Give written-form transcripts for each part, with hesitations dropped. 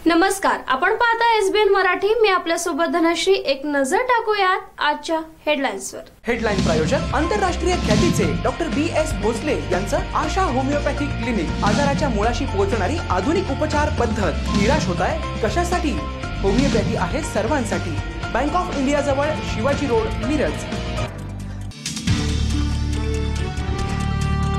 नमस्कार, आपण पाहता एसबीएन मराठी। मी आपल्या सोबत धनश्री। एक नजर टाकूयात आजच्या हेडलाईन्सवर। हेडलाईन प्रायोजक आंतरराष्ट्रीय ख्यातीचे डॉक्टर BS भोसले यांचं आशा होमिओपॅथिक क्लिनिक। आजाराच्या मुळाशी पोहोचणारी आधुनिक उपचार पद्धत। निराश होताय कशासाठी? होमिओपॅथी आहे सर्वांसाठी। बँक ऑफ इंडिया जवळ शिवाजी रोड, मिरज।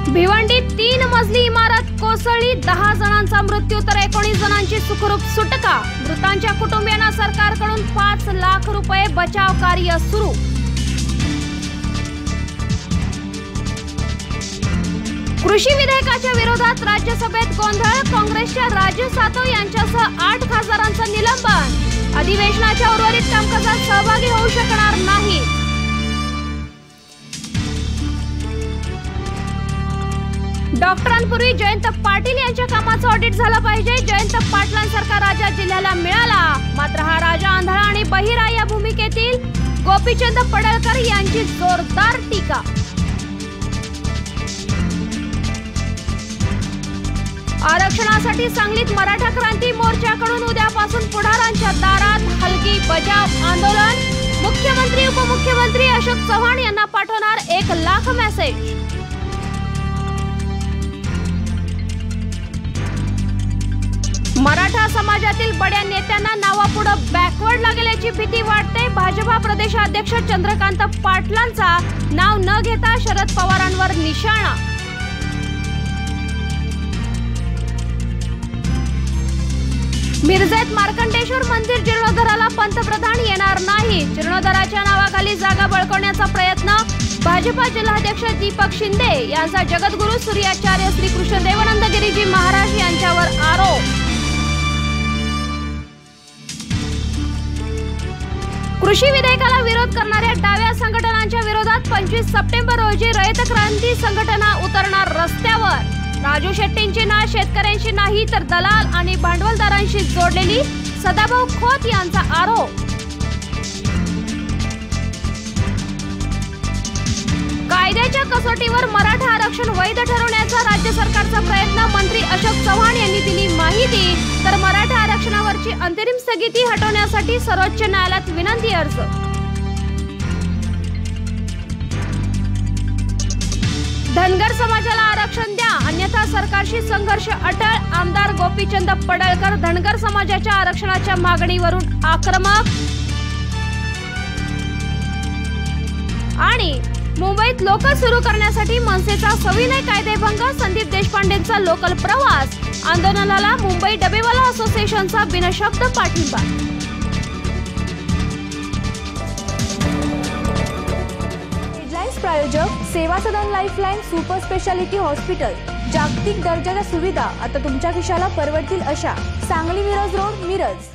भिवंडीत 3 मजली इमारत कोसळली, 10 जणांचा मृत्यू तर 19 जणांची सुखरूप सुटका। मृतांच्या कुटुंबियांना सरकारकडून 5 लाख रुपये बचाव कार्य सुरू। कृषी विधेयकाच्या विरोधात राज्यसभेत गोंधळ, काँग्रेसच्या राजू सातव यांच्यासह 8 खासदारांचं निलंबन। अधिवेशनाच्या उर्वरित कामकाजात सहभागी होऊ शकणार नाही। डॉक्टरांपूर्वी जयंत पाटील यांच्या कामाचं ऑडिट झालं पाहिजे। जयंत पाटलांसारखा राजा जिल्ह्याला मिळाला, मात्र हा राजा आंधळा आणि बहिरा या भूमिकेतील गोपीचंद पडळकर यांची जोरदार टीका। आरक्षणासाठी सांगलीत मराठा क्रांती मोर्चाकडून उद्यापासून पुढारांच्या दारात हलगी बजाव आंदोलन। मुख्यमंत्री उपमुख्यमंत्री अशोक चव्हाण यांना पाठवणार 1 लाख मेसेज। मराठा समाजातील बड्या नेत्यांना नावापुढे बॅकवर्ड लागल्याची भीती वाटते। भाजपा प्रदेशाध्यक्ष चंद्रकांत पाटलांचा नाव न घेता शरद पवारांवर निशाणा। मिरजेत मार्कंडेश्वर मंदिर जीर्णोद्धाराला पंतप्रधान येणार नाही। जीर्णोद्धाराच्या नावाखाली जागा बळकवण्याचा प्रयत्न। भाजपा जिल्हाध्यक्ष दीपक शिंदे यांचा जगद्गुरू सूर्याचार्य श्री कृष्णदेवानंद गिरीजी महाराज यांच्यावर आरोप। कृषी विधेयकाला विरोध करणाऱ्या डाव्या संघटनांच्या विरोधात 25 सप्टेंबर रोजी रयत क्रांती संघटना उतरणार रस्त्यावर। राजू शेट्टींची नाळ शेतकऱ्यांशी नाही तर दलाल आणि भांडवलदारांशी जोडलेली, सदाभाऊ खोत यांचा आरोप। कायद्याच्या कसोटीवर मराठा आरक्षण वैध ठरवण्याचा राज्य सरकारचा प्रयत्न। मंत्री अशोक चव्हाण यांनी दिली माहिती, तर मराठा आरक्षणावरची अंतरिम स्थगिती हटवण्यासाठी सर्वोच्च न्यायालयात विनंती अर्ज। धनगर समाजाला आरक्षण द्या, अन्यथा सरकारशी संघर्ष अटळ। आमदार गोपीचंद पडळकर धनगर समाजाच्या आरक्षणाच्या मागणीवरून आक्रमक। आणि मुंबईत लोकल सुरू करण्यासाठी मनसेचा सविनय कायदेभंग। संदीप देशपांडेंचा लोकल प्रवास आंदोलनाला मुंबई डबेवाला असोसिएशनचा बिनशब्द पाठिंबा। हेडलाईन्स प्रायोजक सेवा सदन लाईफलाईन सुपर स्पेशालिटी हॉस्पिटल। जागतिक दर्जाच्या सुविधा आता तुमच्या खिशाला परवडतील अशा। सांगली मिरज रोड, मिरज।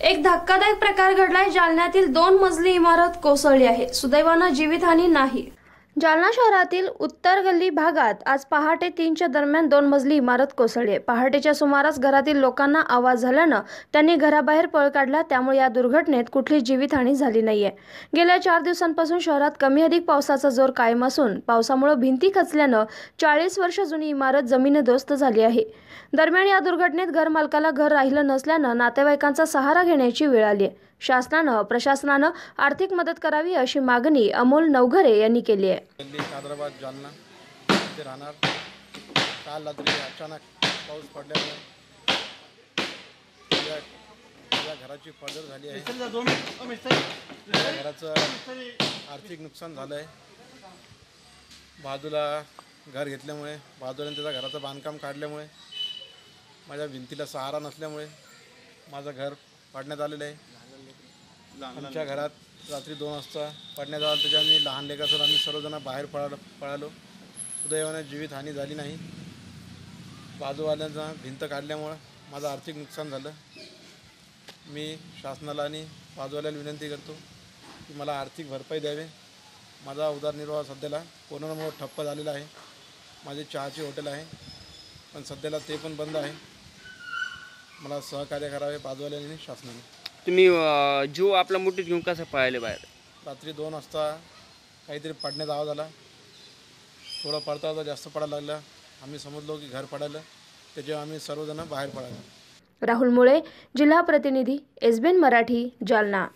एक धक्कादायक प्रकार घडलाय। जालन्यातील 2 मजली इमारत कोसळली आहे। सुदैवानं जीवितहानी नाही। जालना शहरातील उत्तर गल्ली भागात आज पहाटे 3च्या दरम्यान 2 मजली इमारत कोसळली आहे। पहाटेच्या सुमारास घरातील लोकांना आवाज झाल्यानं त्यांनी घराबाहेर पळ काढला, त्यामुळे या दुर्घटनेत कुठली जीवितहानी झाली नाहीये। गेल्या 4 दिवसांपासून शहरात कमी अधिक पावसाचा जोर कायम असून पावसामुळे भिंती खचल्यानं 40 वर्ष जुनी इमारत जमीनदोस्त झाली आहे। दरम्यान या दुर्घटनेत घरमालकाला घर राहिलं नसल्यानं नातेवाईकांचा सहारा घेण्याची वेळ आली आहे। शासनानं प्रशासनानं आर्थिक मदत करावी अशी मागणी अमोल नवघरे यांनी केली आहे। हैदराबाद जालना इथे राहणार। काल रात्री अचानक पाऊस पडल्यामुळे या घराची पडझड झाली आहे। या घराचं आर्थिक नुकसान झालं आहे। बाजूला घर घेतल्यामुळे, बाजूला त्याच्या घराचं बांधकाम काढल्यामुळे, माझ्या भिंतीला सहारा नसल्यामुळे माझं घर पाडण्यात आलेलं आहे। आमच्या घरात रात्री 2 वाजता पडण्यात आलं, त्याच्या आम्ही लहान लेकरासोबत आम्ही सर्वजण बाहेर पळालो। सुदैवाने जीवितहानी झाली नाही। बाजूवाल्यांचा भिंत काढल्यामुळं माझं आर्थिक नुकसान झालं। मी शासनाला आणि बाजूवाल्याला विनंती करतो की मला आर्थिक भरपाई द्यावे। माझा उदरनिर्वाह सध्याला कोरोनामुळे ठप्प झालेला आहे। माझे चहाची हॉटेल आहे, पण सध्याला ते पण बंद आहे। मला सहकार्य करावे बाजूवाल्यांनी शासनाने। तुम्ही जीव आपला मुठीत घेऊन कसं पळाले बाहेर? रात्री 2 वाजता काहीतरी पडण्यात आवाज आला, थोडा पडता होता, जास्त पडायला लागला, आम्ही समजलो की घर पडायला, त्याच्यावर आम्ही सर्वजण बाहेर पडायला। राहुल मुळे, जिल्हा प्रतिनिधी, SBN मराठी, जालना।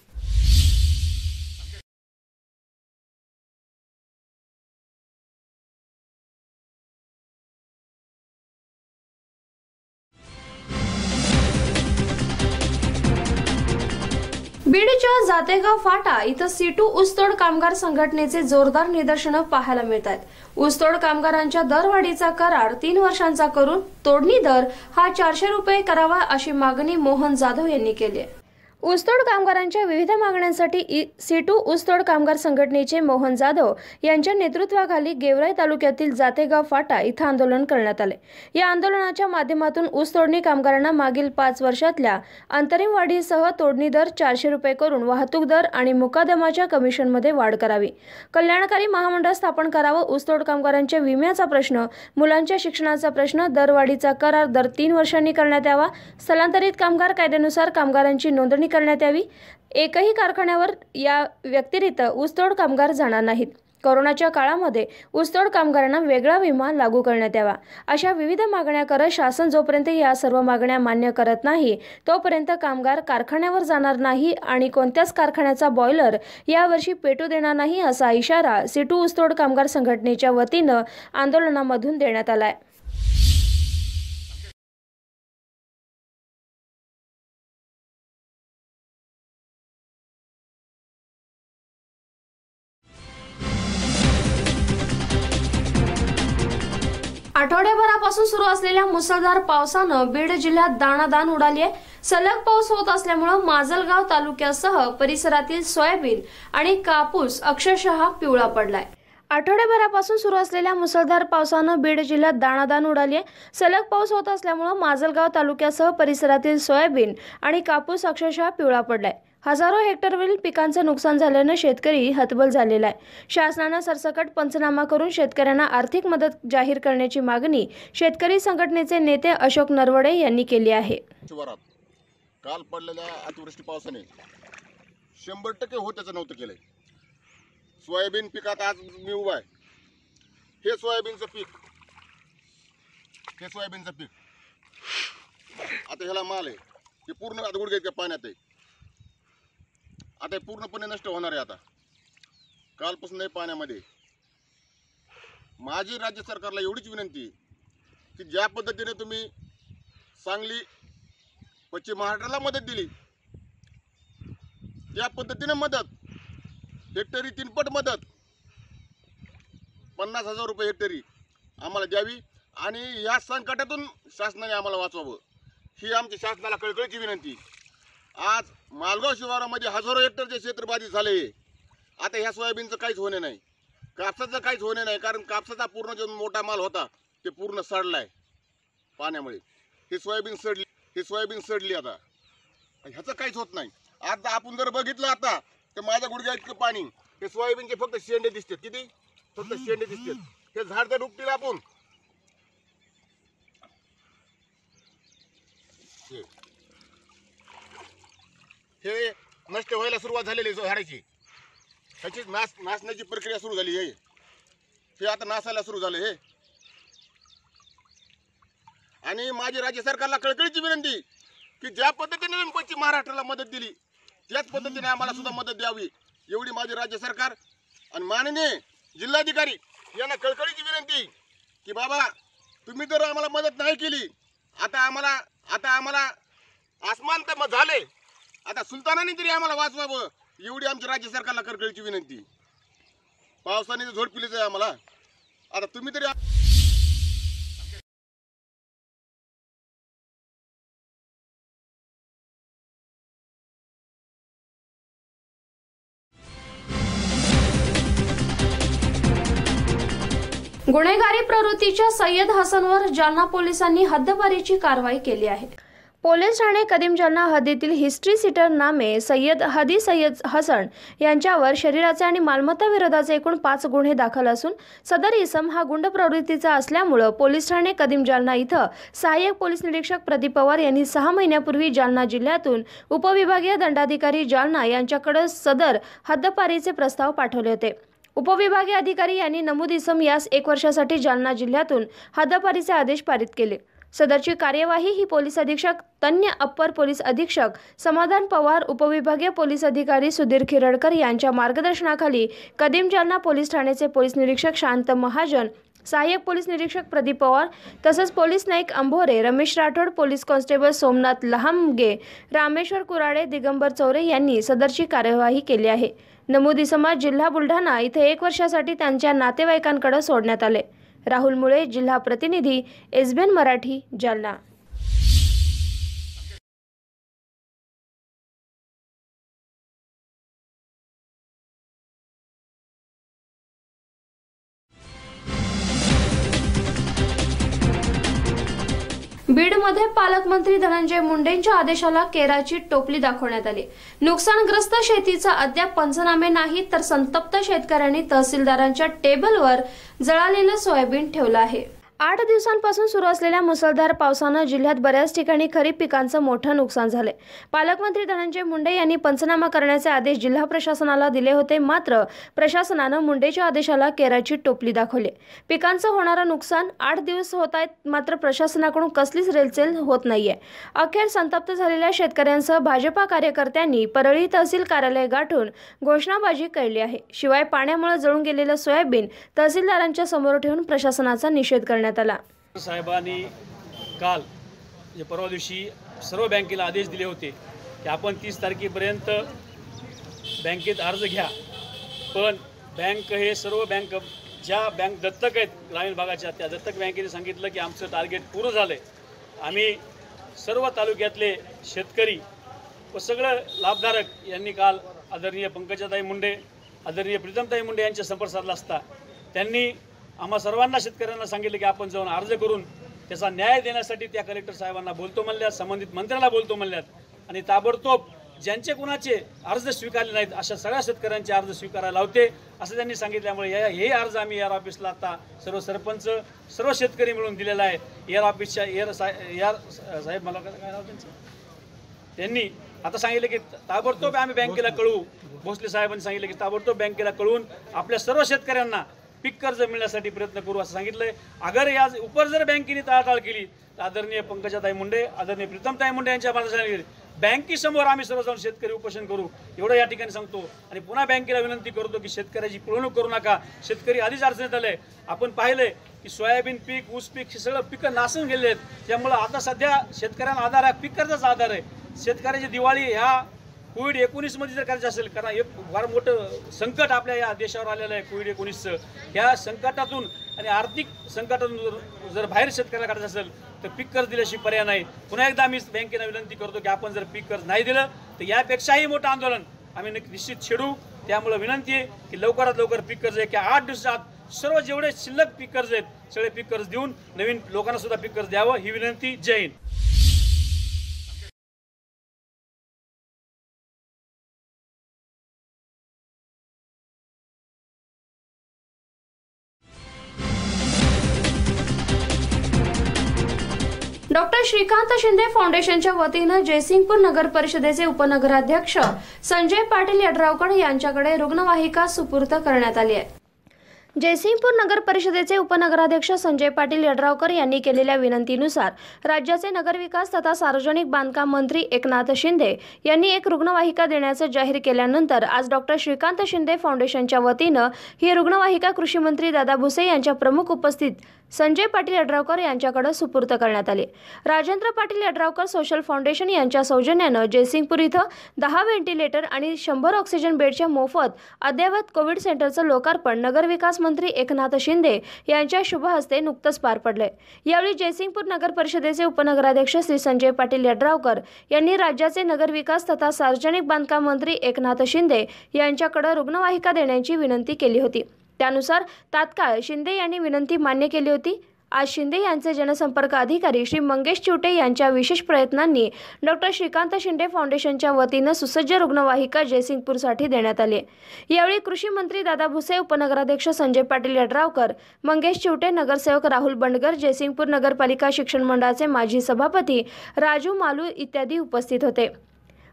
बीडच्या जातेगाव फाटा इथं सीटू ऊसतोड कामगार संघटनेचे जोरदार निदर्शनं पाहायला मिळत आहेत। ऊसतोड कामगारांच्या दरवाढीचा करार 3 वर्षांचा करून तोडणी दर हा 400 रुपये करावा अशी मागणी मोहन जाधव यांनी केली आहे। ऊसतोड कामगारांच्या विविध मागण्यांसाठी सीटू ऊसतोड कामगार संघटनेचे मोहन जाधव यांच्या नेतृत्वाखाली गेवराई तालुक्यातील जातेगाव फाटा इथं आंदोलन करण्यात आले। या आंदोलनाच्या माध्यमातून ऊसतोडणी कामगारांना मागील 5 वर्षातल्या अंतरिम वाढीसह तोडणी दर 400 रुपये करून वाहतूक दर आणि मुकादमाच्या कमिशनमध्ये वाढ करावी, कल्याणकारी महामंडळ स्थापन करावं, ऊसतोड कामगारांच्या विम्याचा प्रश्न, मुलांच्या शिक्षणाचा प्रश्न, दरवाढीचा करार दर 3 वर्षांनी करण्यात यावा, स्थलांतरित कामगार कायद्यानुसार कामगारांची नोंदणी करण्यात यावी, एकही कारखान्यावर या व्यतिरिक्त ऊसतोड कामगार जाणार नाहीत, कोरोनाच्या काळामध्ये ऊसतोड कामगारांना वेगळा विमा लागू करण्यात यावा, अशा विविध मागण्या करत शासन जोपर्यंत या सर्व मागण्या मान्य करत नाही तोपर्यंत कामगार कारखान्यावर जाणार नाही आणि कोणत्याच कारखान्याचा बॉयलर यावर्षी पेटू देणार नाही असा इशारा सीटू ऊसतोड कामगार संघटनेच्या वतीनं आंदोलनामधून देण्यात आलाय। आठवड्याभरापासून सुरू असलेल्या मुसळधार पावसानं बीड जिल्ह्यात दाणादाण उडाली आहे। सलग पाऊस होत असल्यामुळे माजलगाव तालुक्यासह परिसरातील सोयाबीन आणि कापूस अक्षरशः पिवळा पडलाय। आठवड्याभरापासून सुरू असलेल्या मुसळधार पावसानं बीड जिल्ह्यात दाणादाण उडाली आहे। सलग पाऊस होत असल्यामुळे माजलगाव तालुक्यासह परिसरातील सोयाबीन आणि कापूस अक्षरशः पिवळा पडलाय। हजारो हेक्टरवरील पिकांचं नुकसान झाल्यानं शेतकरी हतबल झालेला आहे। शासनानं सरसकट पंचनामा करून शेतकऱ्यांना आर्थिक मदत जाहीर करण्याची मागणी शेतकरी संघटनेचे नेते अशोक नरवडे यांनी केली आहे। काल पडलेल्या अतिवृष्टी पावसाने 100% होत्याचं नव्हतं केलंय। सोयाबीन पिकात आज मी उभा आहे, हे सोयाबीनचं पीक, आता ह्याला माल आहे, हे पूर्ण आता गुडघ्याच्या पाण्यात आहे, आता हे पूर्णपणे नष्ट होणार आहे। आता कालपासून नाही पाण्यामध्ये। माझी राज्य सरकारला एवढीच विनंती की ज्या पद्धतीने तुम्ही सांगली पश्चिम महाराष्ट्राला मदत दिली त्या पद्धतीने मदत हेक्टरी 3पट मदत 50,000 रुपये हेक्टरी आम्हाला द्यावी आणि या संकटातून शासनाने आम्हाला वाचवावं ही आमच्या शासनाला कळकळीची विनंती। आज मालगाव शिवारामध्ये हजारो हेक्टरचे क्षेत्र बाधित झाले। आता ह्या सोयाबीनचं काहीच होणे नाही, कापसाचं काहीच होणे नाही, कारण कापसाचा पूर्ण जो मोठा माल होता ते पूर्ण सडलाय पाण्यामुळे। ही सोयाबीन सडली आता, ह्याचं काहीच होत नाही। आता आपण जर बघितलं आता तर माझ्या गुडघ्या इतकं पाणी, हे सोयाबीनचे फक्त शेंडे दिसतात, किती फक्त शेंडे दिसतात। हे झाड तर उपटील आपण, हे नष्ट व्हायला सुरुवात झालेली झाडाची, ह्याची नासण्याची प्रक्रिया सुरू झाली आहे, हे आता नासायला सुरू झाले हे। आणि माझी राज्य सरकारला कळकळीची विनंती की ज्या पद्धतीने पश्चिम महाराष्ट्राला मदत दिली त्याच पद्धतीने आम्हाला सुद्धा मदत द्यावी, एवढी माझी राज्य सरकार आणि माननीय जिल्हाधिकारी यांना कळकळीची विनंती की बाबा तुम्ही जर आम्हाला मदत नाही केली, आता आम्हाला आसमान तर झाले, आता सुलतानाने तरी आम्हाला वाचवावं, एवढी आमच्या राज्य सरकारला कळकळीची विनंती। पावसाने झोड पिलीच आहे आम्हाला, आता तुम्ही तरी गुन्हेगारी प्रवृत्तीच्या सय्यद हसनवर जालना पोलिसांनी हद्दपारीची कारवाई केली आहे। पोलीस ठाणे कदीम जालना हद्दीतील हिस्ट्री सीटर नामे सय्यद हदी सय्यद हसन यांच्यावर शरीराचे आणि मालमत्ता विरोधाचे एकूण 5 गुन्हे दाखल असून सदर इसम हा गुंड प्रवृत्तीचा असल्यामुळे पोलीस ठाणे कदीम जालना इथं सहाय्यक पोलीस निरीक्षक प्रदीप पवार यांनी 6 महिन्यापूर्वी जालना जिल्ह्यातून उपविभागीय दंडाधिकारी जालना यांच्याकडे सदर हद्दपारीचे प्रस्ताव पाठवले होते। उपविभागीय अधिकारी यांनी नमूद इसम यास 1 वर्षासाठी जालना जिल्ह्यातून हद्दपारीचे आदेश पारित केले। सदरची कार्यवाही ही पोलीस अधीक्षक तन्य अप्पर पोलीस अधीक्षक समाधान पवार, उपविभागीय पोलीस अधिकारी सुधीर खिरडकर यांच्या मार्गदर्शनाखाली कदीम जालना पोलीस ठाण्याचे पोलीस निरीक्षक शांत महाजन, सहाय्यक पोलीस निरीक्षक प्रदीप पवार तसंच police Naik Ambhore, Ramesh Rathod, police constable Somnath Lahamge, Rameshwar Kurade, Digambar Chaure यांनी सदरची कार्यवाही केली आहे। नमूद इसमात जिल्हा बुलढाणा इथे 1 वर्षासाठी त्यांच्या नातेवाईकांकडे सोडण्यात आले। राहुल मुळे, जिल्हा प्रतिनिधी, SBN मराठी, जालना। बीडमध्ये पालकमंत्री धनंजय मुंडेंच्या आदेशाला केराची टोपली दाखवण्यात आली। नुकसानग्रस्त शेतीचा अद्याप पंचनामे नाही तर संतप्त शेतकऱ्यांनी तहसीलदारांच्या टेबलवर जळालेलं सोयाबीन ठेवलं आहे। 8 दिवसांपासून सुरू असलेल्या मुसळधार पावसानं जिल्ह्यात बऱ्याच ठिकाणी खरीप पिकांचं मोठं नुकसान झाले। पालकमंत्री धनंजय मुंडे यांनी पंचनामा करण्याचे आदेश जिल्हा प्रशासनाला दिले होते, मात्र प्रशासनानं मुंडेच्या आदेशाला केराची टोपली दाखवली। पिकांचं होणारं नुकसान 8 दिवस होत आहेत, मात्र प्रशासनाकडून कसलीच रेलचेल होत नाहीये। अखेर संतप्त झालेल्या शेतकऱ्यांसह भाजपा कार्यकर्त्यांनी परळी तहसील कार्यालय गाठून घोषणाबाजी केली आहे। शिवाय पाण्यामुळे जळून गेलेलं सोयाबीन तहसीलदारांच्या समोर ठेवून प्रशासनाचा निषेध करण्यात आला। साहेबांनी काल परवा दिवशी सर्व बँकेला आदेश दिले होते की आपण 30 तारखेपर्यंत बँकेत अर्ज घ्या, पण बँक हे सर्व बँक ज्या बँक दत्तक आहेत ग्रामीण भागाच्या त्या दत्तक बँकेने सांगितलं की आमचं टार्गेट पूर्ण झालं आहे। आम्ही सर्व तालुक्यातले शेतकरी व सगळं लाभधारक यांनी काल आदरणीय पंकजाताई मुंडे, आदरणीय प्रीतमताई मुंडे यांच्या संपर्क साधला असता त्यांनी आम्हा सर्वांना शेतकऱ्यांना सांगितलं की आपण जाऊन अर्ज करून त्याचा न्याय देण्यासाठी त्या कलेक्टर साहेबांना बोलतो म्हणल्यात, संबंधित मंत्र्याला बोलतो म्हणल्यात आणि ताबडतोब ज्यांचे कुणाचे अर्ज स्वीकारले नाहीत अशा सगळ्या शेतकऱ्यांचे अर्ज स्वीकारायला लावते असं त्यांनी सांगितल्यामुळे हे अर्ज आम्ही ER ऑफिसला आता सर्व सरपंच सर्व शेतकरी मिळून दिलेला आहे। ER ऑफिसच्या ER साहेब मला काय नाव त्यांचं, त्यांनी आता सांगितलं की ताबडतोब आम्ही बँकेला कळवू। भोसले साहेबांनी सांगितलं की ताबडतोब बँकेला कळवून आपल्या सर्व शेतकऱ्यांना पीक कर्ज मिळण्यासाठी प्रयत्न करू असं सांगितलंय। अगर या उपर जर बँकेने टाळाटाळ केली तर आदरणीय पंकजाताई मुंडे, आदरणीय प्रीतमताई मुंडे यांच्या मार्गदर्शनाखाली बँकेसमोर आम्ही सर्व जाऊन शेतकरी उपोषण करू एवढं या ठिकाणी सांगतो। आणि पुन्हा बँकेला विनंती करतो की शेतकऱ्याची पिळवणूक करू नका, शेतकरी आधीच अडचणीत आले। आपण पाहिलंय की सोयाबीन पीक, ऊस पीक हे सगळं पिकं नासून गेले आहेत, त्यामुळं आता सध्या शेतकऱ्यांना आधार हा पीक कर्जाचा आधार आहे। शेतकऱ्याची दिवाळी ह्या कोविड-19 मध्ये जर करायचं असेल, कारण एक फार मोठं संकट आपल्या या देशावर आलेलं आहे कोविड-19चं, ह्या संकटातून आणि आर्थिक संकटातून जर बाहेर शेतकऱ्याला काढायचं असेल तर पीक कर्ज दिल्याशिवाय पर्याय नाही। पुन्हा एकदा आम्ही बँकेला विनंती करतो की आपण जर पीक कर्ज नाही दिलं तर यापेक्षाही मोठं आंदोलन आम्ही निश्चित छेडू। त्यामुळे विनंती आहे की लवकरात लवकर पीक कर्ज आहे की 8 दिवसात सर्व जेवढे शिल्लक पीक कर्ज आहेत सगळे पीक कर्ज देऊन नवीन लोकांना सुद्धा पीक कर्ज द्यावं ही विनंती। जय हिंद। डॉक्टर श्रीकांत शिंदे फाउंडेशनच्या वतीनं जयसिंगपूर नगर परिषदेचे उपनगराध्यक्ष संजय पाटील यड्रावकर यांच्याकडे रुग्णवाहिका सुपूर्द करण्यात आली आहे। जयसिंगपूर नगर परिषदेचे उपनगराध्यक्ष संजय पाटील यड्रावकर यांनी केलेल्या विनंतीनुसार राज्याचे नगरविकास तथा सार्वजनिक बांधकाम मंत्री एकनाथ शिंदे यांनी एक रुग्णवाहिका देण्याचं जाहीर केल्यानंतर आज डॉक्टर श्रीकांत शिंदे फाउंडेशनच्या वतीनं ही रुग्णवाहिका कृषी मंत्री दादा भुसे यांच्या प्रमुख उपस्थित संजय पाटील यड्रावकर यांच्याकडे सुपूर्द करण्यात आले। राजेंद्र पाटील यड्रावकर सोशल फाउंडेशन यांच्या सौजन्यानं जयसिंगपूर इथं 10 व्हेंटिलेटर आणि 100 ऑक्सिजन बेडच्या मोफत अद्ययावत कोविड सेंटरचं लोकार्पण नगरविकास मंत्री एकनाथ शिंदे यांच्या शुभ हस्ते नुकतंच पार पडले। यावेळी जयसिंगपूर नगर परिषदेचे उपनगराध्यक्ष श्री संजय पाटील यड्रावकर यांनी राज्याचे नगरविकास तथा सार्वजनिक बांधकाम मंत्री एकनाथ शिंदे यांच्याकडे रुग्णवाहिका देण्याची विनंती केली होती। त्यानुसार तात्काळ शिंदे यांनी विनंती मान्य केली होती। आज शिंदे यांचे जनसंपर्क अधिकारी श्री मंगेश चिवटे यांच्या विशेष प्रयत्नांनी डॉक्टर श्रीकांत शिंदे फाउंडेशनच्या वतीनं सुसज्ज रुग्णवाहिका जयसिंगपूरसाठी देण्यात आली। यावेळी कृषी मंत्री दादा भुसे, उपनगराध्यक्ष संजय पाटील यड्रावकर, मंगेश चिवटे, नगरसेवक राहुल बंडगर, जयसिंगपूर नगरपालिका शिक्षण मंडळाचे माजी सभापती राजू मालू इत्यादी उपस्थित होते।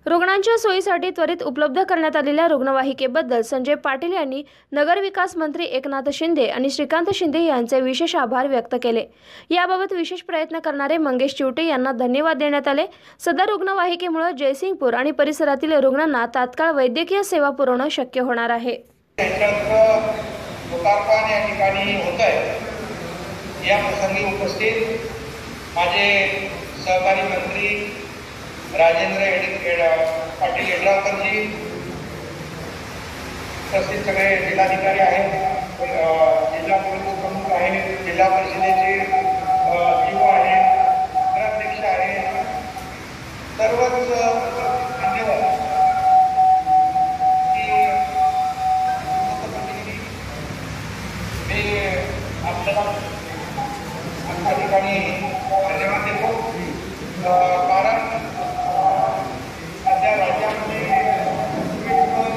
रुग्णांच्या सोयीसाठी त्वरित उपलब्ध करण्यात आलेल्या रुग्णवाहिकेबद्दल संजय पाटील यांनी नगरविकास मंत्री एकनाथ शिंदे आणि श्रीकांत शिंदे यांचे विशेष आभार व्यक्त केले। याबाबत विशेष प्रयत्न करणारे मंगेश चिवटे यांना धन्यवाद देण्यात आले। सदर रुग्णवाहिकेमुळे जयसिंगपूर आणि परिसरातील रुग्णांना तात्काळ वैद्यकीय सेवा पुरवणं शक्य होणार आहे। या ठिकाणी होत आहे। या प्रसंगी उपस्थित माझे सहकारी मंत्री राजेंद्र पाटील यड्रावकरजी, उपस्थित सगळे जिल्हाधिकारी आहेत, जिल्हा पोलीस प्रमुख आहेत, जिल्हा परिषदेचे जीव आहेत, नगराध्यक्ष आहेत, सर्वच धन्यवाद की मी आपल्याला त्या ठिकाणी धन्यवाद देतो। कारण सध्या राज्यामध्ये प्रमाण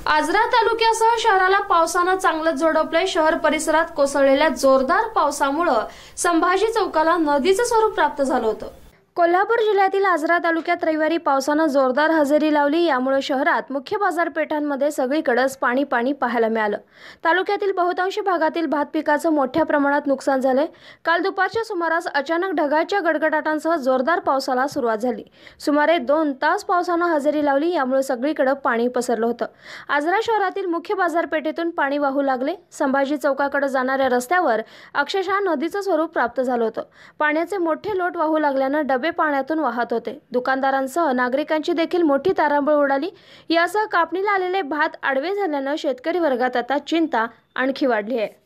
आजरा तालुक्यासह शहराला पावसानं चांगलंच झोडपलंय। शहर परिसरात कोसळलेल्या जोरदार पावसामुळे संभाजी चौकाला नदीचं स्वरूप प्राप्त झालं होतं। कोल्हापूर जिल्ह्यातील आजरा तालुक्यात रविवारी पावसानं जोरदार हजेरी लावली। यामुळे शहरात मुख्य बाजारपेठांमध्ये सगळीकडेच पाणी पाहायला मिळालं। तालुक्यातील बहुतांशी भागातील भात पिकाचं मोठ्या प्रमाणात नुकसान झालंय। काल दुपारच्या सुमारास अचानक ढगाच्या गडगडाटांसह जोरदार पावसाला सुरुवात झाली। सुमारे 2 तास पावसानं हजेरी लावली। यामुळे सगळीकडे पाणी पसरलं होतं। आजरा शहरातील मुख्य बाजारपेठेतून पाणी वाहू लागले। संभाजी चौकाकडे जाणाऱ्या रस्त्यावर अक्षरशः नदीचं स्वरूप प्राप्त झालं होतं। पाण्याचे मोठे लोट वाहू लागल्यानं डबे पाण्यातून वाहत होते। दुकानदारांसह नागरिकांची देखील मोठी तारांबळ उडाली। यासह कापणीला आलेले भात आडवे झाल्यानं शेतकरी वर्गात आता चिंता आणखी वाढली आहे।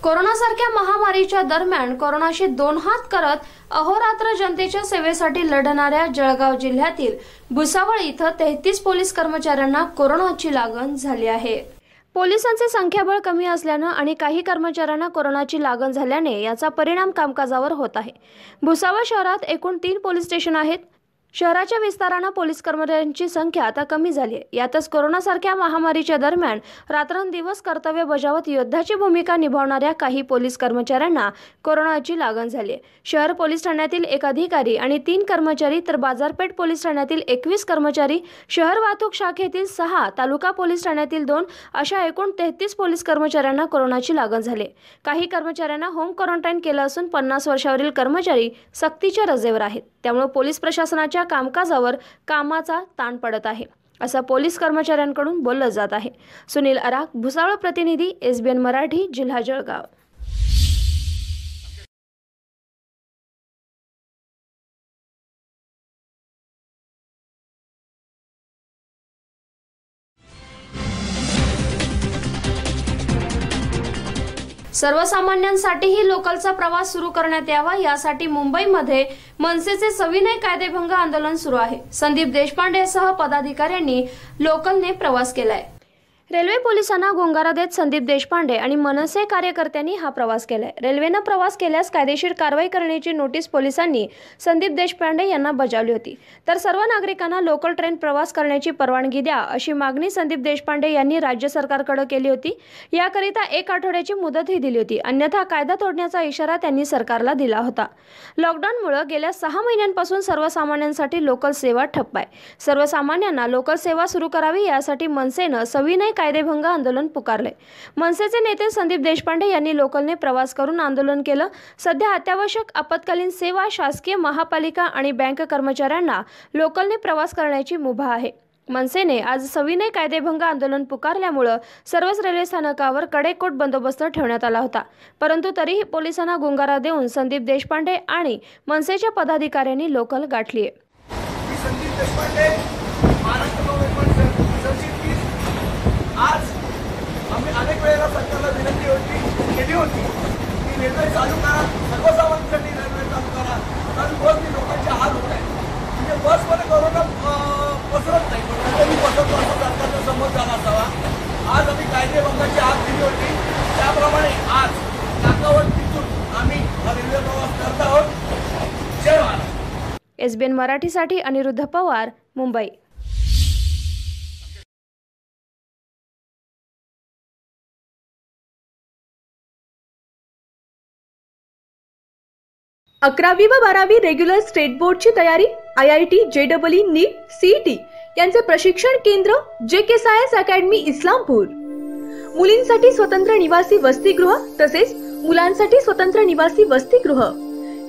कोरोनासारख्या महामारीच्या दरम्यान कोरोनाशी 2 हात करत अहोरात्र जनतेच्या सेवेसाठी लढणाऱ्या जळगाव जिल्ह्यातील भुसावळ इथं 33 पोलीस कर्मचाऱ्यांना कोरोनाची लागण झाली आहे। पोलिसांचे संख्याबळ कमी असल्यानं आणि काही कर्मचाऱ्यांना कोरोनाची लागण झाल्याने याचा परिणाम कामकाजावर होत आहे। भुसावळ शहरात एकूण 3 पोलीस स्टेशन आहेत। शहराच्या विस्ताराने पोलीस कर्मचाऱ्यांची संख्या आता कमी झाली आहे। यातच कोरोनासारख्या महामारीच्या दरम्यान रात्रंदिवस कर्तव्य बजावत योद्धाची भूमिका निभावणाऱ्या काही पोलीस कर्मचाऱ्यांना कोरोनाची लागण झाली आहे। शहर पोलीस ठाण्यातील 1 अधिकारी आणि 3 कर्मचारी तर बाजारपेठ पोलीस ठाण्यातील 21 कर्मचारी, शहर वाहतूक शाखेतील 6, तालुका पोलीस ठाण्यातील 2 अशा एकूण 33 पोलीस कर्मचाऱ्यांना कोरोनाची लागण झाली। काही कर्मचाऱ्यांना होम क्वारंटाईन केलं असून 50 वर्षावरील कर्मचारी सक्तीच्या रजेवर आहेत। त्यामुळे पोलीस प्रशासनाच्या कामकाजावर कामाचा ताण पडत आहे, असं पोलीस कर्मचाऱ्यांकडून बोललं जात आहे। सुनील अराक, भुसावळ प्रतिनिधी, SBN मराठी, जिल्हा जळगाव। सर्वसामान्यांसाठीही लोकलचा प्रवास सुरू करण्यात यावा यासाठी मुंबईमध्ये मनसेचे सविनय कायदेभंग आंदोलन सुरू आहे। संदीप देशपांडे सह पदाधिकाऱ्यांनी लोकलने प्रवास केलाय। रेल्वे पोलिसांना गुंगारा देत संदीप देशपांडे आणि मनसे कार्यकर्त्यांनी हा प्रवास केलाय। रेल्वेनं प्रवास केल्यास कायदेशीर कारवाई करण्याची नोटीस पोलिसांनी संदीप देशपांडे यांना बजावली होती। तर सर्व नागरिकांना लोकल ट्रेन प्रवास करण्याची परवानगी द्या अशी मागणी संदीप देशपांडे यांनी राज्य सरकारकडे केली होती। याकरिता 1 आठवड्याची मुदतही दिली होती, अन्यथा कायदा तोडण्याचा इशारा त्यांनी सरकारला दिला होता। लॉकडाऊनमुळे गेल्या 6 महिन्यांपासून सर्वसामान्यांसाठी लोकल सेवा ठप्प आहे। सर्वसामान्यांना लोकल सेवा सुरू करावी यासाठी मनसेनं सविनय कायदेभंग आंदोलन पुकारले। मनसेचे नेते संदीप देशपांडे यांनी लोकलने प्रवास करून आंदोलन केलं। सध्या अत्यावश्यक आपत्कालीन सेवा, शासकीय, महापालिका आणि बँक कर्मचाऱ्यांना लोकलने प्रवास करण्याची मुभा आहे। मनसेने आज सविनय कायदेभंग आंदोलन पुकारल्यामुळे सर्वच रेल्वे स्थानकावर कडेकोट बंदोबस्त ठेवण्यात आला होता, परंतु तरीही पोलिसांना गुंगारा देऊन संदीप देशपांडे आणि मनसेच्या पदाधिकाऱ्यांनी लोकल गाठली आहे. संदीप देशपांडे महाराष्ट्र नवनिर्माण सरचिटणीस, आज आम्ही अनेक वेळेला सरकारला विनंती केली होती की रेल्वे चालू करा, सर्वसामान्यांसाठी रेल्वे चालू करा, कारण बसनी लोकांचे हाल होत आहेत. म्हणजे बसमध्ये कोरोना पसरत नाही, पण तरी पसरतो असं सरकारचा समज झाला असावा. आज आम्ही कायदेभंगाची हाक दिली होती, त्याप्रमाणे आज नाकावर तिथून आम्ही हा रेल्वे प्रवास करत आहोत. जय महाराष्ट्र. SBN मराठीसाठी अनिरुद्ध पवार, मुंबई. अकरावी व 12वी रेग्युलर स्टेट बोर्डची तयारी IIT, JEE, नीट, CET यांचे प्रशिक्षण केंद्र JK सायन्स अकॅडमी इस्लामपूर. मुलींसाठी स्वतंत्र निवासी वसतिगृह तसेच मुलांसाठी स्वतंत्र निवासी वसतिगृह.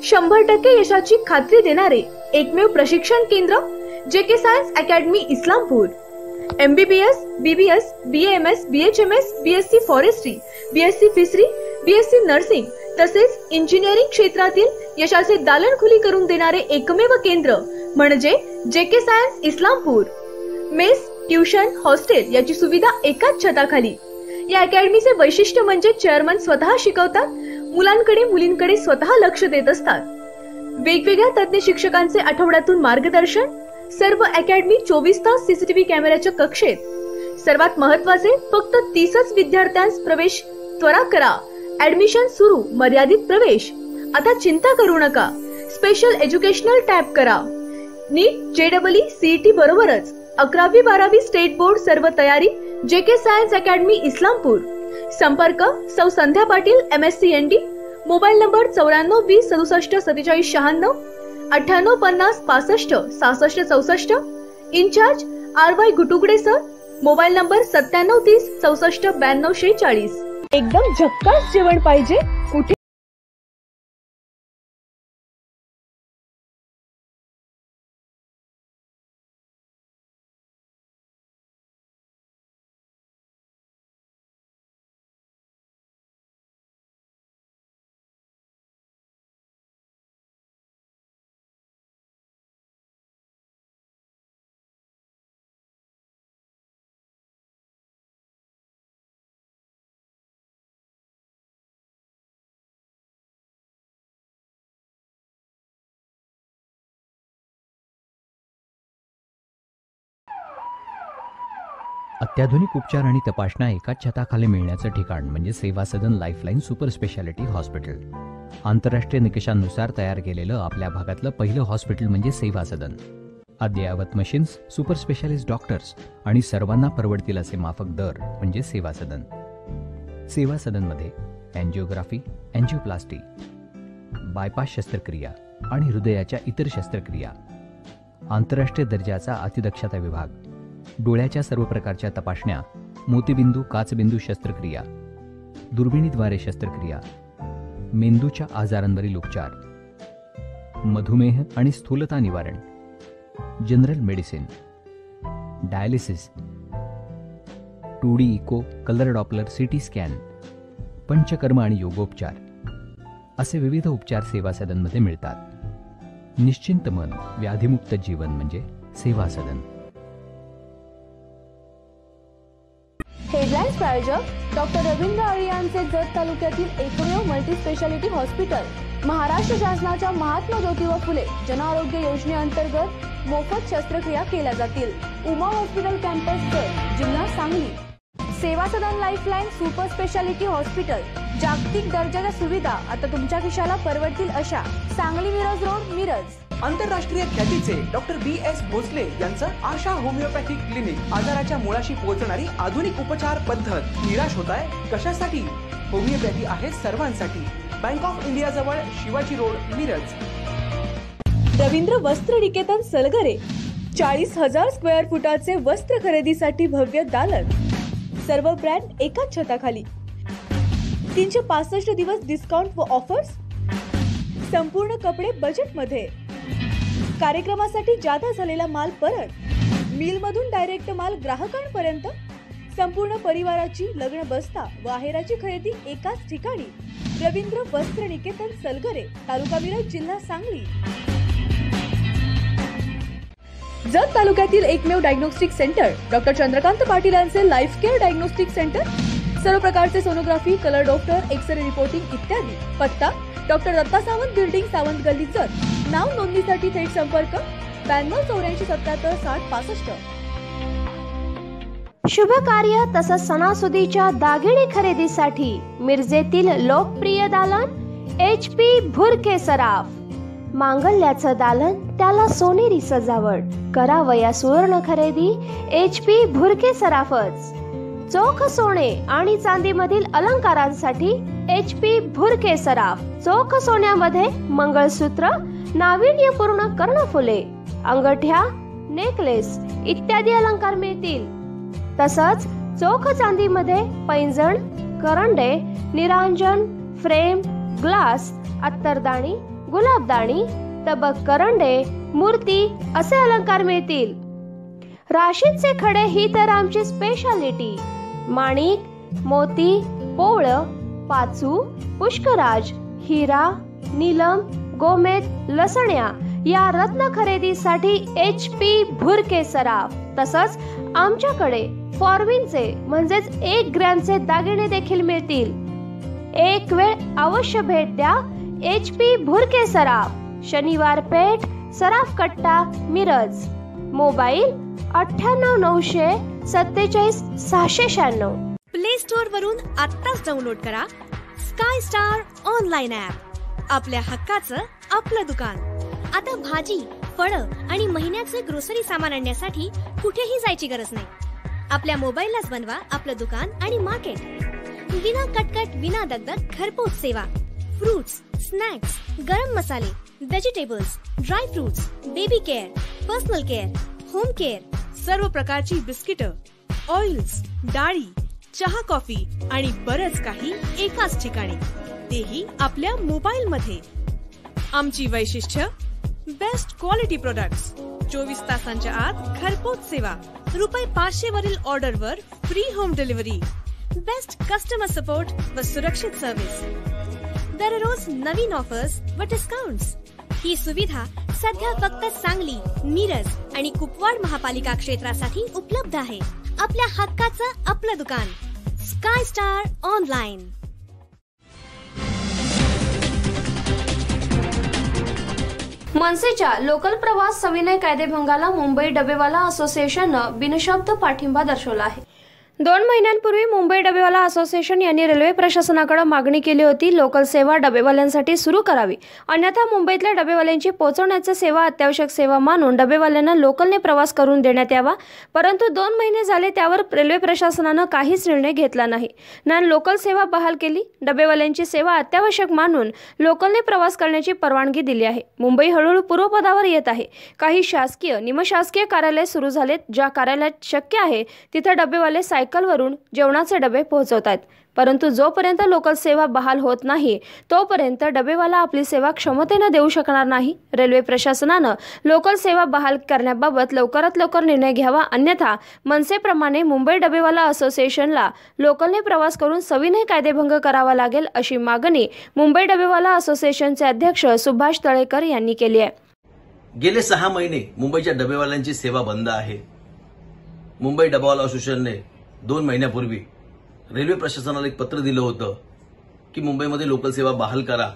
100% यशाची खात्री देणारे एकमेव प्रशिक्षण केंद्र JK science academy Islampur. MBBS, BBS, BAMS, BHMS, BSc forestry, BSc fishery, BSc nursing तसेच इंजिनिअरिंग क्षेत्रातील यशाचे दालनखुली करून देणारे एकमेव केंद्र म्हणजे JK science Islampur. Mess, tuition, hostel याची सुविधा एकाच छताखाली. या अकॅडमीचे वैशिष्ट्य म्हणजे चेअरमन स्वतः शिकवतात, मुलांकडे मुलींकडे स्वतः लक्ष देत असतात. वेगवेगळ्या तज्ञ शिक्षकांचे आठवड्यातून मार्गदर्शन. सर्व अकॅडमी 24 तास CCTV कॅमेऱ्याच्या कक्षेत. सर्वात महत्त्वाचे, फक्त 30च विद्यार्थ्यांस प्रवेश. त्वरा करा, ऍडमिशन सुरू, मर्यादित प्रवेश. आता चिंता करू नका, स्पेशल एज्युकेशनल टॅब करा. नीट, JEE, CET बरोबरच 11वी 12वी स्टेट बोर्ड सर्व तयारी JK सायन्स अकॅडमी इस्लामपूर. संपर्क सौ Sandhya Patil, MSc ND. Mobile number 94 20 67 47 96, 98 50 65 66 64. Incharge RY Gutugade sir. Mobile number 97 30 64 92 46. एकदम झक्कास जेवण पाहिजे कुठे अत्याधुनिक उपचार आणि तपासण्या एकाच छताखाली मिळण्याचं ठिकाण म्हणजे सेवा सदन लाईफलाईन सुपर स्पेशालिटी हॉस्पिटल. आंतरराष्ट्रीय निकषांनुसार तयार केलेलं आपल्या भागातलं पहिलं हॉस्पिटल म्हणजे सेवा सदन. अद्ययावत मशीन्स, सुपर स्पेशालिस्ट डॉक्टर्स आणि सर्वांना परवडतील असे माफक दर म्हणजे सेवा सदन. सेवा सदनमध्ये अँजिओग्राफी, अँजिओप्लास्टी, बायपास शस्त्रक्रिया आणि हृदयाच्या इतर शस्त्रक्रिया, आंतरराष्ट्रीय दर्जाचा अतिदक्षता विभाग, डोळ्याच्या सर्व प्रकारच्या तपासण्या, मोतीबिंदू, काचबिंदू शस्त्रक्रिया, दुर्बिणीद्वारे शस्त्रक्रिया, मेंदूच्या आजारांवरील उपचार, मधुमेह आणि स्थूलता निवारण, general medicine, dialysis, 2D echo, colour doppler, CT scan, panchakarma आणि योगोपचार असे विविध उपचार सेवा सदनमध्ये मिळतात. निश्चिंत मन, व्याधीमुक्त जीवन म्हणजे सेवा सदन. हेडलाईन्स प्रायोजक डॉक्टर रवींद्र आळे यांचे जत तालुक्यातील एकमेव मल्टी स्पेशालिटी हॉस्पिटल. महाराष्ट्र शासनाच्या महात्मा ज्योतिबा फुले जन आरोग्य योजनेअंतर्गत मोफत शस्त्रक्रिया केल्या जातील. उमा हॉस्पिटल कॅम्पस जत, जिल्हा सांगली. सेवा सदन लाईफलाईन सुपर स्पेशालिटी हॉस्पिटल. जागतिक दर्जाच्या सुविधा आता तुमच्या खिशाला परवडतील अशा. सांगली मिरज रोड, मिरज. आंतरराष्ट्रीय ख्यातीचे डॉक्टर BS भोसले यांचं आशा होमिओपॅथिक क्लिनिक. आजाराच्या मुळाशी पोहोचणारी आधुनिक उपचार पद्धत. निराश होताय कशासाठी? होमिओपॅथी आहे सर्वांसाठी. बँक ऑफ इंडिया जवळ, शिवाजी रोड, मिरज. रवींद्र वस्त्र निकेतन सलगरे. 40,000 स्क्वेअर फुटाचे वस्त्र खरेदीसाठी भव्य दालन. सर्व ब्रँड एकाच छताखाली. 365 दिवस डिस्काउंट व ऑफर्स. संपूर्ण कपडे बजेटमध्ये. कार्यक्रमासाठी जादा झालेला माल परत. मिलमधून डायरेक्ट माल ग्राहकांपर्यंत, संपूर्ण परिवाराची लग्न बस्ता व आहेराची खरेदी एकाच ठिकाणी. रवींद्र वस्त्र निकेतन, सलगरे, तालुका मिरज, जिल्हा सांगली. जत तालुक्यातील एकमेव diagnostic centre doctor Chandrakant Patil यांचे लाईफ केअर डायग्नोस्टिक सेंटर. सर्व प्रकारचे sonography, colour doctor, x ray reporting इत्यादी. पत्ता डॉक्टर दत्ता सावंत बिल्डिंग, सावंत गल्ली, जत. नाव नोंदणीसाठी थेट संपर्क 9284776065. शुभ कार्य तसंच सणासुदीच्या दागिने खरेदीसाठी मिरजेतील लोकप्रिय दालन HP भुरके सराफ. मांगल्याचं दालन, त्याला सोनेरी सजावट. करावया सुवर्ण खरेदी HP भुरके सराफच. चोख सोने आणि चांदीमधील अलंकारांसाठी HP भुरके सराफ. चोख सोन्यामध्ये मंगळसूत्र, नाविन्यपूर्ण कर्णफुले, अंगठ्या, नेकलेस इत्यादी अलंकार मिळतील. तसंच चोख चांदीमध्ये पैंजण, करंडे, निरांजन, फ्रेम, ग्लास, अत्तरदाणी, गुलाबदाणी, तबक करंडे, मूर्ती असे अलंकार मिळतील. राशींचे खडे ही तर आमची स्पेशालिटी. माणिक, मोती, पोवळं, पाचू, पुष्कराज, हिरा, नीलम, गोमेद, लसण्या या रत्न खरेदीसाठी HP भुरके सराफ. तसंच आमच्याकडे फॉर्मिनचे म्हणजेच 1 ग्रॅमचे दागिने देखील मिळतील. एक वेळ अवश्य भेट द्या HP भुरके सराफ. शनिवार पेठ, सराफ कट्टा, मिरज. मोबाईल 98 900 47 696. प्ले स्टोअर वरून आत्ताच डाउनलोड करा स्काय स्टार ऑनलाइन ॲप. आपल्या हक्काचं आपलं दुकान. आता भाजी, फळं आणि महिन्याचे ग्रोसरी सामान आणण्यासाठी कुठेही जायची गरज नाही. आपल्या मोबाईललाच बनवा आपलं दुकान आणि मार्केट. विना कटकट, विना दगदग, घरपोच सेवा. फ्रुट्स, स्नॅक्स, गरम मसाले, vegetables, dry fruits, baby care, personal care, home care, सर्व प्रकारची बिस्किटं, ऑइल्स, डाळी, चहा, कॉफी आणि बरंच काही एकाच ठिकाणी, तेही आपल्या मोबाईल मध्ये. आमची वैशिष्ट्य बेस्ट क्वालिटी प्रोडक्ट्स. 24 तासांच्या आत घरपोच सेवा. ₹500 वरील ऑर्डरवर free home delivery. Best customer support व सुरक्षित सर्व्हिस. दररोज नवीन ऑफर्स व डिस्काउंट्स. ही सुविधा सध्या फक्त सांगली, मिरज आणि कुपवाड महापालिका क्षेत्रासाठी उपलब्ध आहे. आपल्या हक्काचं आपलं दुकान स्काय स्टार ऑनलाइन. मनसेच्या लोकल प्रवास सविनय कायदेभंगाला मुंबई डबेवाला असोसिएशननं बिनशब्द पाठिंबा दर्शवला आहे. 2 महिन्यांपूर्वी मुंबई डबेवाला असोसिएशन यांनी रेल्वे प्रशासनाकडे मागणी केली होती लोकल सेवा डबेवाल्यांसाठी सुरू करावी, अन्यथा मुंबईतल्या डबेवाल्यांची पोहोचवण्याची सेवा अत्यावश्यक सेवा मानून डबेवाल्यांना लोकलने प्रवास करून देण्यात यावा. परंतु 2 महिने झाले त्यावर रेल्वे प्रशासनानं काहीच निर्णय घेतला नाही. ना लोकल सेवा बहाल केली, डबेवाल्यांची सेवा अत्यावश्यक मानून लोकलने प्रवास करण्याची परवानगी दिली आहे. मुंबई हळूहळू पूर्वपदावर येत आहे. काही शासकीय, निमशासकीय कार्यालय सुरू झालेत. ज्या कार्यालयात शक्य आहे तिथे डबेवाले सायकलवरून जेवणाचे डबे पोहोचवतात. परंतु जोपर्यंत लोकल सेवा बहाल होत नाही तोपर्यंत डबेवाला आपली सेवा क्षमतेने देऊ शकणार नाही. रेल्वे प्रशासनानं लोकल सेवा बहाल करण्याबाबत लवकरात लवकर निर्णय घ्यावा, अन्यथा मनसेप्रमाणे मुंबई डबेवाला असोसिएशनला लोकलने प्रवास करून सविनय कायदेभंग करावा लागेल, अशी मागणी मुंबई डबेवाला असोसिएशनचे अध्यक्ष सुभाष तळेकर यांनी केली आहे. गेले 6 महिने मुंबईच्या डबेवाल्यांची सेवा बंद आहे. मुंबई डबेवाला असोसिएशनने 2 महिन्यापूर्वी रेल्वे प्रशासनाला एक पत्र दिलं होतं की मुंबईमध्ये लोकल सेवा बहाल करा,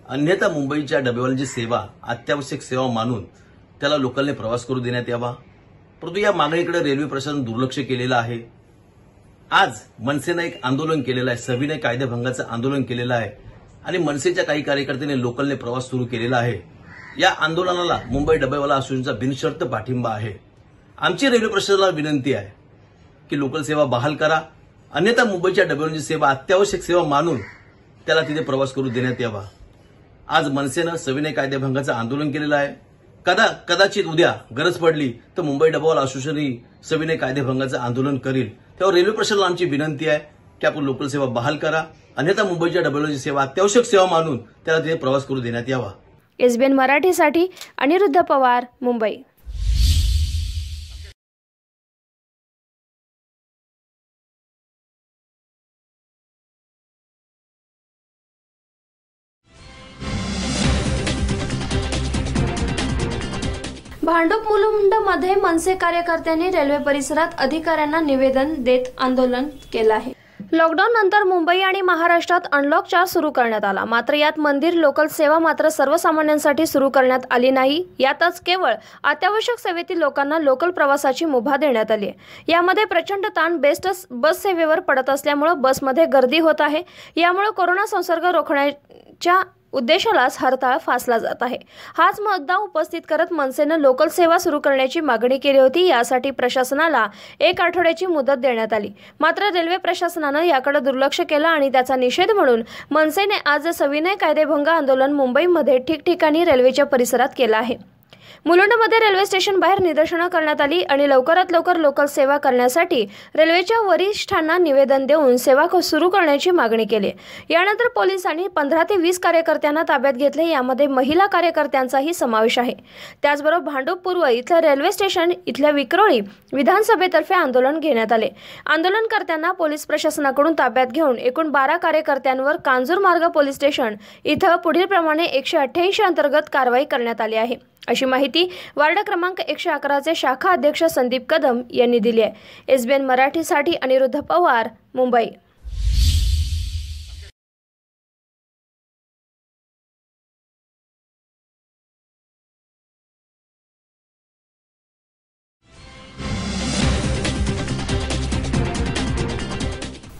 अन्यथा मुंबईच्या डबेवाल्यांची सेवा अत्यावश्यक सेवा मानून त्याला लोकलने प्रवास करू देण्यात यावा. परंतु या मागणीकडे रेल्वे प्रशासन दुर्लक्ष केलेलं आहे. आज मनसेनं एक आंदोलन केलेलं आहे, सविनय कायदेभंगाचं आंदोलन केलेलं आहे आणि मनसेच्या काही कार्यकर्त्यांनी लोकलने प्रवास सुरू केलेला आहे. या आंदोलनाला मुंबई डबेवाला असोसिएशनचा बिनशर्त पाठिंबा आहे. आमची रेल्वे प्रशासनाला विनंती आहे की लोकल सेवा बहाल करा, अन्यथा मुंबईच्या डबेवाल्यांची सेवा अत्यावश्यक सेवा मानून त्याला तिथे प्रवास करू देण्यात यावा. आज मनसेनं सविनय कायदेभंगाचं आंदोलन केलेलं आहे. कदाचित उद्या गरज पडली तर मुंबई डबेवाला असोसिएशन सविनय कायदेभंगाचं आंदोलन करील. तेव्हा रेल्वे प्रशासनाला आमची विनंती आहे की आपण लोकल सेवा बहाल करा, अन्यथा मुंबईच्या डबेवाल्यांची सेवा अत्यावश्यक सेवा मानून त्याला तिथे प्रवास करू देण्यात यावा. SBN मराठीसाठी अनिरुद्ध पवार, मुंबई. भांडूप मुलुंडमध्ये मनसे कार्यकर्त्यांनी रेल्वे परिसरात अधिकाऱ्यांना निवेदन देत आंदोलन केलं आहे। लॉकडाऊन नंतर मुंबई आणि महाराष्ट्रात अनलॉक 4 सुरू करण्यात आला, मात्र यात मंदिर लोकल सेवा मात्र सर्वसामान्यांसाठी सुरू करण्यात आली नाही। यातच केवळ अत्यावश्यक सेवेतील लोकांना लोकल प्रवासाची मुभा देण्यात आली। यामध्ये प्रचंड ताण बस सेवेवर पडत असल्यामुळे बसमध्ये गर्दी होत आहे। यामुळे कोरोना संसर्ग रोखण्याच्या उद्देशालाच हरताळ फासला जात आहे। हाच मुद्दा उपस्थित करत मनसेनं लोकल सेवा सुरू करण्याची मागणी केली होती। यासाठी प्रशासनाला 1 आठवड्याची मुदत देण्यात आली, मात्र रेल्वे प्रशासनानं याकडे दुर्लक्ष केलं आणि त्याचा निषेध म्हणून मनसेने आज सविनय कायदेभंग आंदोलन मुंबईमध्ये ठिकठिकाणी रेल्वेच्या परिसरात केलं आहे। मुलुंडमध्ये रेल्वे स्टेशन बाहेर निदर्शनं करण्यात आली आणि लवकरात लवकर लोकल सेवा करण्यासाठी रेल्वेच्या वरिष्ठांना निवेदन देऊन सेवा सुरू करण्याची मागणी केली। यानंतर पोलिसांनी 15 ते 20 कार्यकर्त्यांना ताब्यात घेतले। यामध्ये महिला कार्यकर्त्यांचाही समावेश आहे। त्याचबरोबर भांडूप पूर्व इथलं रेल्वे स्टेशन इथल्या विक्रोळी विधानसभेतर्फे आंदोलन घेण्यात आले। आंदोलनकर्त्यांना पोलीस प्रशासनाकडून ताब्यात घेऊन एकूण 12 कार्यकर्त्यांवर कांजूरमार्ग पोलीस स्टेशन इथं पुढील प्रमाणे 188 अंतर्गत कारवाई करण्यात आली आहे, अशी माहिती वार्ड क्रमांक 111 चे शाखा अध्यक्ष संदीप कदम यांनी दिली आहे। SBN मराठीसाठी अनिरुद्ध पवार, मुंबई।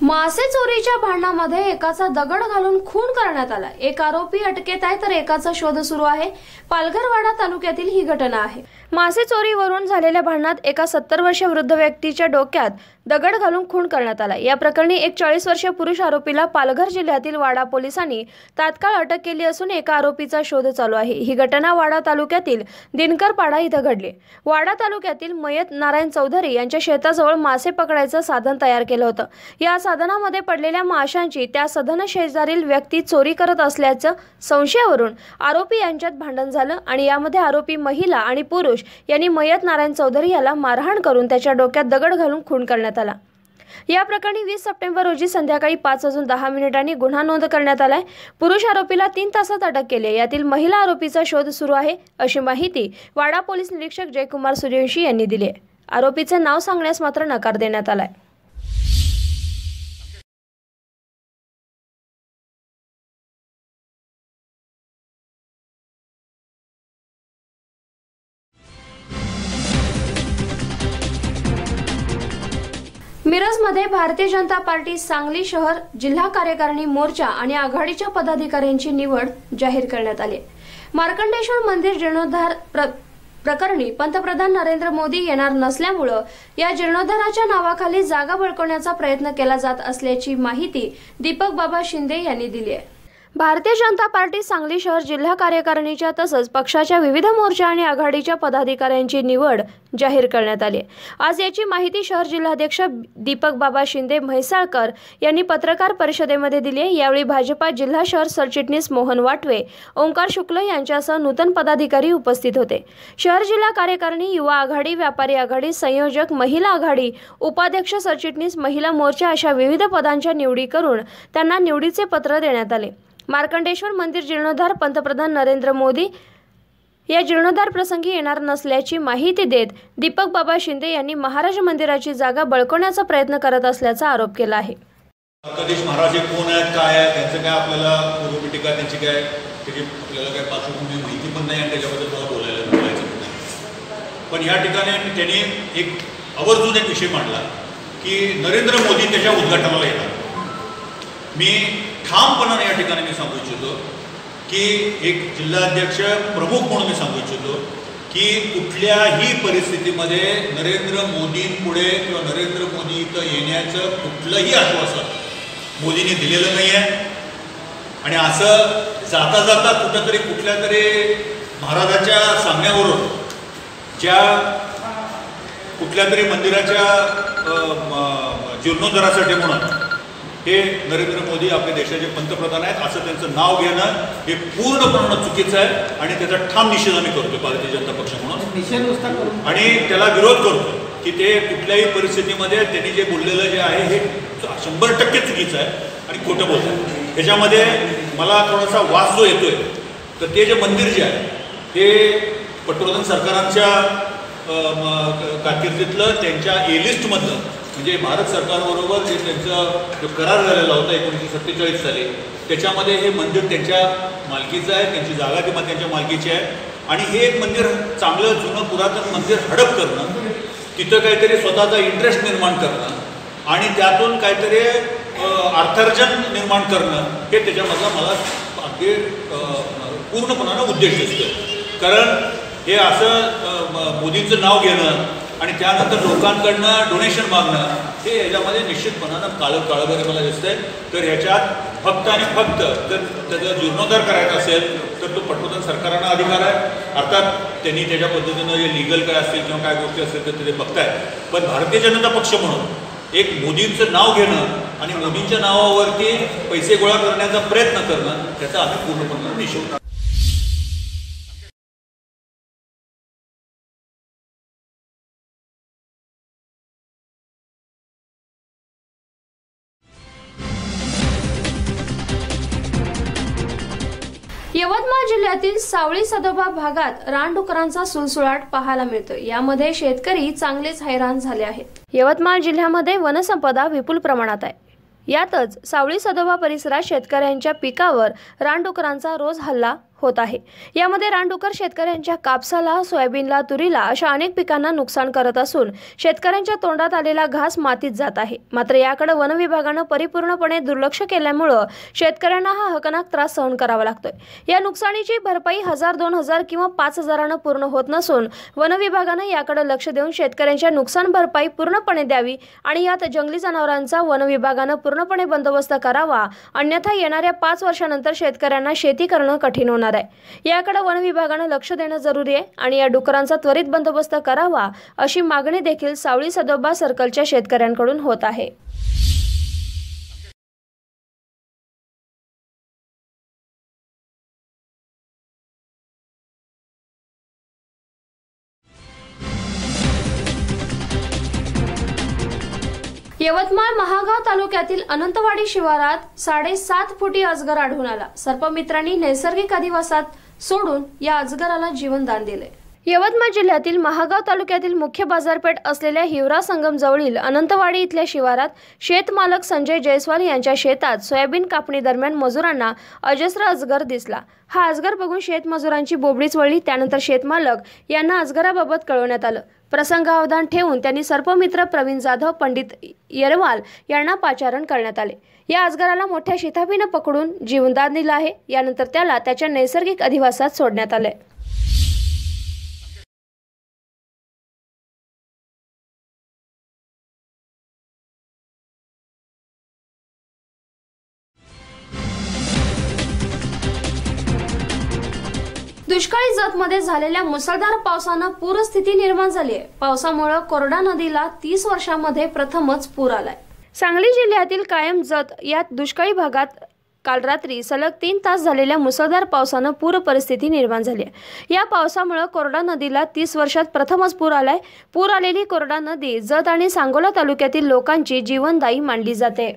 मासे चोरीच्या भांडणामध्ये एकाचा दगड घालून खून करण्यात आला। एक आरोपी अटकेत आहे तर एकाचा शोध सुरू आहे। पालघरवाडा तालुक्यातील ही घटना आहे। मासे चोरीवरून झालेल्या भांडणात एका 70 वर्षीय वृद्ध व्यक्तीच्या डोक्यात दगड घालून खून करण्यात आला। या प्रकरणी एक 40 वर्षीय पुरुष आरोपीला पालघर जिल्ह्यातील वाडा पोलिसांनी तात्काळ अटक केली असून एका आरोपीचा शोध चालू आहे। ही घटना वाडा तालुक्यातील दिनकरपाडा इथं घडली। वाडा तालुक्यातील मयत नारायण चौधरी यांच्या शेताजवळ मासे पकडायचं साधन तयार केलं होतं। या साधनामध्ये पडलेल्या माशांची त्या साधन शेजारील व्यक्ती चोरी करत असल्याचं संशयावरून आरोपी यांच्यात भांडण झालं आणि यामध्ये आरोपी महिला आणि पुरुष यांनी मयत नारायण चौधरी याला मारहाण करून त्याच्या डोक्यात दगड घालून खून करण्यात आला। या प्रकरणी 20 सप्टेंबर रोजी संध्याकाळी 5:10 गुन्हा नोंद करण्यात आलाय। पुरुष आरोपीला 3 तासात अटक केली। यातील महिला आरोपीचा शोध सुरू आहे, अशी माहिती वाडा पोलीस निरीक्षक जयकुमार सूर्यवंशी यांनी दिली आहे। आरोपीचे नाव सांगण्यास मात्र नकार देण्यात आलाय। मिरजमध्ये भारतीय जनता पार्टी सांगली शहर जिल्हा कार्यकारिणी मोर्चा आणि आघाडीच्या पदाधिकाऱ्यांची निवड जाहीर करण्यात आली। मार्कंडेश्वर मंदिर जीर्णोद्धार प्रकरणी पंतप्रधान नरेंद्र मोदी येणार नसल्यामुळे या जीर्णोद्धाराच्या नावाखाली जागा बळकवण्याचा प्रयत्न केला जात असल्याची माहिती दीपक बाबा शिंदे यांनी दिली आहे। भारतीय जनता पार्टी सांगली शहर जिल्हा कार्यकारिणीच्या तसंच पक्षाच्या विविध मोर्चा आणि आघाडीच्या पदाधिकाऱ्यांची निवड जाहीर करण्यात आली। आज याची माहिती शहर जिल्हाध्यक्ष दीपक बाबा शिंदे म्हैसाळकर यांनी पत्रकार परिषदेमध्ये दिली आहे। यावेळी भाजपा जिल्हा शहर सरचिटणीस मोहन वाटवे, ओंकार शुक्ल यांच्यासह नूतन पदाधिकारी उपस्थित होते। शहर जिल्हा कार्यकारिणी, युवा आघाडी, व्यापारी आघाडी, संयोजक, महिला आघाडी, उपाध्यक्ष, सरचिटणीस, महिला मोर्चा अशा विविध पदांच्या निवडी करून त्यांना निवडीचे पत्र देण्यात आले। मार्कंडेश्वर मंदिर जीर्णोद्धार पंतप्रधान नरेंद्र मोदी या जीर्णोद्धार प्रसंगी येणार नसल्याची माहिती देत दीपक बाबा शिंदे यांनी महाराज मंदिराची जागा बळकवण्याचा प्रयत्न करत असल्याचा आरोप केला आहे। द्वारकाधीश महाराज हे कोण आहेत, काय आहे, त्यांचं काय आपल्याला पूर्वपीठिका, त्यांची काय त्याची आपल्याला काय पार्श्वभूमी माहिती पण नाही आणि त्याच्याबद्दल मला बोलायचं नाही। पण या ठिकाणी त्यांनी एक आवर्जून एक विषय मांडला की नरेंद्र मोदी त्याच्या उद्घाटनाला येणार। मी ठामपणाने या ठिकाणी मी सांगू इच्छितो की एक जिल्हाध्यक्ष प्रमुख म्हणून मी सांगू इच्छितो की कुठल्याही परिस्थितीमध्ये नरेंद्र मोदींपुढे किंवा नरेंद्र मोदी इथं येण्याचं कुठलंही आश्वासन मोदींनी दिलेलं नाही आहे। आणि असं जाता जाता कुठंतरी कुठल्या तरी महाराजाच्या सांगण्यावरून ज्या कुठल्या तरी मंदिराच्या जीर्णोद्धारासाठी म्हणून हे नरेंद्र मोदी आपल्या देशाचे पंतप्रधान आहेत असं त्यांचं नाव घेणं हे पूर्णपणे चुकीचं आहे आणि त्याचा ठाम निषेध आम्ही करतो भारतीय जनता पक्ष म्हणून आणि त्याला विरोध करतो की ते कुठल्याही परिस्थितीमध्ये त्यांनी जे बोललेलं जे आहे हे 100% चुकीचं आहे आणि खोटं बोलतात। त्याच्यामध्ये मला थोडासा वास जो येतोय तर ते जे मंदिर जे आहे ते पटवर्धन सरकारांच्या कारकिर्दीतलं त्यांच्या लिस्टमधलं म्हणजे भारत सरकारबरोबर जे त्यांचा जो करार झालेला होता 1947 साली, त्याच्यामध्ये हे मंदिर त्यांच्या मालकीचं आहे, त्यांची जागा किंवा त्यांच्या मालकीची आहे. आणि हे एक मंदिर चांगलं जुनं पुरातन मंदिर हडप करणं, तिथं काहीतरी स्वतःचा इंटरेस्ट निर्माण करणं आणि त्यातून काहीतरी अर्थार्जन निर्माण करणं, हे त्याच्यामधला मला अगदी पूर्णपणानं उद्देश दिसतोय. कारण हे असं मोदींचं नाव घेणं आणि त्यानंतर लोकांकडनं डोनेशन मागणं, हे याच्यामध्ये निश्चितपणानं काळबेर मला दिसतंय. तर ह्याच्यात फक्त आणि फक्त जर त्याचा जीर्णोद्धार करायचा असेल तर तो पटवर्धन सरकारांना अधिकार आहे. अर्थात त्यांनी त्याच्या पद्धतीनं जे लिगल काय असतील किंवा काय गोष्टी असतील तर ते बघताय. पण भारतीय जनता पक्ष म्हणून एक मोदींचं नाव घेणं आणि मोदींच्या नावावरती पैसे गोळा करण्याचा प्रयत्न करणं, त्याचा आम्ही पूर्णपणे निषेध. यवतमाळ जिल्ह्यातील सावळी सदोबा भागात रानडुकरांचा सुळसुळाट पाहायला मिळतोय. यामध्ये शेतकरी चांगलेच हैराण झाले आहेत. यवतमाळ जिल्ह्यामध्ये वनसंपदा विपुल प्रमाणात आहे. यातच सावळी सदोबा परिसरात शेतकऱ्यांच्या पिकावर रानडुकरांचा रोज हल्ला होत आहे. यामध्ये रानडुकर शेतकऱ्यांच्या कापसाला, सोयाबीनला, तुरीला अशा अनेक पिकांना नुकसान करत असून शेतकऱ्यांच्या तोंडात आलेला घास मातीत जात आहे. मात्र याकडे वन विभागानं परिपूर्णपणे दुर्लक्ष केल्यामुळं शेतकऱ्यांना हा हकनाक त्रास सहन करावा लागतोय. या नुकसानीची भरपाई 1000, 2000 किंवा 5000 पूर्ण होत नसून वन विभागानं याकडे लक्ष देऊन शेतकऱ्यांच्या नुकसान भरपाई पूर्णपणे द्यावी आणि यात जंगली जनावरांचा वन विभागानं पूर्णपणे बंदोबस्त करावा. अन्यथा येणाऱ्या 5 वर्षानंतर शेतकऱ्यांना शेती करणं कठीण होणार आहे. याकडे वन विभागानं लक्ष देणं जरुरी आहे आणि या डुकरांचा त्वरित बंदोबस्त करावा अशी मागणी देखील सावळी सदोबा सर्कलच्या शेतकऱ्यांकडून होत आहे. यवतमाळ महागाव तालुक्यातील अनंतवाडी शिवारात 7.5 फुटी अजगर आढळून आला. सर्पमित्रांनी नैसर्गिक अधिवासात सोडून या अजगराला जीवनदान दिले. यवतमाळ जिल्ह्यातील महागाव तालुक्यातील मुख्य बाजारपेठ असलेल्या हिवरा संगम जवळील अनंतवाडी इथल्या शिवारात शेतमालक संजय जयस्वाल यांच्या शेतात सोयाबीन कापणी दरम्यान मजुरांना अजस्र अजगर दिसला. हा अजगर बघून शेतमजुरांची बोबडीच वळली. त्यानंतर शेतमालक यांना अजगराबाबत कळवण्यात आलं. प्रसंगावधान ठेवून त्यांनी सर्पमित्र प्रवीण जाधव, पंडित येरवाल यांना पाचारण करण्यात आले. या अजगराला मोठ्या शिताफीनं पकडून जीवनदान दिलं आहे. यानंतर त्याला त्याच्या नैसर्गिक अधिवासात सोडण्यात आले. दुष्काळी जतमध्ये झालेल्या मुसळधार पावसानं पूरस्थिती निर्माण झाली आहे. पावसामुळे कोरडा नदीला 30 वर्षांमध्ये प्रथमच पूर आलाय. सांगली जिल्ह्यातील कायम जत या दुष्काळी भागात काल रात्री सलग 3 तास झालेल्या मुसळधार पावसानं पूर परिस्थिती निर्माण झाली आहे. या पावसामुळे कोरडा नदीला 30 वर्षात प्रथमच पूर आलाय. पूर आलेली कोरडा नदी जत आणि सांगोला तालुक्यातील लोकांची जीवनदायी मानली जाते.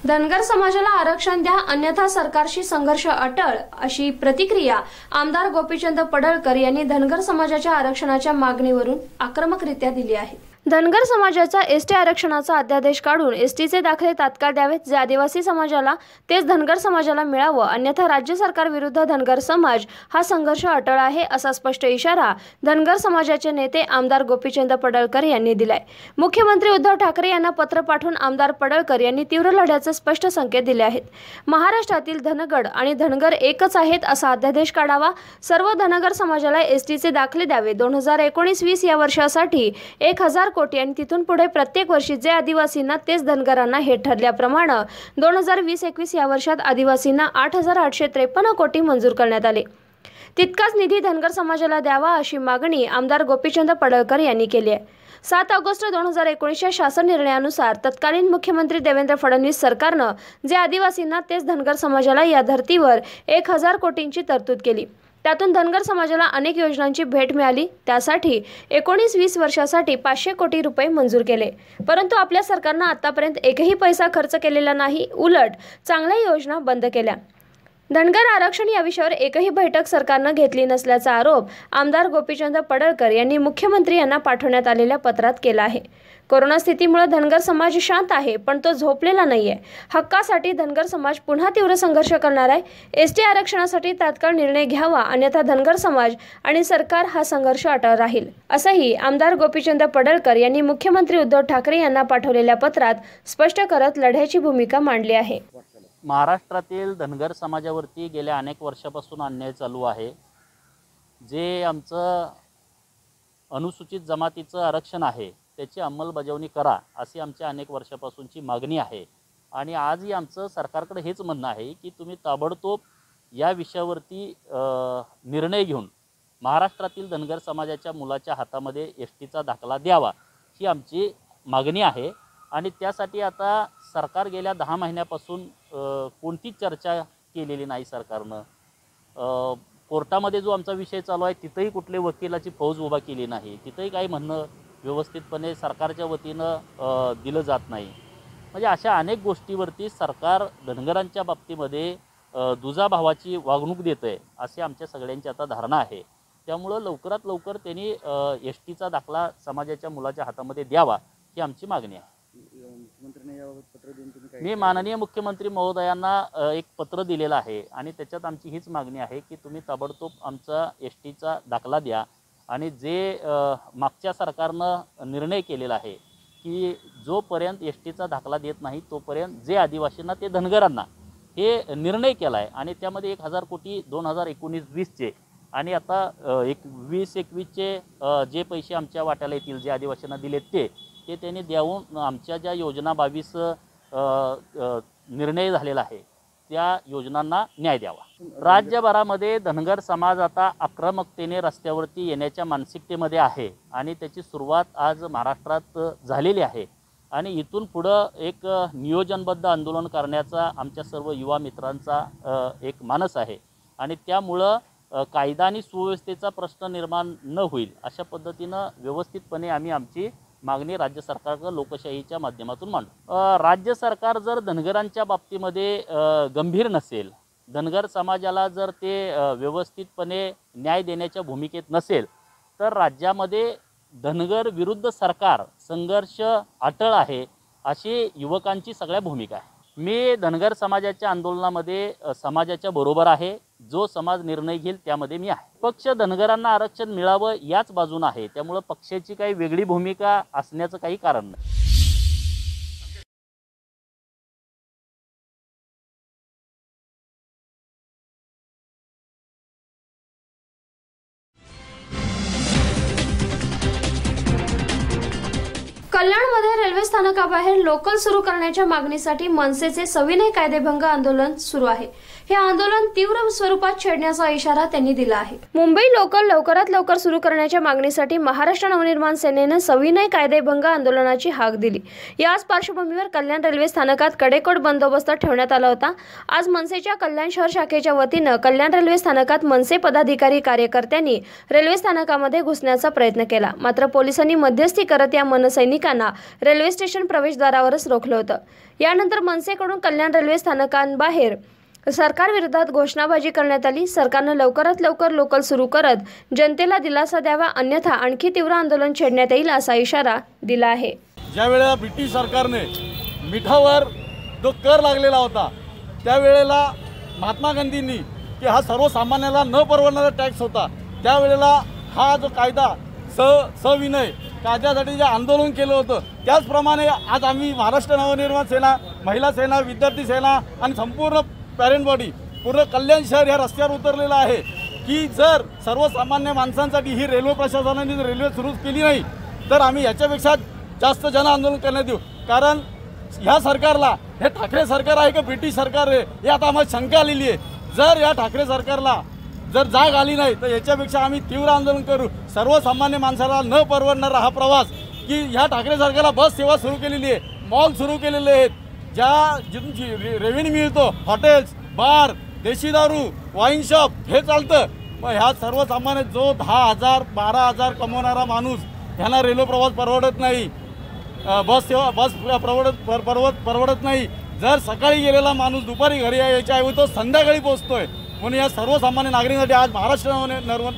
धनगर समाजाला आरक्षण द्या, अन्यथा सरकारशी संघर्ष अटळ, अशी प्रतिक्रिया आमदार गोपीचंद पडळकर यांनी धनगर समाजाच्या आरक्षणाच्या मागणीवरून आक्रमकरित्या दिली आहे. धनगर समाजाचा एसटी आरक्षणाचा अध्यादेश काढून एसटीचे दाखले तात्काळ द्यावेत. जे आदिवासी समाजाला तेच धनगर समाजाला मिळावं, अन्यथा राज्य सरकार विरुद्ध धनगर समाज हा संघर्ष अटळ आहे, असा स्पष्ट इशारा धनगर समाजाचे नेते आमदार गोपीचंद पडळकर यांनी दिलाय. मुख्यमंत्री उद्धव ठाकरे यांना पत्र पाठवून आमदार पडळकर यांनी तीव्र लढ्याचे स्पष्ट संकेत दिले आहेत. महाराष्ट्रातील धनगड आणि धनगर एकच आहेत असा अध्यादेश काढावा. सर्व धनगर समाजाला एसटीचे दाखले द्यावे. 2019-20 या वर्षासाठी 1000 कोटी आणि तिथून पुढे प्रत्येक वर्षी जे आदिवासींना तेच धनगरांना हे ठरल्याप्रमाणे 2020-21 या वर्षात आदिवासींना 8853 कोटी मंजूर करण्यात आले. तितकाच निधी धनगर समाजाला द्यावा अशी मागणी आमदार गोपीचंद पडळकर यांनी केली आहे. 7 ऑगस्ट 2019च्या शासन निर्णयानुसार तत्कालीन मुख्यमंत्री देवेंद्र फडणवीस सरकारनं जे आदिवासींना तेच धनगर समाजाला या धर्तीवर 1000 कोटींची तरतूद केली. त्यातून धनगर समाजाला अनेक योजनांची भेट मिळाली। त्यासाठी 19-20 वर्षासाठी 500 कोटी रुपये मंजूर केले, परंतु आपल्या सरकारने आतापर्यंत एकही पैसा खर्च केलेला नाही, उलट चांगल्या योजना बंद केल्या। धनगर आरक्षण या विषयावर एकही बैठक सरकारने घेतली नसल्याचा आरोप आमदार गोपीचंद पडळकर यांनी मुख्यमंत्री यांना पाठवण्यात आलेल्या पत्रात केला आहे। कोरोना स्थितीमुळे धनगर समाज शांत आहे, पण तो झोपलेला नाहीये। हक्कासाठी धनगर समाज पुन्हा तीव्र संघर्ष करणार आहे। एसटी आरक्षणासाठी तात्काळ निर्णय घ्यावा, अन्यथा धनगर समाज आणि सरकार हा संघर्ष अटळ राहील, असंही आमदार गोपीचंद पडळकर यांनी मुख्यमंत्री उद्धव ठाकरे यांना पाठवलेल्या पत्रात स्पष्ट करत लढ्याची भूमिका मांडली आहे। महाराष्ट्रातील धनगर समाजावरती गेल्या अनेक वर्षापासून अन्याय चालू आहे। जे आमचं अनुसूचित जमातीचं आरक्षण आहे त्याची अंमलबजावणी करा अशी आमच्या अनेक वर्षापासूनची मागणी आहे आणि आजही आमचं सरकारकडे हेच म्हणणं आहे की तुम्ही ताबडतोब या विषयावरती निर्णय घेऊन महाराष्ट्रातील धनगर समाजाच्या मुलाच्या हातामध्ये एसटीचा दाखला द्यावा ही आमची मागणी आहे। आणि त्यासाठी आता सरकार गेल्या 10 महिन्यापासून कोणतीच चर्चा केलेली नाही सरकारनं। कोर्टामध्ये जो आमचा विषय चालू आहे तिथंही कुठले वकिलाची फौज उभा केली नाही, तिथंही काही म्हणणं व्यवस्थितपणे सरकारच्या वतीनं दिलं जात नाही। म्हणजे अशा अनेक गोष्टीवरती सरकार धनगरांच्या बाबतीमध्ये दुजाभावाची वागणूक देतं आहे असे आमच्या सगळ्यांची आता धारणा आहे। त्यामुळं लवकरात लवकर त्यांनी एसटीचा दाखला समाजाच्या मुलाच्या हातामध्ये द्यावा ही आमची मागणी आहे। मी माननीय मुख्यमंत्री महोदयांना एक पत्र दिलेलं आहे आणि त्याच्यात आमची हीच मागणी आहे की तुम्ही ताबडतोब आमचा एसटीचा दाखला द्या आणि जे मागच्या सरकारनं निर्णय केलेला आहे की जोपर्यंत एसटीचा दाखला देत नाही तोपर्यंत जे आदिवासींना ते धनगरांना हे निर्णय केला आहे आणि त्यामध्ये 1000 कोटी 2019-20चे आणि आता 2021चे जे पैसे आमच्या वाट्याला येतील जे आदिवासींना दिलेत ते त्यांनी द्यावून आमच्या ज्या योजना 22 निर्णय झालेला आहे त्या योजनांना न्याय द्यावा। राज्यभरामध्ये धनगर समाज आता आक्रमकतेने रस्त्यावरती येण्याच्या मानसिकतेमध्ये आहे आणि त्याची सुरुवात आज महाराष्ट्रात झालेली आहे आणि इथून पुढं एक नियोजनबद्ध आंदोलन करण्याचा आमच्या सर्व युवा मित्रांचा एक मानस आहे आणि त्यामुळं कायदा आणि सुव्यवस्थेचा प्रश्न निर्माण न होईल अशा पद्धतीनं व्यवस्थितपणे आम्ही आमची मागणी राज्य सरकारकडे लोकशाहीच्या माध्यमातून मांडू। राज्य सरकार जर धनगरांच्या बाबतीमध्ये गंभीर नसेल, धनगर समाजाला जर ते व्यवस्थितपणे न्याय देण्याच्या भूमिकेत नसेल तर राज्यामध्ये धनगर विरुद्ध सरकार संघर्ष अटळ आहे अशी युवकांची सगळ्या भूमिका आहे। मी धनगर समाजाच्या आंदोलनामध्ये समाजाच्या बरोबर आहे, जो समाज निर्णय घेईल त्यामध्ये मी आहे। पक्ष धनगरांना आरक्षण मिळावं याच बाजूने आहे, त्यामुळे पक्षाची काही वेगळी भूमिका असण्याचं काही कारण नाही। कल्याणमध्ये रेल्वे स्थानकाबाहेर लोकल सुरू करण्याच्या मागणीसाठी मनसेचे सविनय कायदेभंग आंदोलन सुरू आहे। हे आंदोलन तीव्र स्वरूपात छेडण्याचा इशारा त्यांनी दिला आहे। मुंबई लोकल लवकरात लवकर सुरू करण्याच्या मागणीसाठी महाराष्ट्र नवनिर्माण सेनेने सविनय कायदेभंग आंदोलनाची हाक दिली। याच पार्श्वभूमीवर कल्याण रेल्वे स्थानकात कडेकोट बंदोबस्त ठेवण्यात आला होता। आज मनसेच्या कल्याण शहर शाखेच्या वतीनं कल्याण रेल्वे स्थानकात मनसे पदाधिकारी कार्यकर्त्यांनी रेल्वे स्थानकामध्ये घुसण्याचा प्रयत्न केला, मात्र पोलिसांनी मध्यस्थी करत या मनसैनिकांना रेल्वे स्टेशन प्रवेशद्वारावरच रोखलं होतं। यानंतर मनसेकडून कल्याण रेल्वे स्थानकांबाहेर सरकारविरोधात घोषणाबाजी करण्यात आली। सरकारने लवकरात लवकर लोकल सुरू करत जनतेला दिलासा द्यावा, अन्यथा आणखी तीव्र आंदोलन छेडण्यात येईल असा इशारा दिला आहे। ज्या वेळेला ब्रिटिश सरकारने मिठावर जो कर लागलेला होता त्यावेळेला महात्मा गांधींनी की हा सर्वसामान्याला न परवडणारा टॅक्स होता, त्यावेळेला हा जो कायदा सविनय कायद्यासाठी जे आंदोलन केलं होतं त्याचप्रमाणे आज आम्ही महाराष्ट्र नवनिर्माण सेना, महिला सेना, विद्यार्थी सेना आणि संपूर्ण पॅरेंट बॉडी पूर्ण कल्याण शहर या रस्त्यावर उतरलेलं आहे की जर सर्वसामान्य माणसांसाठी ही रेल्वे प्रशासनाने जर रेल्वे सुरू केली नाही तर आम्ही याच्यापेक्षा जास्त जन आंदोलन करण्यात येऊ। कारण ह्या सरकारला हे ठाकरे सरकार आहे का ब्रिटिश सरकार आहे हे आता आम्हाला शंका आलेली आहे। जर या ठाकरे सरकारला जर जाग आली नाही तर याच्यापेक्षा आम्ही तीव्र आंदोलन करू। सर्वसामान्य माणसाला न परवडणारा हा प्रवास की ह्या ठाकरे सरकारला बस सेवा सुरू केलेली आहे, मॉल सुरू केलेले आहेत, ज्या जिथून रेव्हेन्यू मिळतो, हॉटेल्स, बार, देशी दारू, वाईन शॉप हे चालतं, मग ह्या सर्वसामान्य जो 10,000 12,000 कमवणारा माणूस ह्यांना रेल्वे प्रवास परवडत नाही, बस परवडत नाही. जर सकाळी गेलेला माणूस दुपारी घरी यायच्या ऐवजी तो संध्याकाळी पोहोचतोय. म्हणून या सर्वसामान्य नागरिकांसाठी आज महाराष्ट्र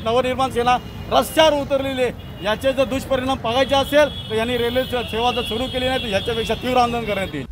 नवनिर्माण सेना रस्त्यावर उतरलेली आहे. याचे जर दुष्परिणाम बघायचे असेल तर यांनी रेल्वे सेवा जर सुरू केली नाही तर ह्याच्यापेक्षा तीव्र आंदोलन करण्यात येईल.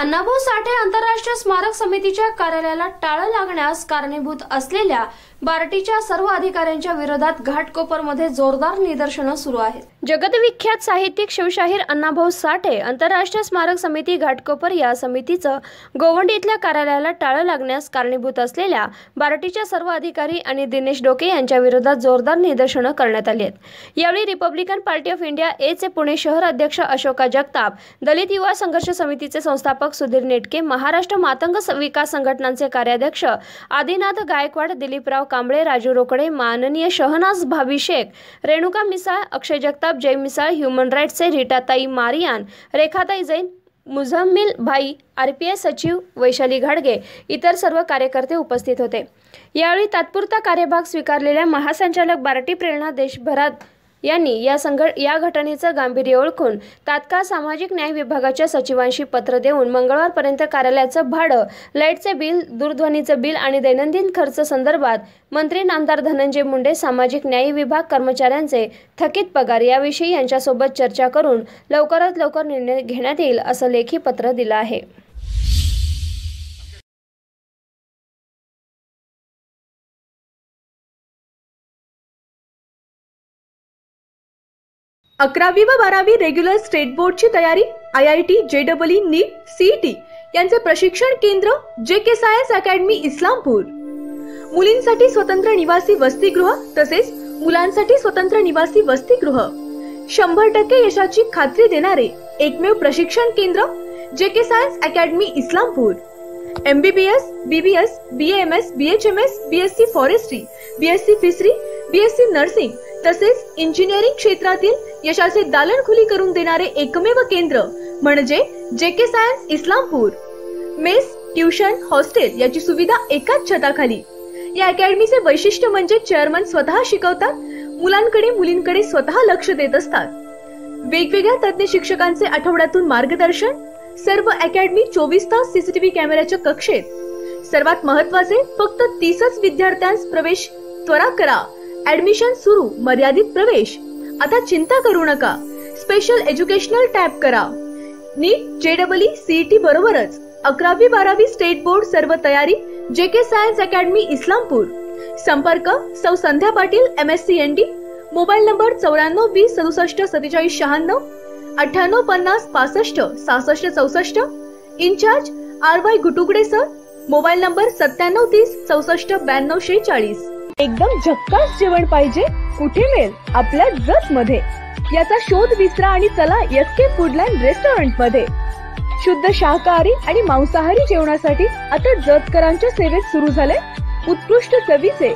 अण्णाभाऊ साठे आंतरराष्ट्रीय स्मारक समितीच्या कार्यालयाला टाळं लागण्यास कारणीभूत असलेल्या बार्टीच्या सर्व अधिकाऱ्यांच्या विरोधात घाटकोपरमध्ये जोरदार निदर्शनं सुरू आहेत. जगदविख्यात साहित्यिक शिवशाहीर अण्णाभाऊ साठे आंतरराष्ट्रीय स्मारक समिती घाटकोपर या समितीचं गोवंडी इथल्या कार्यालयाला टाळं लागण्यास कारणीभूत असलेल्या बार्टीच्या सर्व अधिकारी आणि दिनेश डोके यांच्या विरोधात जोरदार निदर्शनं करण्यात आली आहेत. यावेळी रिपब्लिकन पार्टी ऑफ इंडिया चे पुणे शहर अध्यक्ष अशोका जगताप, दलित युवा संघर्ष समितीचे संस्थापक सुधीर नेटके, महाराष्ट्र मातंग विकास संघटनांचे कार्याध्यक्ष आदिनाथ गायकवाड, दिलीपराव कांबळे, राजू रोकडे, माननीय शहनाज भाभी शेख, रेणुका मिसाळ, अक्षय जगताप, जय मिसाळ, ह्युमन राईट्सचे रीटाताई मारियान, रेखाताई जैन, मुझम्मिल भाई, RPI सचिव वैशाली घाडगे इतर सर्व कार्यकर्ते उपस्थित होते. यावेळी तात्पुरता कार्यभाग स्वीकारलेल्या महासंचालक बार्टी प्रेरणा देशभरात यांनी या घटनेचं गांभीर्य ओळखून तात्काळ सामाजिक न्याय विभागाच्या सचिवांशी पत्र देऊन मंगळवारपर्यंत कार्यालयाचं भाडं, लाईटचे बिल, दूरध्वनीचं बिल आणि दैनंदिन खर्च संदर्भात मंत्री नामदार धनंजय मुंडे, सामाजिक न्याय विभाग कर्मचाऱ्यांचे थकीत पगार याविषयी यांच्यासोबत चर्चा करून लवकरात लवकर निर्णय घेण्यात येईल असं लेखी पत्र दिलं आहे. अकरावी व 12वी रेग्युलर स्टेट बोर्डची तयारी IIT, JEE, नीट, CET यांचे प्रशिक्षण केंद्र JK सायन्स अकॅडमी इस्लामपूर. मुलींसाठी स्वतंत्र निवासी वसतिगृह तसेच मुलांसाठी स्वतंत्र निवासी वसतिगृह. 100% यशाची खात्री देणारे एकमेव प्रशिक्षण केंद्र JK science academy Islampur. MBBS, BBS, BAMS, BHMS, BSc forestry, BSc fishery, BSc nursing तसेच इंजिनिअरिंग क्षेत्रातील यशाचे दालनखुली करून देणारे एकमेव केंद्र म्हणजे JK science Islampur. Mess, tuition, hostel याची सुविधा एकाच छताखाली. या अकॅडमीचे वैशिष्ट्य म्हणजे चेअरमन स्वतः शिकवतात, मुलांकडे मुलींकडे स्वतः लक्ष देत असतात. वेगवेगळ्या तज्ञ शिक्षकांचे आठवड्यातून मार्गदर्शन. सर्व अकॅडमी 24 तास CCTV कॅमेऱ्याच्या कक्षेत. सर्वात महत्त्वाचे फक्त 30च विद्यार्थ्यांस प्रवेश. त्वरा करा, ऍडमिशन सुरू, मर्यादित प्रवेश. आता चिंता करू नका, स्पेशल एज्युकेशनल टॅब करा. नीट, JEE, CET बरोबरच 11वी 12वी स्टेट बोर्ड सर्व तयारी JK सायन्स अकॅडमी इस्लामपूर. संपर्क सौ Sandhya Patil, MSc ND. Mobile number 94 20 67 47 96, 98 50 65 66 64. Incharge RY Gutugade sir. Mobile number 97 30 64 92 46. एकदम झक्कास जेवण पाहिजे कुठे मिळेल? आपल्या जत मध्ये. याचा शोध विसरा आणि चला SK फूडलँड रेस्टॉरंट मध्ये. शुद्ध शाकाहारी आणि मांसाहारी जेवणासाठी आता जतकरांच्या सेवेत सुरू झाले उत्कृष्ट चवीचे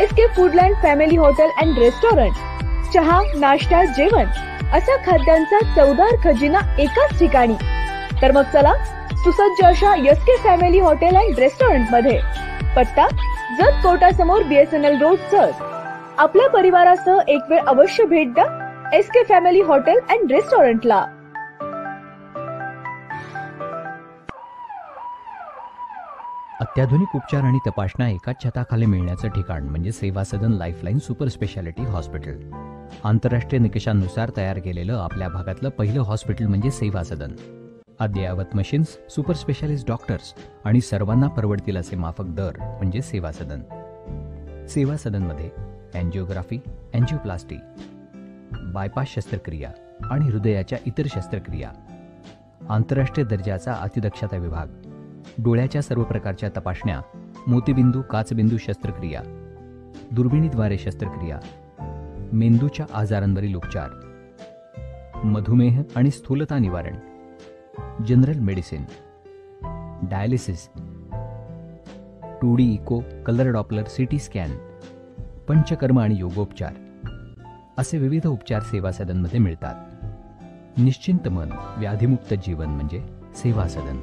SK Foodland family hotel and restaurant. चहा, नाश्ता, जेवण असा खाद्यांचा चवदार खजिना एकाच ठिकाणी. तर मग चला सुसज्ज अशा SK family hotel and restaurant मध्ये. पत्ता जत कोर्टासमोर BSNL रोड जत. आपल्या परिवारासह एक वेळ अवश्य भेट द्या SK फॅमिली हॉटेल अँड रेस्टॉरंटला. अत्याधुनिक उपचार आणि तपासण्या एकाच छताखाली मिळण्याचं ठिकाण म्हणजे सेवा सदन लाईफलाईन सुपर स्पेशालिटी हॉस्पिटल. आंतरराष्ट्रीय निकषांनुसार तयार केलेलं आपल्या भागातलं पहिलं हॉस्पिटल म्हणजे सेवा सदन. अद्ययावत मशीन्स, सुपर स्पेशालिस्ट डॉक्टर्स आणि सर्वांना परवडतील असे माफक दर म्हणजे सेवा सदन. सेवा सदनमध्ये अँजिओग्राफी, अँजिओप्लास्टी, बायपास शस्त्रक्रिया आणि हृदयाच्या इतर शस्त्रक्रिया, आंतरराष्ट्रीय दर्जाचा अतिदक्षता विभाग, डोळ्याच्या सर्व प्रकारच्या तपासण्या, मोतीबिंदू, काचबिंदू शस्त्रक्रिया, दुर्बिणीद्वारे शस्त्रक्रिया, मेंदूच्या आजारांवरील उपचार, मधुमेह आणि स्थूलता निवारण, general medicine, dialysis, 2D echo, colour doppler, CT scan, panchakarma आणि योगोपचार असे विविध उपचार सेवा सदनमध्ये मिळतात. निश्चिंत मन, व्याधीमुक्त जीवन म्हणजे सेवा सदन.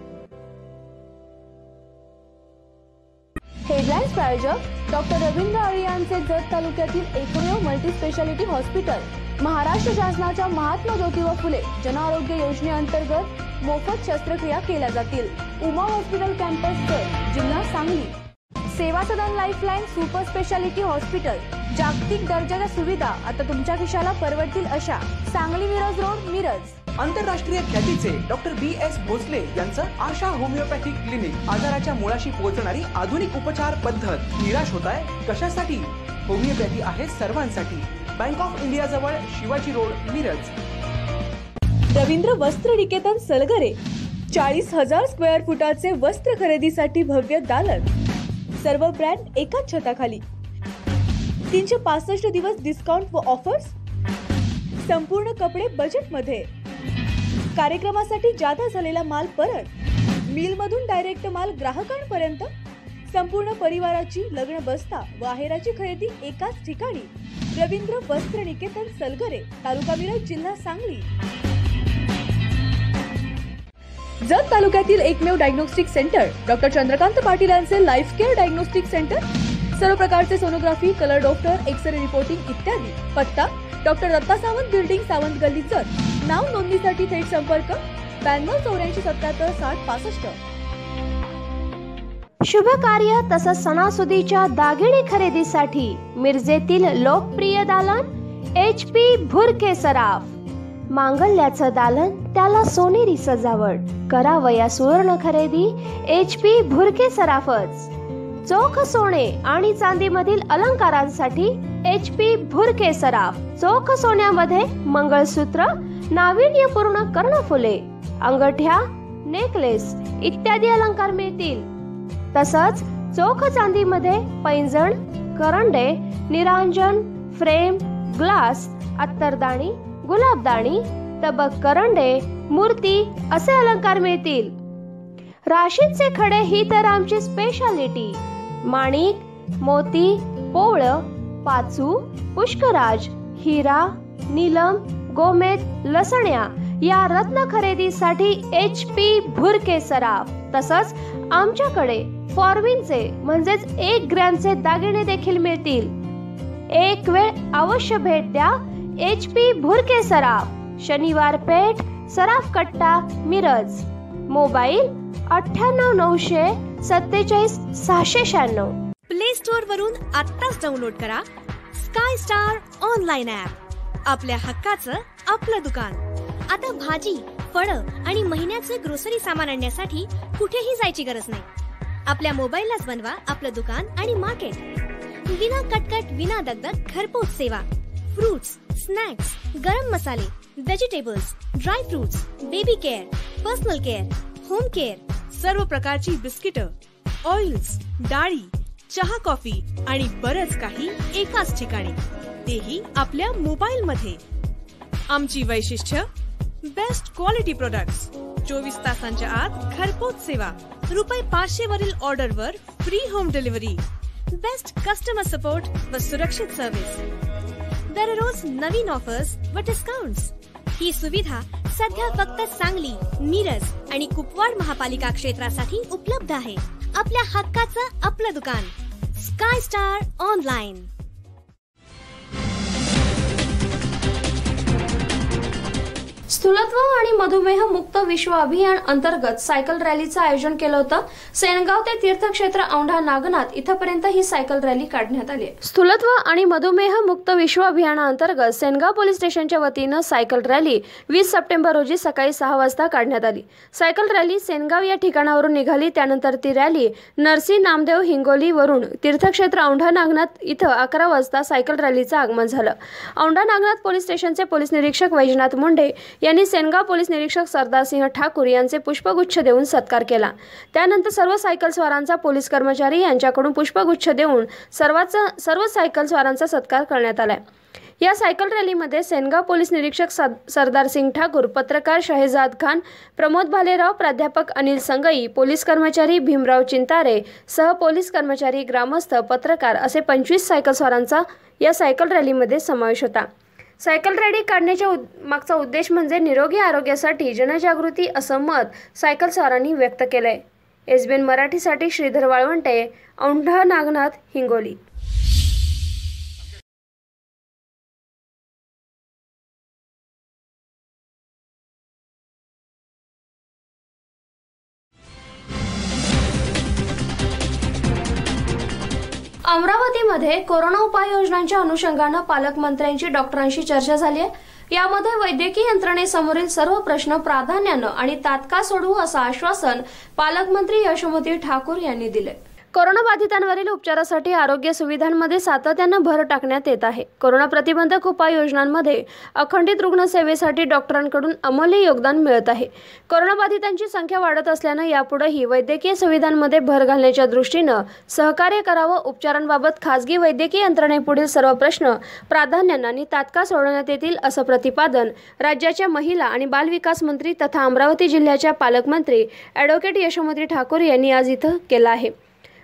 हेडलाईन्स प्रायोजक डॉक्टर रवींद्र अळियांचे जत तालुक्यातील एकमेव मल्टीस्पेशालिटी हॉस्पिटल. महाराष्ट्र शासनाच्या महात्मा ज्योतिबा फुले जन आरोग्य योजनेअंतर्गत मोफत शस्त्रक्रिया केल्या जातील. उमा हॉस्पिटल कॅम्पस जत, जिल्हा सांगली. सेवा सदन लाईफलाईन सुपर स्पेशालिटी हॉस्पिटल. जागतिक दर्जाच्या सुविधा आता तुमच्या खिशाला परवडतील अशा. सांगली मिरज रोड, मिरज. आंतरराष्ट्रीय ख्यातीचे डॉक्टर BS भोसले यांचं आशा होमिओपॅथिक क्लिनिक. आजाराच्या मुळाशी पोहोचणारी आधुनिक उपचार पद्धत. निराश होताय कशासाठी? होमिओपॅथी आहे सर्वांसाठी. बँक ऑफ इंडिया जवळ, शिवाजी रोड, मिरज. रवींद्र वस्त्र निकेतन सलगरे 40,000 स्क्वेअर फुटाचे वस्त्र खरेदीसाठी भव्य दालन. सर्व ब्रँड एकाच छताखाली. 365 दिवस डिस्काउंट व ऑफर्स. संपूर्ण कपडे बजेटमध्ये. कार्यक्रमासाठी जादा झालेला माल परत. मिल मधून डायरेक्ट माल ग्राहकांपर्यंत. संपूर्ण परिवाराची लग्न बस्ता व आहेराची खरेदी एकाच ठिकाणी. रवींद्र वस्त्र निकेतन सलगरे, तालुका मिरज, जिल्हा सांगली. जत तालुक्यातील एकमेव diagnostic centre doctor Chandrakant Patil यांचे लाईफ केअर डायग्नोस्टिक सेंटर. सर्व प्रकारचे sonography, colour doctor, x ray reporting इत्यादी. पत्ता डॉक्टर दत्ता सावंत बिल्डिंग, सावंत गल्ली, जत. नाव नोंदणीसाठी थेट संपर्क 92 84 77 60 65. शुभ कार्य तसंच सणासुदीच्या दागिने खरेदीसाठी मिरजेतील लोकप्रिय दालन HP भुरके सराफ. मांगल्याचं दालन, त्याला सोनेरी सजावट. करावया सुवर्ण खरेदी HP भुरके सराफच. चोख सोने आणि चांदीमधील अलंकारांसाठी HP भुरके सराफ. चोख सोन्यामध्ये मंगळसूत्र, नाविन्यपूर्ण कर्णफुले, अंगठ्या, नेकलेस इत्यादी अलंकार मिळतील. तसंच चोख चांदीमध्ये पैंजण, करंडे, निरांजन, फ्रेम, ग्लास, अत्तरदाणी, गुलाबदाणी, तबक करंडे, मूर्ती असे अलंकार मिळतील. राशींचे खडे ही तर आमची स्पेशालिटी. माणिक, मोती, पोवळ, पाचू, पुष्कराज, हिरा, नीलम, गोमेद, लसण्या या रत्न खरेदीसाठी HP भुरके सराफ. तसंच आमच्याकडे फॉर्मिनचे म्हणजेच 1 ग्रॅमचे दागिने देखील मिळतील. एक वेळ अवश्य भेट द्या HP भुरके सराफ. शनिवार पेठ, सराफ कट्टा, मिरज. मोबाईल 98 900 47 696. प्ले स्टोअर वरून आत्ताच डाउनलोड करा स्काय स्टार ऑनलाइन ऍप. आपल्या हक्काचं आपलं दुकान. आता भाजी, फळं आणि महिन्याचे ग्रोसरी सामान आणण्यासाठी कुठेही जायची गरज नाही. आपल्या मोबाईललाच बनवा आपलं दुकान आणि मार्केट. विना कटकट, विना दगदग, घरपोच सेवा. फ्रुट्स, स्नॅक्स, गरम मसाले, vegetables, dry fruits, baby care, personal care, home care, सर्व प्रकारची बिस्किटं, ऑइल्स, डाळी, चहा, कॉफी आणि बरंच काही एकाच ठिकाणी, तेही आपल्या मोबाईल मध्ये. आमची वैशिष्ट्य बेस्ट क्वालिटी प्रोडक्ट्स. 24 तासांच्या आत घरपोच सेवा. ₹500 वरील ऑर्डरवर free home delivery. Best customer support व सुरक्षित सर्व्हिस. दररोज नवीन ऑफर्स व डिस्काउंट्स. ही सुविधा सध्या फक्त सांगली, मिरज आणि कुपवाड महापालिका क्षेत्रासाठी उपलब्ध आहे. आपल्या हक्काचं आपलं दुकान स्काय स्टार ऑनलाइन. स्थूलत्व आणि मधुमेह मुक्त विश्व अभियान अंतर्गत सायकल रॅलीचं आयोजन केलं होतं. सेनगाव ते तीर्थक्षेत्र औंढा नागनाथ इथपर्यंत ही सायकल रॅली काढण्यात आली. स्थूलत्व आणि मधुमेह मुक्त विश्व अभियानाअंतर्गत सेनगाव पोलीस स्टेशनच्या वतीनं सायकल रॅली 20 सप्टेंबर रोजी सकाळी 6 वाजता काढण्यात आली. सायकल रॅली सेनगाव या ठिकाणावरून निघाली. त्यानंतर ती रॅली नरसी नामदेव हिंगोली वरून तीर्थक्षेत्र औंढा नागनाथ इथं 11 वाजता सायकल रॅलीचं आगमन झालं. औंढा नागनाथ पोलीस स्टेशनचे पोलीस निरीक्षक वैजनाथ मुंडे यांनी सेनगाव पोलीस निरीक्षक सरदारसिंह ठाकूर यांचे पुष्पगुच्छ देऊन सत्कार केला. त्यानंतर सर्व सायकल स्वारांचा पोलीस कर्मचारी यांच्याकडून पुष्पगुच्छ देऊन सर्व सायकल स्वारांचा सत्कार करण्यात आला. या सायकल रॅलीमध्ये सेनगाव पोलीस निरीक्षक सरदार सिंग ठाकूर, पत्रकार शहेजाद खान, प्रमोद भालेराव, प्राध्यापक अनिल संगई, पोलीस कर्मचारी भीमराव चिंतारे सह पोलीस कर्मचारी, ग्रामस्थ, पत्रकार असे 25 सायकलस्वारांचा या सायकल रॅलीमध्ये समावेश होता। सायकल रॅली काढण्याच्या मागचा उद्देश म्हणजे निरोगी आरोग्यासाठी जनजागृती असं मत सायकलस्वारांनी व्यक्त केलंय। SBN मराठीसाठी श्रीधर वाळवंटे, औंढा नागनाथ, हिंगोली। अमरावतीमध्ये कोरोना उपाययोजनांच्या अनुषंगानं पालकमंत्र्यांची डॉक्टरांशी चर्चा झाली आहे। यामध्ये वैद्यकीय यंत्रणेसमोरील सर्व प्रश्न प्राधान्यानं आणि तात्काळ सोडवू असं आश्वासन पालकमंत्री यशोमती ठाकूर यांनी दिले। कोरोना बाधितांवरील उपचारासाठी आरोग्य सुविधांमध्ये सातत्यानं भर टाकण्यात येत आहे। कोरोना प्रतिबंधक उपाययोजनांमध्ये अखंडित रुग्णसेवेसाठी डॉक्टरांकडून अमूल्य योगदान मिळत आहे। कोरोना बाधितांची संख्या वाढत असल्यानं यापुढेही वैद्यकीय सुविधांमध्ये भर घालण्याच्या दृष्टीनं सहकार्य करावं। उपचारांबाबत खासगी वैद्यकीय यंत्रणेपुढील सर्व प्रश्न प्राधान्यानं आणि तात्काळ सोडवण्यात येतील असं प्रतिपादन राज्याच्या महिला आणि बालविकास मंत्री तथा अमरावती जिल्ह्याच्या पालकमंत्री ॲडव्होकेट यशोमती ठाकूर यांनी आज इथं केलं आहे।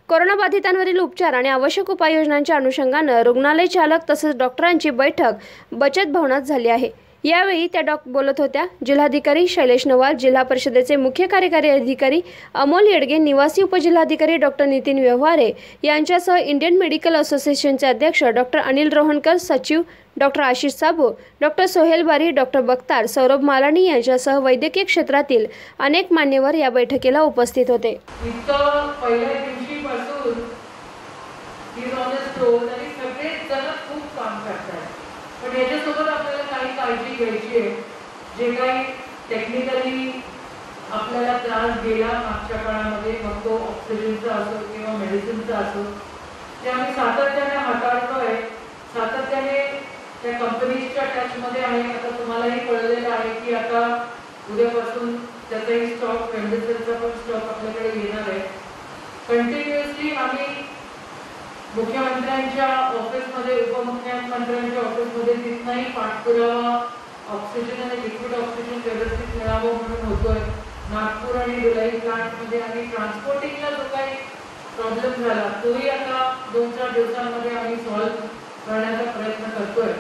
कोरोना बाधितांवरील उपचार आणि आवश्यक उपाययोजनांच्या अनुषंगानं रुग्णालय चालक तसेच डॉक्टरांची बैठक बचत भवनात झाली आहे। यावेळी त्या बोलत होत्या। जिल्हाधिकारी शैलेश नवाल, जिल्हा परिषदेचे मुख्य कार्यकारी अधिकारी अमोल येडगे, निवासी उपजिल्हाधिकारी डॉक्टर नितीन व्यवहारे यांच्यासह इंडियन मेडिकल असोसिएशनचे अध्यक्ष डॉक्टर अनिल रोहनकर, सचिव डॉक्टर आशिष साबू, डॉक्टर सोहेल बारी, डॉक्टर बख्तार, सौरभ मालानी यांच्यासह वैद्यकीय क्षेत्रातील अनेक मान्यवर या बैठकीला उपस्थित होते। पहिल्या दिवशीपासून सगळेच जण खूप काम करतात, पण याच्यासोबत आपल्याला काही काळजी घ्यायची आहे। जे काही टेक्निकली आपल्याला त्रास गेला मागच्या काळामध्ये, मग तो ऑक्सिजनचा असो किंवा मेडिसिनचा असो, ते आम्ही सातत्याने हाताळतोय, सातत्याने त्या कंपनीच्या टचमध्ये आहे। आता तुम्हालाही कळलेलं आहे की आता उद्यापासून त्याचाही स्टॉक, मेडिसिनचा पण स्टॉक आपल्याकडे येणार आहे। कंटिन्युअसली आम्ही मुख्यमंत्र्यांच्या ऑफिसमध्ये, उपमुख्यमंत्र्यांच्या ऑफिसमध्ये तिथनंही पाठपुरावा ऑक्सिजन आणि लिक्विड ऑक्सिजन व्यवस्थित मिळावं म्हणून होतोय। नागपूर आणि धुलाई प्लांटमध्ये आम्ही ट्रान्सपोर्टिंगला जो काही प्रॉब्लेम झाला तोही आता 2-4 दिवसांमध्ये आम्ही सॉल्व्ह करण्याचा प्रयत्न करतोय।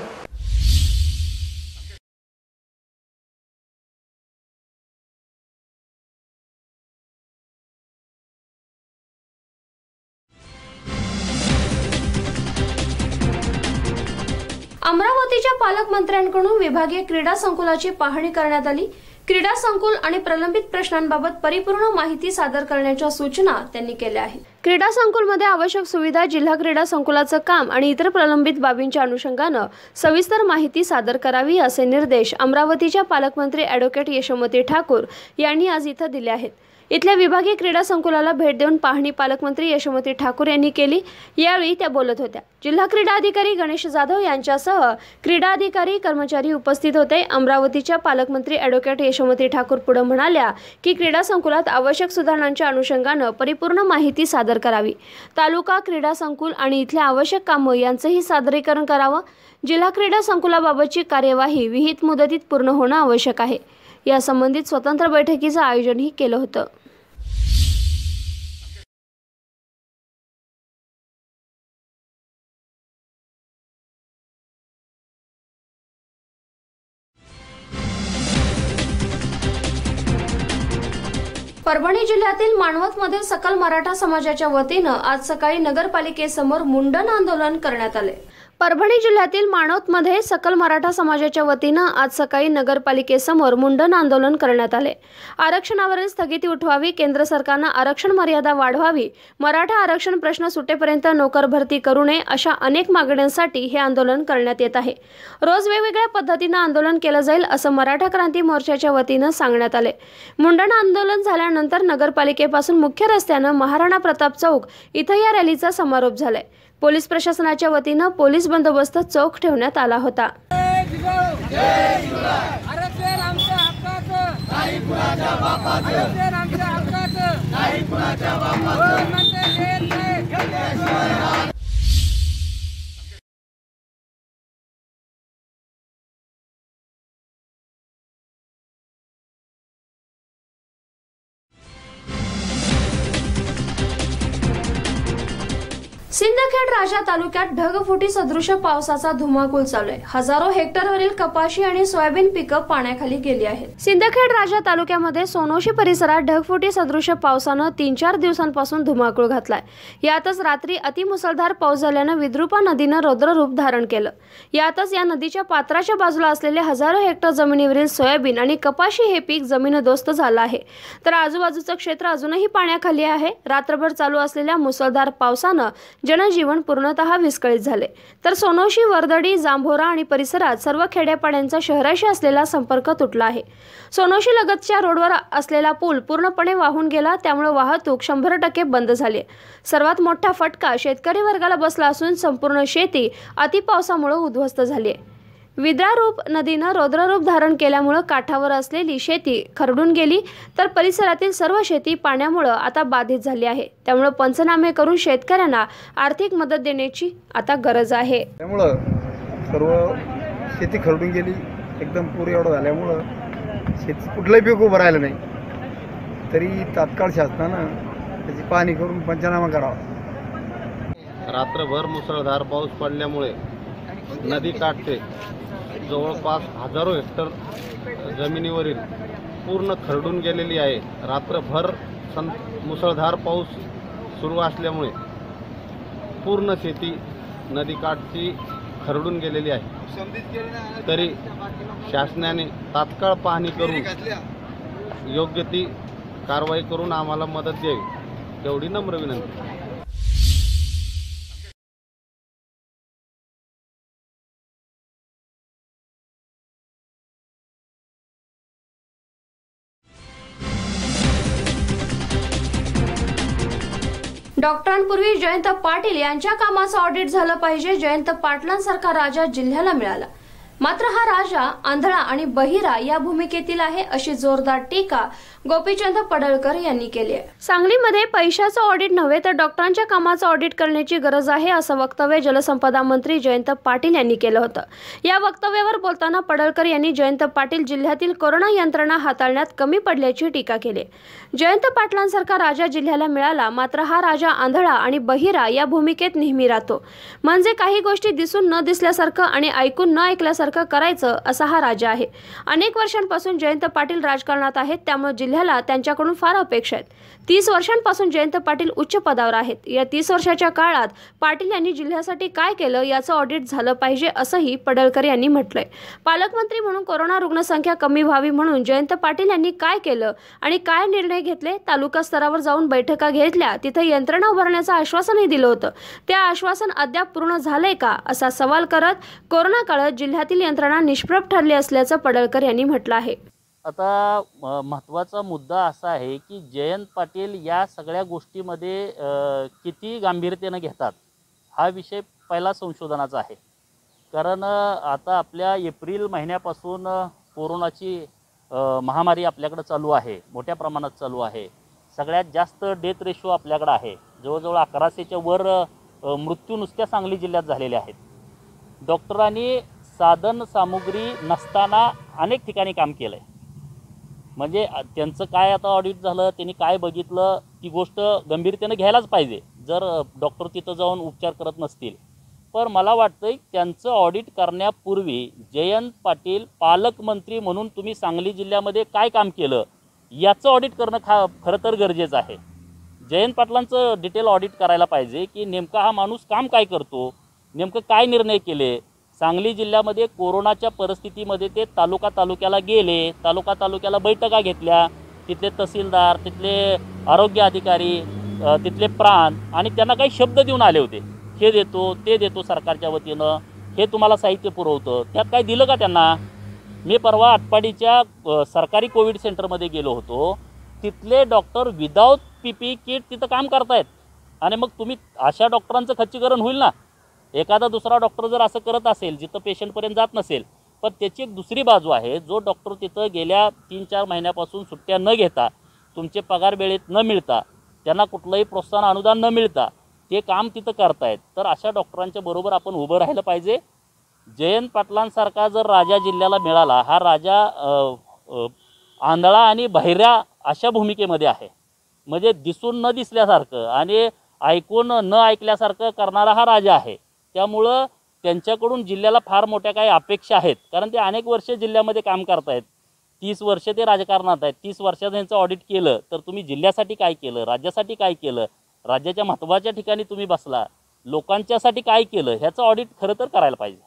अमरावतीच्या पालकमंत्र्यांकडून विभागीय क्रीडा संकुलाची पाहणी करण्यात आली। क्रीडा संकुल आणि प्रलंबित प्रश्नांबाबत परिपूर्ण माहिती सादर करण्याच्या सूचना त्यांनी केल्या आहेत। क्रीडा संकुलमध्ये आवश्यक सुविधा, जिल्हा क्रीडा संकुलाचं काम आणि इतर प्रलंबित बाबींच्या अनुषंगानं सविस्तर माहिती सादर करावी असे निर्देश अमरावतीच्या पालकमंत्री ॲडव्होकेट यशोमती ठाकूर यांनी आज इथं दिले आहेत। इथल्या विभागीय क्रीडा संकुलाला भेट देऊन पाहणी पालकमंत्री यशोमती ठाकूर यांनी केली। यावेळी त्या बोलत होत्या। जिल्हा क्रीडा अधिकारी गणेश जाधव यांच्यासह क्रीडा अधिकारी, कर्मचारी उपस्थित होते। अमरावतीच्या पालकमंत्री ॲडव्होकेट यशोमती ठाकूर पुढे म्हणाल्या की क्रीडा संकुलात आवश्यक सुधारणांच्या अनुषंगानं परिपूर्ण माहिती सादर करावी। तालुका क्रीडा संकुल आणि इथल्या आवश्यक कामं यांचंही सादरीकरण करावं। जिल्हा क्रीडा संकुलाबाबतची कार्यवाही विहित मुदतीत पूर्ण होणं आवश्यक आहे। या संबंधित स्वतंत्र बैठकीचं आयोजनही केलं होतं। परभणी जिल्ह्यातील मानवतमध्ये सकल मराठा समाजाच्या वतीनं आज सकाळी नगरपालिकेसमोर मुंडन आंदोलन करण्यात आले। परभणी जिल्ह्यातील मानवतमध्ये सकल मराठा समाजाच्या वतीनं आज सकाळी नगरपालिकेसमोर मुंडन आंदोलन करण्यात आले। आरक्षणावरील स्थगिती उठवावी, केंद्र सरकारनं आरक्षण मर्यादा वाढवावी, मराठा आरक्षण प्रश्न सुटेपर्यंत नोकर भरती करू नये अशा अनेक मागण्यांसाठी हे आंदोलन करण्यात येत आहे। रोज वेगवेगळ्या पद्धतीनं आंदोलन केलं जाईल असं मराठा क्रांती मोर्चाच्या वतीनं सांगण्यात आले। मुंडन आंदोलन झाल्यानंतर नगरपालिकेपासून मुख्य रस्त्यानं महाराणा प्रताप चौक इथं या रॅलीचा समारोप झालाय। पोलीस प्रशासनाच्या वतीनं पोलीस बंदोबस्त चौक ठेवण्यात आला होता। आरक्षण आमच्या हक्काचं, नाही कुणाच्या बापाचं, आरक्षण आमच्या हक्काचं, नाही कुणाच्या बापाचं। सिंदखेड राजा तालुक्यात ढगफुटी सदृश पावसाचा धुमाकूळ चालू आहे. हजारो हेक्टरवरील कपाशी आणि सोयाबीन पिकं पाण्याखाली गेली आहेत. सिंदखेड राजा तालुक्यामध्ये सोनोशी परिसरात ढगफुटी सदृश पावसानं 3-4 दिवसांपासून धुमाकूळ घातलाय. यातच रात्री अतिमुसळधार पाऊस झाल्यानं विद्रुपा नदीनं रौद्ररूप धारण केलं. यातच या नदीच्या पात्राच्या बाजूला असलेले हजारो हेक्टर जमिनीवरील सोयाबीन आणि कपाशी हे पीक जमीनदोस्त झालं आहे. तर आजूबाजूचं क्षेत्र अजूनही पाण्याखाली आहे. रात्रभर चालू असलेल्या मुसळधार पावसानं जनजीवन पूर्णतः विस्कळीत झाले. तर सोनोशी, वर्दडी, जांभोरा आणि परिसरात सर्व खेड्यापाड्यांचा शहराशी असलेला संपर्क तुटला आहे. सोनोशी लगतच्या रोडवर असलेला पूल पूर्णपणे वाहून गेला. त्यामुळे वाहतूक 100% बंद झाली. सर्वात मोठा फटका शेतकरी वर्गाला बसला असून संपूर्ण शेती अतिपावसामुळे उद्ध्वस्त झाली आहे. विद्रारूप नदीनं रौद्ररूप धारण केल्यामुळे काठावर असलेली शेती खरडून गेली. तर परिसरातील सर्व शेती पाण्यामुळे आता बाधित झाली आहे. त्यामुळे पंचनामे करून शेतकऱ्यांना आर्थिक मदत देण्याची आता गरज आहे. त्यामुळं सर्व शेती खरडून गेली. एकदम पूर एवढं झाल्यामुळं शेती कुठलंही पीक उभं राहिलं नाही. तरी तात्काळ शासनानं त्याची पाहणी करून पंचनामा करावा. रात्रभर मुसळधार पाऊस पडल्यामुळे नदी काठचे जवळपास हजारो हेक्टर जमिनीवरील पूर्ण खरडून गेलेली आहे. रात्रभर मुसळधार पाऊस सुरू असल्यामुळे पूर्ण शेती नदीकाठची खरडून गेलेली आहे. तरी शासनाने तात्काळ पाहणी करून योग्य ती कारवाई करून आम्हाला मदत द्यावी एवढी नम्र विनंती. डॉक्टरांपूर्वी जयंत पाटील यांच्या कामाचं ऑडिट झालं पाहिजे. जयंत पाटलांसारखा राजा जिल्ह्याला मिळाला, मात्र हा राजा आंधळा आणि बहिरा या भूमिकेतील आहे, अशी जोरदार टीका गोपीचंद पडळकर यांनी केली आहे. सांगलीमध्ये पैशाचं ऑडिट नव्हे तर डॉक्टरांच्या कामाचं ऑडिट करण्याची गरज आहे, असं वक्तव्य जलसंपदा मंत्री जयंत पाटील यांनी केलं होतं. या वक्तव्यावर बोलताना पडळकर यांनी जयंत पाटील जिल्ह्यातील कोरोना यंत्रणा हाताळण्यात कमी पडल्याची टीका केली. जयंत पाटलांसारखा राजा जिल्ह्याला मिळाला, मात्र हा राजा आंधळा आणि बहिरा या भूमिकेत नेहमी राहतो. म्हणजे काही गोष्टी दिसून न दिसल्यासारखं आणि ऐकून न ऐकल्यासारखं करायचं असा हा राजा आहे. अनेक वर्षांपासून जयंत पाटील राजकारणात आहेत, त्यामुळे जिल्ह्याला त्यांच्याकडून फार अपेक्षा आहेत. 30 वर्षांपासून जयंत पाटील उच्च पदावर आहेत. या 30 वर्षाच्या काळात पाटील यांनी जिल्ह्यासाठी काय केलं याचं ऑडिट झालं पाहिजे, असंही पडळकर यांनी म्हटलंय. पालकमंत्री म्हणून कोरोना रुग्णसंख्या कमी व्हावी म्हणून जयंत पाटील यांनी काय केलं आणि काय निर्णय घेतले? तालुका स्तरावर जाऊन बैठका घेतल्या, तिथे यंत्रणा उभारण्याचं आश्वासनही दिलं होतं. ते आश्वासन अद्याप पूर्ण झालंय का, असा सवाल करत कोरोना काळात जिल्ह्यातील यंत्रणा निष्प्रभ ठरली असल्याचं पडळकर यांनी म्हटलं आहे. आता महत्त्वाचा मुद्दा असा आहे की जयंत पाटील या सगळ्या गोष्टीमध्ये किती गांभीर्याने घेतात हा विषय पहिला संशोधनाचा आहे. कारण आता आपल्या एप्रिल महिन्यापासून कोरोनाची महामारी आपल्याकडे चालू आहे, मोठ्या प्रमाणात चालू आहे. सगळ्यात जास्त डेथ रेशो आपल्याकडे आहे. जवळजवळ 1100च्या वर मृत्यू नुसत्या सांगली जिल्ह्यात झालेले आहेत. डॉक्टरांनी साधन सामुग्री नसताना अनेक ठिकाणी काम केलं आहे. म्हणजे त्यांचं काय आता ऑडिट झालं, त्यांनी काय बघितलं, ती गोष्ट गंभीरतेनं घ्यायलाच पाहिजे जर डॉक्टर तिथं जाऊन उपचार करत नसतील. पण मला वाटतं त्यांचं ऑडिट करण्यापूर्वी जयंत पाटील पालकमंत्री म्हणून तुम्ही सांगली जिल्ह्यामध्ये काय काम केलं याचं ऑडिट करणं खरं तर गरजेचं आहे. जयंत पाटलांचं डिटेल ऑडिट करायला पाहिजे की नेमका हा माणूस काम काय करतो, नेमकं काय निर्णय केले. सांगली जिल्ह्यामध्ये कोरोनाच्या परिस्थितीमध्ये ते तालुक्याला गेले, तालुक्याला बैठका घेतल्या, तिथले तहसीलदार, तिथले आरोग्य अधिकारी, तिथले प्राण, आणि त्यांना काही शब्द देऊन आले होते, हे देतो ते देतो सरकारच्या वतीनं, हे तुम्हाला साहित्य पुरवतं. त्यात काय दिलं का त्यांना? मी परवा आटपाडीच्या सरकारी कोविड सेंटरमध्ये गेलो होतो. तिथले डॉक्टर विदाऊट PPE किट तिथं काम करतायत. आणि मग तुम्ही अशा डॉक्टरांचं खच्चीकरण होईल ना. एखादा दुसरा डॉक्टर जर असं करत असेल जिथं पेशंटपर्यंत जात नसेल, पण त्याची एक दुसरी बाजू आहे. जो डॉक्टर तिथं गेल्या 3-4 महिन्यापासून सुट्ट्या न घेता, तुमचे पगार वेळेत न मिळता, त्यांना कुठलंही प्रोत्साहन अनुदान न मिळता ते काम तिथं करतायत, तर अशा डॉक्टरांच्या बरोबर आपण उभं राहिलं पाहिजे. जयंत पाटलांसारखा जर राजा जिल्ह्याला मिळाला, हा राजा आंधळा आणि बहिऱ्या अशा भूमिकेमध्ये आहे. म्हणजे दिसून न दिसल्यासारखं आणि ऐकून न ऐकल्यासारखं करणारा हा राजा आहे. त्यामुळं त्यांच्याकडून जिल्ह्याला फार मोठ्या काही अपेक्षा आहेत, कारण ते अनेक वर्ष जिल्ह्यामध्ये काम करत आहेत. 30 वर्ष ते राजकारणात आहेत. 30 वर्षात त्यांचं ऑडिट केलं तर तुम्ही जिल्ह्यासाठी काय केलं, राज्यासाठी काय केलं, राज्याच्या महत्त्वाच्या ठिकाणी तुम्ही बसला, लोकांच्यासाठी काय केलं, ह्याचं ऑडिट खरं तर करायला पाहिजे.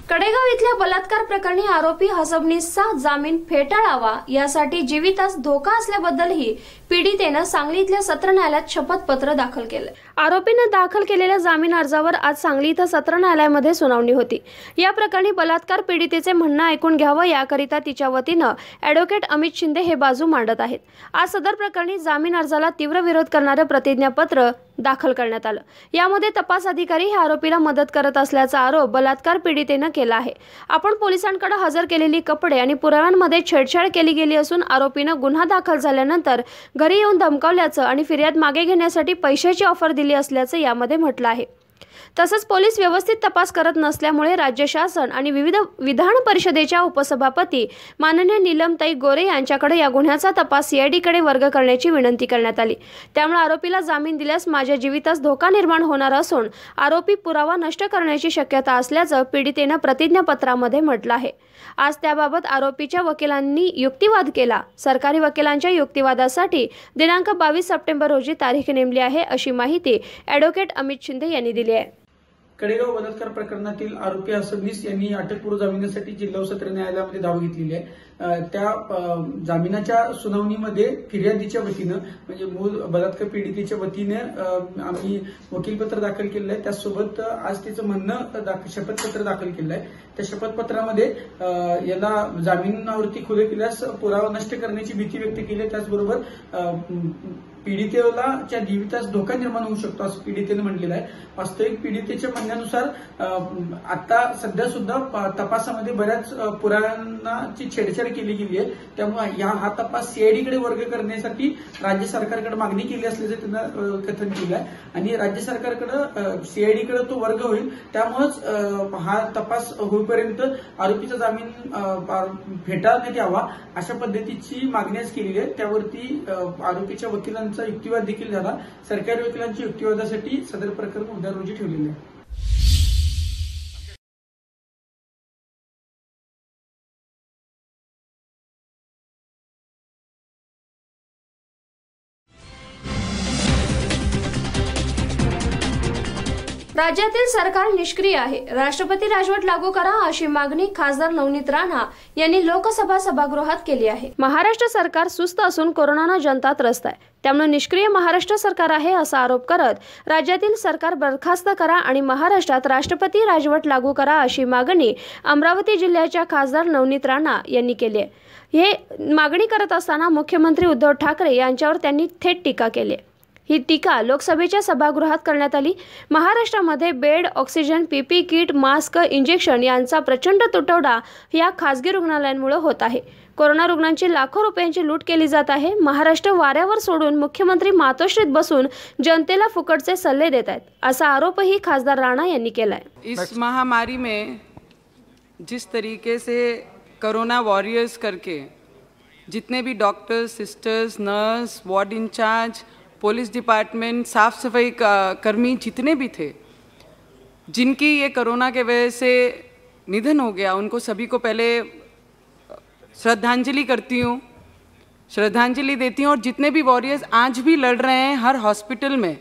कडेगाव इथल्या बलात्कार प्रकरणी आरोपी हसबनीसचा जामीन फेटाळावा यासाठी जीवितास धोका असल्याबद्दलही पीडितेनं सांगली इथल्या सत्र न्यायालयात शपथपत्र दाखल केलं. आरोपीनं दाखल केलेल्या जामीन अर्जावर आज सांगली इथं सत्र न्यायालयामध्ये सुनावणी होती. या प्रकरणी बलात्कार पीडितेचे म्हणणं ऐकून घ्यावं याकरिता तिच्या वतीनं ॲडव्होकेट अमित शिंदे हे बाजू मांडत आहेत. आज सदर प्रकरणी जामीन अर्जाला तीव्र विरोध करणारं प्रतिज्ञापत्र दाखल करण्यात आलं. यामध्ये तपास अधिकारी हे आरोपीला मदत करत असल्याचा आरोप बलात्कार पीडितेनं केला आहे. आपण पोलिसांकडे हजर केलेली कपडे आणि पुराव्यांमध्ये छेडछाड केली गेली असून आरोपीनं गुन्हा दाखल झाल्यानंतर घरी येऊन धमकावल्याचं आणि फिर्याद मागे घेण्यासाठी पैशाची ऑफर दिली असल्याचं यामध्ये म्हटलं आहे. तसंच पोलीस व्यवस्थित तपास करत नसल्यामुळे राज्य शासन आणि विविध विधान परिषदेच्या उपसभापती माननीय नीलमताई गोरे यांच्याकडे या गुन्ह्याचा तपास सीआयडीकडे वर्ग करण्याची विनंती करण्यात आली. त्यामुळे आरोपीला जामीन दिल्यास माझ्या जीवितास धोका निर्माण होणार असून आरोपी पुरावा नष्ट करण्याची शक्यता असल्याचं पीडितेनं प्रतिज्ञापत्रामध्ये म्हटलं आहे. आज त्याबाबत आरोपीच्या वकिलांनी युक्तिवाद केला. सरकारी वकिलांच्या युक्तिवादासाठी दिनांक 22 सप्टेंबर रोजी तारीख नेमली आहे, अशी माहिती ॲडव्होकेट अमित शिंदे यांनी दिली आहे. कडेगाव बलात्कार प्रकरणातील आरोपी हसबनीस यांनी अटकपूर्व जामिनासाठी जिल्हा सत्र न्यायालयामध्ये धाव घेतलेली आहे. त्या जामिनाच्या सुनावणीमध्ये फिर्यादीच्या वतीनं म्हणजे मूळ बलात्कार पीडितेच्या वतीने आम्ही वकीलपत्र दाखल केलं आहे. त्यासोबत आज तिचं म्हणणं शपथपत्र दाखल केलं आहे. त्या शपथपत्रामध्ये याला जामिनावरती खुले केल्यास पुरावा नष्ट करण्याची भीती व्यक्त केली आहे. त्याचबरोबर पीडितेच्या जीवितास धोका निर्माण होऊ शकतो असं पीडितेने म्हटलेलं आहे. वास्तविक पीडितेच्या म्हणण्यानुसार आता सध्या सुद्धा तपासामध्ये बऱ्याच पुराव्यांची छेडछाड केली गेली आहे. त्यामुळे हा तपास सीआयडीकडे वर्ग करण्यासाठी राज्य सरकारकडे मागणी केली असल्याचं त्यांना कथन केलं आहे आणि राज्य सरकारकडे सीआयडीकडे तो वर्ग होईल. त्यामुळेच हा तपास होईपर्यंत आरोपीचा जामीन फेटाळण्यात यावा अशा पद्धतीची मागणी आज केलेली आहे. त्यावरती आरोपीच्या वकिलांचा युक्तिवाद देखील झाला. सरकारी वकिलांच्या युक्तिवादासाठी सदर प्रकरण उद्या रोजी ठेवलेले आहे. राज्यातील सरकार निष्क्रिय आहे. राष्ट्रपती राजवट लागू करा अशी मागणी खासदार नवनीत राणा यांनी लोकसभा सभागृहात केली आहे. महाराष्ट्र सरकार सुस्त असून कोरोनानं जनता त्रस्त आहे. त्यामुळे निष्क्रिय महाराष्ट्र सरकार आहे असा आरोप करत राज्यातील सरकार बरखास्त करा आणि महाराष्ट्रात राष्ट्रपती राजवट लागू करा अशी मागणी अमरावती जिल्ह्याच्या खासदार नवनीत राणा यांनी केली आहे. हे मागणी करत असताना मुख्यमंत्री उद्धव ठाकरे यांच्यावर त्यांनी थेट टीका केली. ही टीका लोकसभेच्या सभागृहात करण्यात आली. महाराष्ट्रामध्ये बेड, ऑक्सिजन, पीपी किट, मास्क, इंजेक्शन यांचा प्रचंड तुटवडा या खासगी रुग्णालयांमुळे होत आहे. कोरोना रुग्णांची लाखो रुपयांची लूट केली जात आहे. महाराष्ट्र वाऱ्यावर सोडून मुख्यमंत्री मातोश्रीत बसून जनतेला फुकटचे सल्ले देत आहेत असा आरोपही खासदार राणा यांनी केलाय. इस महामारी में जिस तरीके से कोरोना वॉरियर्स करके जितने भी doctors, sisters, nurse, ward in charge, police department, साफ सफाई कर्मी जितने भी थे जिनकी ये कोरोना के वजह से निधन हो गया, उनको सभी को पहले श्रद्धांजलि करती हूँ, श्रद्धांजलि देती हूँ. और जितने भी वॉरियर्स आज भी लड़ रहे हैं हर हॉस्पिटल में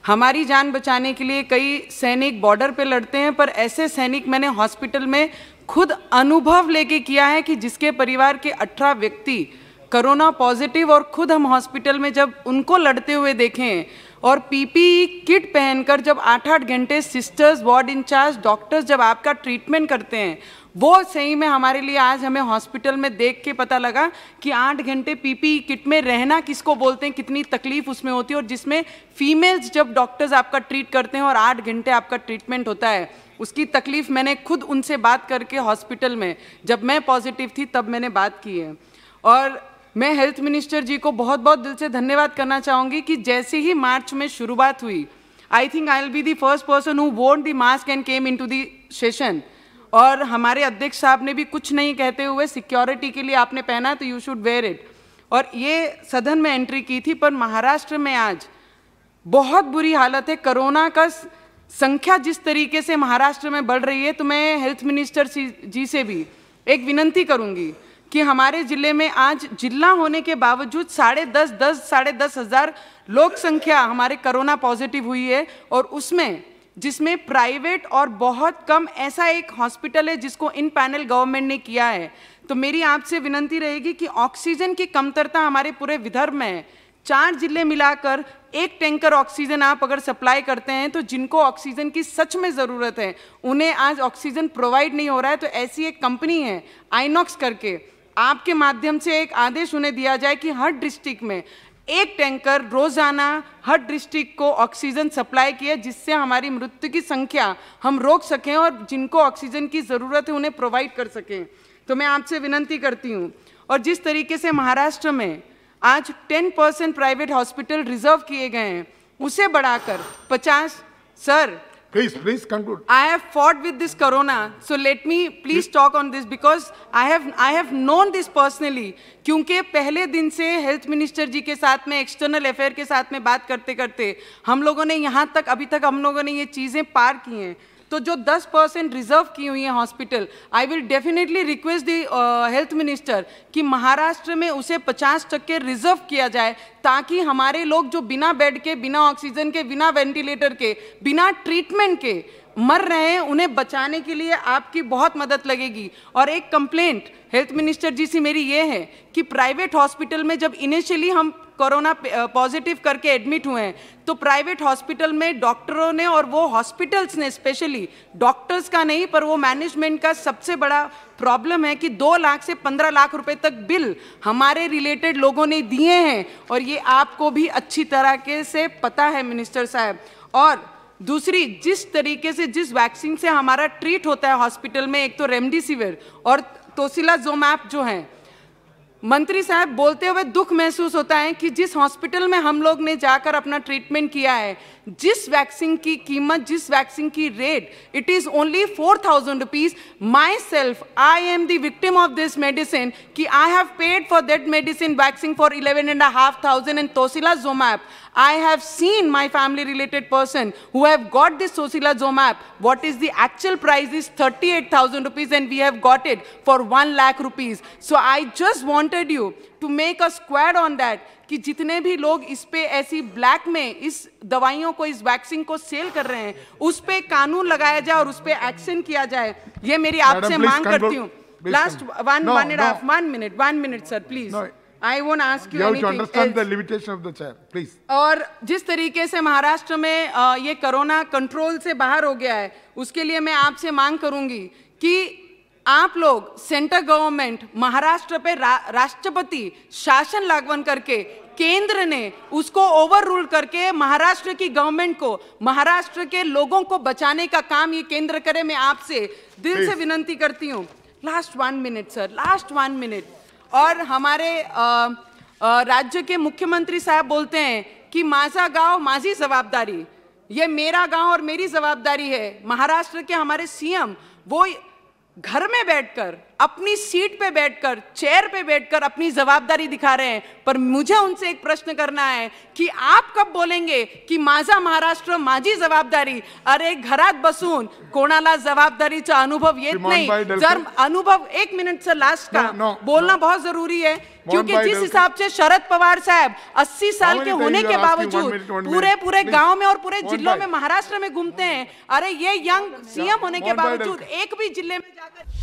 हमारी जान बचाने के लिए, कई सैनिक बॉर्डर पे लड़ते हैं, पर ऐसे सैनिक मैंने हॉस्पिटल में खुद अनुभव लेके किया है कि जिसके परिवार के 18 व्यक्ति कोरोना पॉजिटिव, और खुद हम हॉस्पिटल में जब उनको लड़ते हुए देखें और पीपीई किट पहनकर जब 8-8 घंटे सिस्टर्स, वार्ड इंचार्ज, डॉक्टर्स जब आपका ट्रीटमेंट करते हैं, वो सही में हमारे लिए आज हमें हॉस्पिटल में देख के पता लगा कि 8 घंटे पीपीई किट में रहना किसको बोलते हैं, कितनी तकलीफ उसमें होती है. और जिसमें फीमेल्स जब डॉक्टर्स आपका ट्रीट करते हैं और 8 घंटे आपका ट्रीटमेंट होता है, उसकी तकलीफ़ मैंने खुद उनसे बात करके हॉस्पिटल में जब मैं पॉजिटिव थी तब मैंने बात की है. और मैं हेल्थ मिनिस्टर जी को बहुत बहुत दिल से धन्यवाद करना चाहूँगी कि जैसे ही मार्च में शुरुआत हुई I think I will be the first person who won the mask and came into the session. और हमारे अध्यक्ष साहब ने भी कुछ नहीं कहते हुए सिक्योरिटी के लिए आपने पहना तो यू शुड वेयर इट, और ये सदन में एंट्री की थी। पर महाराष्ट्र में आज बहुत बुरी हालत है। कोरोना का संख्या जिस तरीके से महाराष्ट्र में बढ़ रही है, तो मैं हेल्थ मिनिस्टर जी से भी एक विनंती करूंगी कि हमारे जिले में आज जिला होने के बावजूद 10,500 हज़ार लोक संख्या हमारे कोरोना पॉजिटिव हुई है, और उसमें जिसमें प्राइवेट और बहुत कम ऐसा एक हॉस्पिटल है जिसको इन पैनल गवर्नमेंट ने किया है। तो मेरी आपसे विनंती रहेगी कि ऑक्सीजन की कमतरता हमारे पूरे विदर्भ में है। 4 जिले मिलाकर 1 टैंकर ऑक्सीजन आप अगर सप्लाई करते हैं, तो जिनको ऑक्सीजन की सच में ज़रूरत है उन्हें आज ऑक्सीजन प्रोवाइड नहीं हो रहा है। तो ऐसी एक कंपनी है आइनॉक्स करके, आपके माध्यम से एक आदेश उन्हें दिया जाए कि हर डिस्ट्रिक्ट में 1 टैंकर रोजाना हर डिस्ट्रिक्ट को ऑक्सीजन सप्लाई किए, जिससे हमारी मृत्यु की संख्या हम रोक सकें और जिनको ऑक्सीजन की ज़रूरत है उन्हें प्रोवाइड कर सकें। तो मैं आपसे विनंती करती हूँ। और जिस तरीके से महाराष्ट्र में आज 10% प्राइवेट हॉस्पिटल रिजर्व किए गए हैं, उसे बढ़ाकर 50। Sir Please conclude. I have fought with this corona, so let me please talk on this because I have known this personally. क्योंकि पहले दिन से हेल्थ मिनिस्टर जी के साथ में, एक्सटर्नल अफेयर के साथ में बात करते करते हम लोगों ने यहाँ तक अभी तक हम लोगों ने ये चीज़ें पार की हैं। तो जो 10% रिजर्व की हुई है hospital, I will definitely request the health minister कि महाराष्ट्र में उसे 50% रिजर्व किया जाए, ताकि हमारे लोग जो बिना बेड के, बिना ऑक्सीजन के, बिना वेंटिलेटर के, बिना ट्रीटमेंट के मर रहे हैं, उन्हें बचाने के लिए आपकी बहुत मदद लगेगी। और एक कंप्लेंट हेल्थ मिनिस्टर जी से मेरी ये है कि प्राइवेट हॉस्पिटल में जब इनिशियली हम कोरोना पॉजिटिव करके एडमिट हुए हैं, तो प्राइवेट हॉस्पिटल में डॉक्टरों ने और वो हॉस्पिटल्स ने, स्पेशली डॉक्टर्स का नहीं पर वो मैनेजमेंट का सबसे बड़ा प्रॉब्लम है कि 2 लाख से 15 लाख रुपए तक बिल हमारे रिलेटेड लोगों ने दिए हैं, और ये आपको भी अच्छी तरह से पता है मिनिस्टर साहब। और दूसरी, जिस तरीके से जिस वैक्सीन से हमारा ट्रीट होता है हॉस्पिटल में, एक तो रेमडेसिविर और टोसिलाज़ोमैब जो है, मंत्री साहब बोलते हुए दुख महसूस होता है कि जिस हॉस्पिटल में हम लोग ने जाकर अपना ट्रीटमेंट किया है, जिस वैक्सीन की कीमत, जिस वैक्सीन की rate, it is only 4,000 rupees. My self, I am the victim of this medicine कि I have paid for that medicine vaccine for 11,500 and tocilizumab. I have seen my family related person who have got this Tocilizumab. What is the actual price is 38,000 rupees and we have got it for 1 lakh rupees. So I just wanted you to make a squad on that कि जितने भी लोग इस पे ऐसी black में इस दवाइयों को, इस vaccine को sale कर रहे हैं, उस पे कानून लगाया जाए और उस पे एक्शन किया जाए, ये मेरी आपसे मांग करती हूँ. Last one minute sir please. No. I won't ask you anything. You have to understand the limitation of the chair, please. और जिस तरीके से महाराष्ट्र में ये कोरोना कंट्रोल से बाहर हो गया है, उसके लिए मैं आपसे मांग करूंगी कि आप लोग सेंट्रल गवर्नमेंट महाराष्ट्र पे राष्ट्रपति शासन लागू करके, केंद्र ने उसको ओवर रूल करके महाराष्ट्र की गवर्नमेंट को, महाराष्ट्र के लोगों को बचाने का काम ये केंद्र करे. मैं आपसे दिल से विनंती करती हूँ. Last 1 minute sir, last 1 minute. और हमारे राज्य के मुख्यमंत्री साहब बोलते हैं कि माझा गांव माझी जवाबदारी, ये मेरा गांव और मेरी जवाबदारी है. महाराष्ट्र के हमारे सीएम वो घर में बैठकर, अपनी सीट पे बैठकर, चेयर पे बैठकर अपनी जवाबदारी दिखा रहे हैं. पर मुझे उनसे एक प्रश्न करना है कि आप कब बोलेंगे कि माझा महाराष्ट्र माझी जबाबदारी. अरे घरात बसून कोणाला जबाबदारीचा अनुभव येत नाही. जर अनुभव, 1 मिनट सर लास्ट का बोलना बहुत जरूरी है, क्योंकि जिस हिसाब से शरद पवार साहब 80 साल के होने के बावजूद पूरे गांव में और पूरे जिलों में महाराष्ट्र में घूमते हैं. अरे ये यंग सीएम होने के बावजूद एक भी जिले में जाकर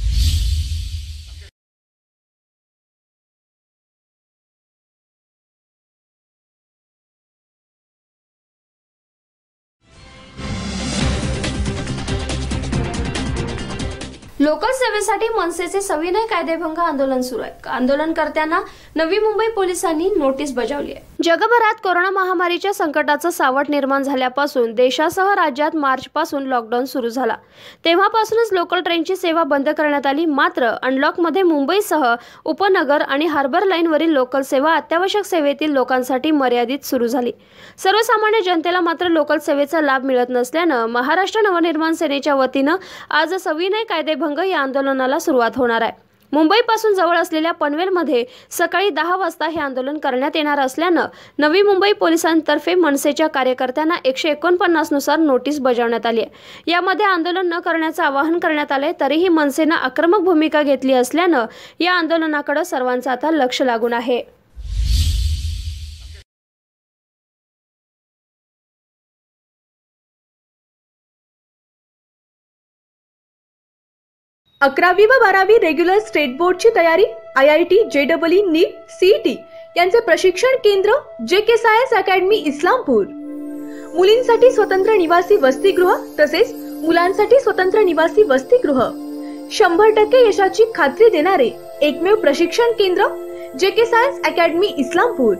लोकल सेवेसाठी मनसेचे सविनय कायदेभंग आंदोलन सुरू आहे. आंदोलनकर्त्यांना नवी मुंबई पोलिसांनी नोटीस बजावली आहे. जगभरात कोरोना महामारीच्या संकटाचं सावट निर्माण झाल्यापासून देशासह राज्यात मार्चपासून लॉकडाऊन सुरू झाला. तेव्हापासूनच लोकल ट्रेनची सेवा बंद करण्यात आली. मात्र अनलॉकमध्ये मुंबईसह उपनगर आणि हार्बर लाईनवरील लोकल सेवा अत्यावश्यक सेवेतील लोकांसाठी मर्यादित सुरू झाली. सर्वसामान्य जनतेला मात्र लोकल सेवेचा लाभ मिळत नसल्यानं महाराष्ट्र नवनिर्माण सेनेच्या वतीनं आज सविनय कायदेभंग या आंदोलनाला सुरुवात होणार आहे. मुंबईपासून जवळ असलेल्या पनवेलमध्ये सकाळी 10 वाजता हे आंदोलन करण्यात येणार असल्यानं नवी मुंबई पोलिसांतर्फे मनसेच्या कार्यकर्त्यांना 149 नुसार नोटीस बजावण्यात आली आहे. यामध्ये आंदोलन न करण्याचं आवाहन करण्यात आले. तरीही मनसेनं आक्रमक भूमिका घेतली असल्यानं या आंदोलनाकडे सर्वांचं आता लक्ष लागून आहे. अकरावी व 12वी रेग्युलर स्टेट बोर्डची तयारी IIT, JEE, नीट, CET यांचे प्रशिक्षण केंद्र JKScience अकॅडमी इस्लामपूर. मुलींसाठी स्वतंत्र निवासी वसतिगृह तसेच मुलांसाठी स्वतंत्र निवासी वसतिगृह. 100% यशाची खात्री देणारे एकमेव प्रशिक्षण केंद्र JKScience academy Islampur.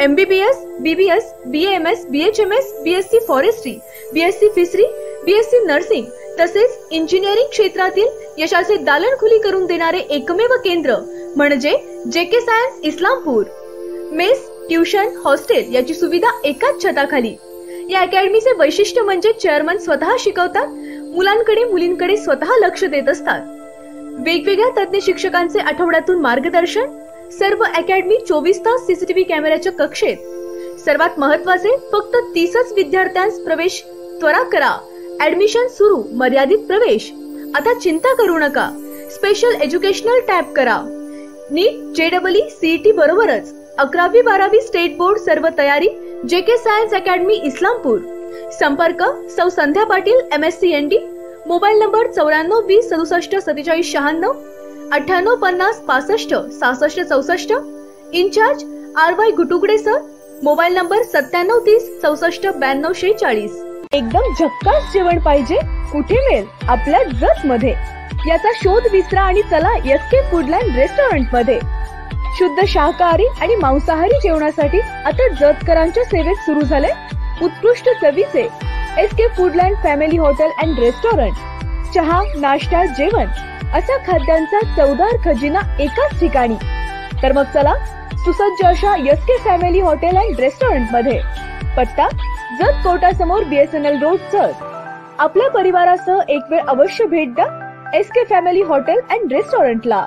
MBBS, BBS, BAMS, BHMS, BSc forestry, BSc fishery, BSc nursing तसेच इंजिनिअरिंग क्षेत्रातील यशाचे दालनखुली करून देणारे एकमेव केंद्र म्हणजे JKScience Islampur. Mess, tuition, hostel याची सुविधा एकाच छताखाली. या अकॅडमीचे वैशिष्ट्य म्हणजे चेअरमन स्वतः शिकवतात. मुलांकडे मुलींकडे स्वतः लक्ष देत असतात. वेगवेगळ्या तज्ञ शिक्षकांचे आठवड्यातून मार्गदर्शन. सर्व अकॅडमी 24 तास CCTV कॅमेऱ्याच्या कक्षेत. सर्वात महत्त्वाचे फक्त 30च विद्यार्थ्यांस प्रवेश. त्वरा करा, ऍडमिशन सुरू, मर्यादित प्रवेश. आता चिंता करू नका, स्पेशल एज्युकेशनल टॅब करा. नीट, JEE, CET बरोबरच 11वी 12वी स्टेट बोर्ड सर्व तयारी JKScience अकॅडमी इस्लामपूर. संपर्क सौ Sandhya Patil, MSc ND. Mobile number 94 20 67 47 96, 98 50 65 66 64. Incharge RY Gutugade sir. Mobile number 97 30 64 92 46. एकदम झक्कास जेवण पाहिजे कुठे मिळेल? आपल्या जत मध्ये. याचा शोध विसरा आणि चला SK फूडलँड रेस्टॉरंट मध्ये. शुद्ध शाकाहारी आणि मांसाहारी जेवणासाठी आता जतकरांच्या सेवेत सुरू झाले उत्कृष्ट चवीचे SK Foodland family hotel and restaurant. चहा, नाश्ता, जेवण असा खाद्यांचा चवदार खजिना एकाच ठिकाणी. तर मग चला सुसज्ज अशा SK family hotel and restaurant मध्ये. पत्ता जत कोर्टासमोर BSNL रोड जत. आपल्या परिवारासह एक वेळ अवश्य भेट द्या SK फॅमिली हॉटेल अँड रेस्टॉरंटला.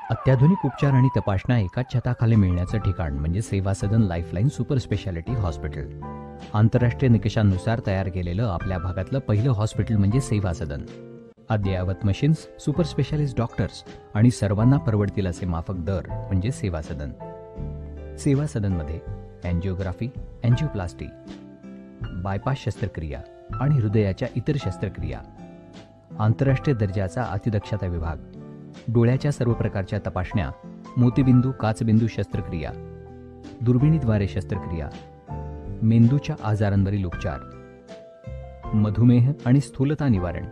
अत्याधुनिक उपचार आणि तपासण्या एकाच छताखाली मिळण्याचं ठिकाण म्हणजे सेवा सदन लाईफलाईन सुपर स्पेशालिटी हॉस्पिटल. आंतरराष्ट्रीय निकषांनुसार तयार केलेलं आपल्या भागातलं पहिलं हॉस्पिटल म्हणजे सेवा सदन. अद्ययावत मशीन्स, सुपर स्पेशालिस्ट डॉक्टर्स आणि सर्वांना परवडतील असे माफक दर म्हणजे सेवा सदन. सेवा सदनमध्ये अँजिओग्राफी, अँजिओप्लास्टी, बायपास शस्त्रक्रिया आणि हृदयाच्या इतर शस्त्रक्रिया, आंतरराष्ट्रीय दर्जाचा अतिदक्षता विभाग, डोळ्याच्या सर्व प्रकारच्या तपासण्या, मोतीबिंदू, काचबिंदू शस्त्रक्रिया, दुर्बिणीद्वारे शस्त्रक्रिया, मेंदूच्या आजारांवरील उपचार, मधुमेह आणि स्थूलता निवारण,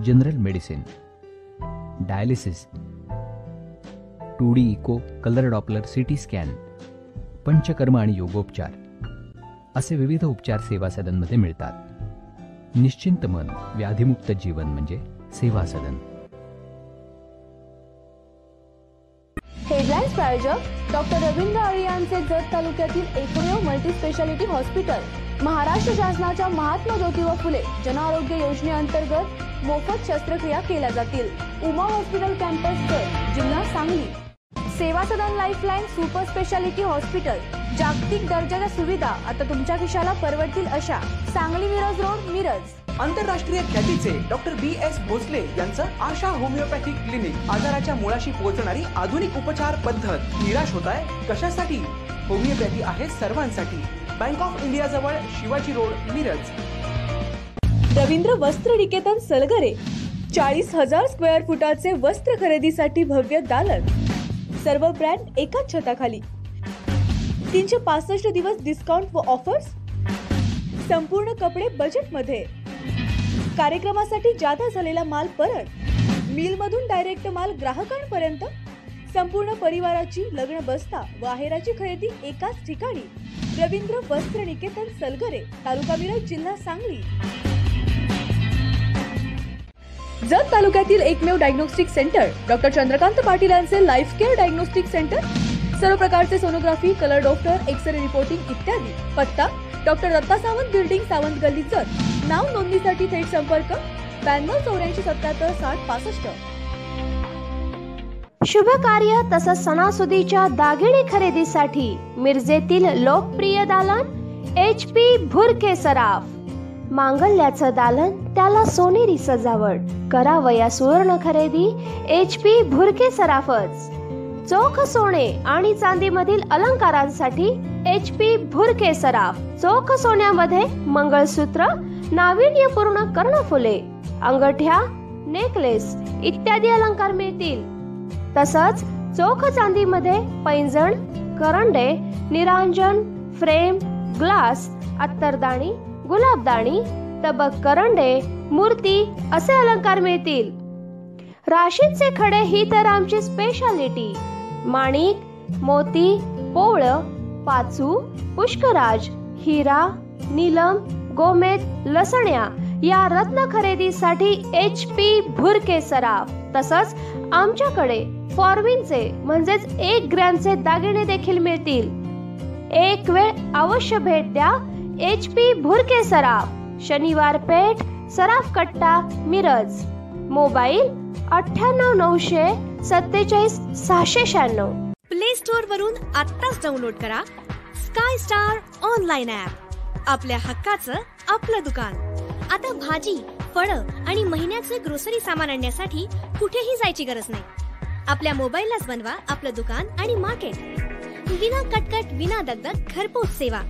general medicine, dialysis, 2D echo, colour doppler, CT scan, panchakarma आणि योगोपचार असे विविध उपचार सेवा सदनमध्ये मिळतात. निश्चिंत मन, व्याधीमुक्त जीवन म्हणजे सेवा सदन. हेडलाईन्स प्रायोजक डॉक्टर रवींद्र अळियांचे जत तालुक्यातील एकमेव मल्टीस्पेशालिटी हॉस्पिटल. महाराष्ट्र शासनाच्या महात्मा ज्योतिबा फुले जनआरोग्य योजनेअंतर्गत मोफत शस्त्रक्रिया केल्या जातील. उमा हॉस्पिटल कॅम्पस जत, जिल्हा सांगली. सेवा सदन लाईफलाईन सुपर स्पेशालिटी हॉस्पिटल. जागतिक दर्जाच्या सुविधा आता तुमच्या खिशाला परवडतील अशा. सांगली मिरज रोड, मिरज. आंतरराष्ट्रीय ख्यातीचे डॉक्टर BS भोसले यांचं आशा होमिओपॅथिक क्लिनिक. आजाराच्या मुळाशी पोहोचणारी आधुनिक उपचार पद्धत. निराश होताय कशासाठी? होमिओपॅथी आहे सर्वांसाठी. बँक ऑफ इंडिया जवळ, शिवाजी रोड, मिरज. रवींद्र वस्त्र निकेतन सलगरे. 40,000 स्क्वेअर फुटाचे वस्त्र खरेदीसाठी भव्य दालन. सर्व ब्रँड एकाच छताखाली. 365 दिवस डिस्काउंट व ऑफर्स. संपूर्ण कपडे बजेट मध्ये. कार्यक्रमासाठी जादा झालेला माल परत. मिलमधून डायरेक्ट माल ग्राहकांपर्यंत संपूर्ण परिवाराची लग्न बस्ता व आहेराची खरेदी एकाच ठिकाणी रवींद्र वस्त्र निकेतन सलगरे, तालुका मिरज, जिल्हा सांगली. जत तालुक्यातील एकमेव diagnostic centre doctor Chandrakant Patil यांचे लाईफ केअर डायग्नोस्टिक सेंटर. सर्व प्रकारचे sonography, colour doctor, x ray reporting इत्यादी. पत्ता डॉक्टर दत्ता सावंत बिल्डिंग, सावंत गल्ली, जत. नाव नोंदणीसाठी थेट संपर्क 9284776065. शुभ कार्य तसंच सणासुदीच्या दागिने खरेदीसाठी मिरजेतील लोकप्रिय दालन HP भुरके सराफ. मांगल्याचं दालन, त्याला सोनेरी सजावट. करावया सुवर्ण खरेदी HP भुरके सराफच. चोख सोने आणि चांदीमधील अलंकारांसाठी HP भुरके सराफ. चोख सोन्यामध्ये मंगळसूत्र, नाविन्यपूर्ण कर्णफुले, अंगठ्या, नेकलेस इत्यादी अलंकार मिळतील. तसंच चोख चांदीमध्ये पैंजण, करंडे, निरांजन, फ्रेम, ग्लास, अत्तरदाणी, गुलाबदाणी, तबक करंडे, मूर्ती असे अलंकार मिळतील. राशींचे खडे ही तर आमची स्पेशालिटी. माणिक, मोती, पोवळं, पाचू, पुष्कराज, हिरा, नीलम, गोमेद, लसण्या या रत्न खरेदीसाठी HP भुरके सराफ. तसंच आमच्याकडे फॉर्मिनचे म्हणजेच 1 ग्रॅमचे दागिने देखील मिळतील. एक वेळ अवश्य भेट द्या HP भुरके सराफ, शनिवार पेठ, सराफ कट्टा, मिरज. मोबाईल 98 947 696. प्ले स्टोअर वरून आत्ताच डाउनलोड करा स्काय स्टार ऑनलाइन ॲप. आपल्या हक्काचं आपलं दुकान. आता भाजी, फळं आणि महिन्याचे ग्रोसरी सामान आणण्यासाठी कुठेही जायची गरज नाही. आपल्या मोबाईललाच बनवा आपलं दुकान आणि मार्केट. विना कटकट, विना दगदग, घरपोच सेवा.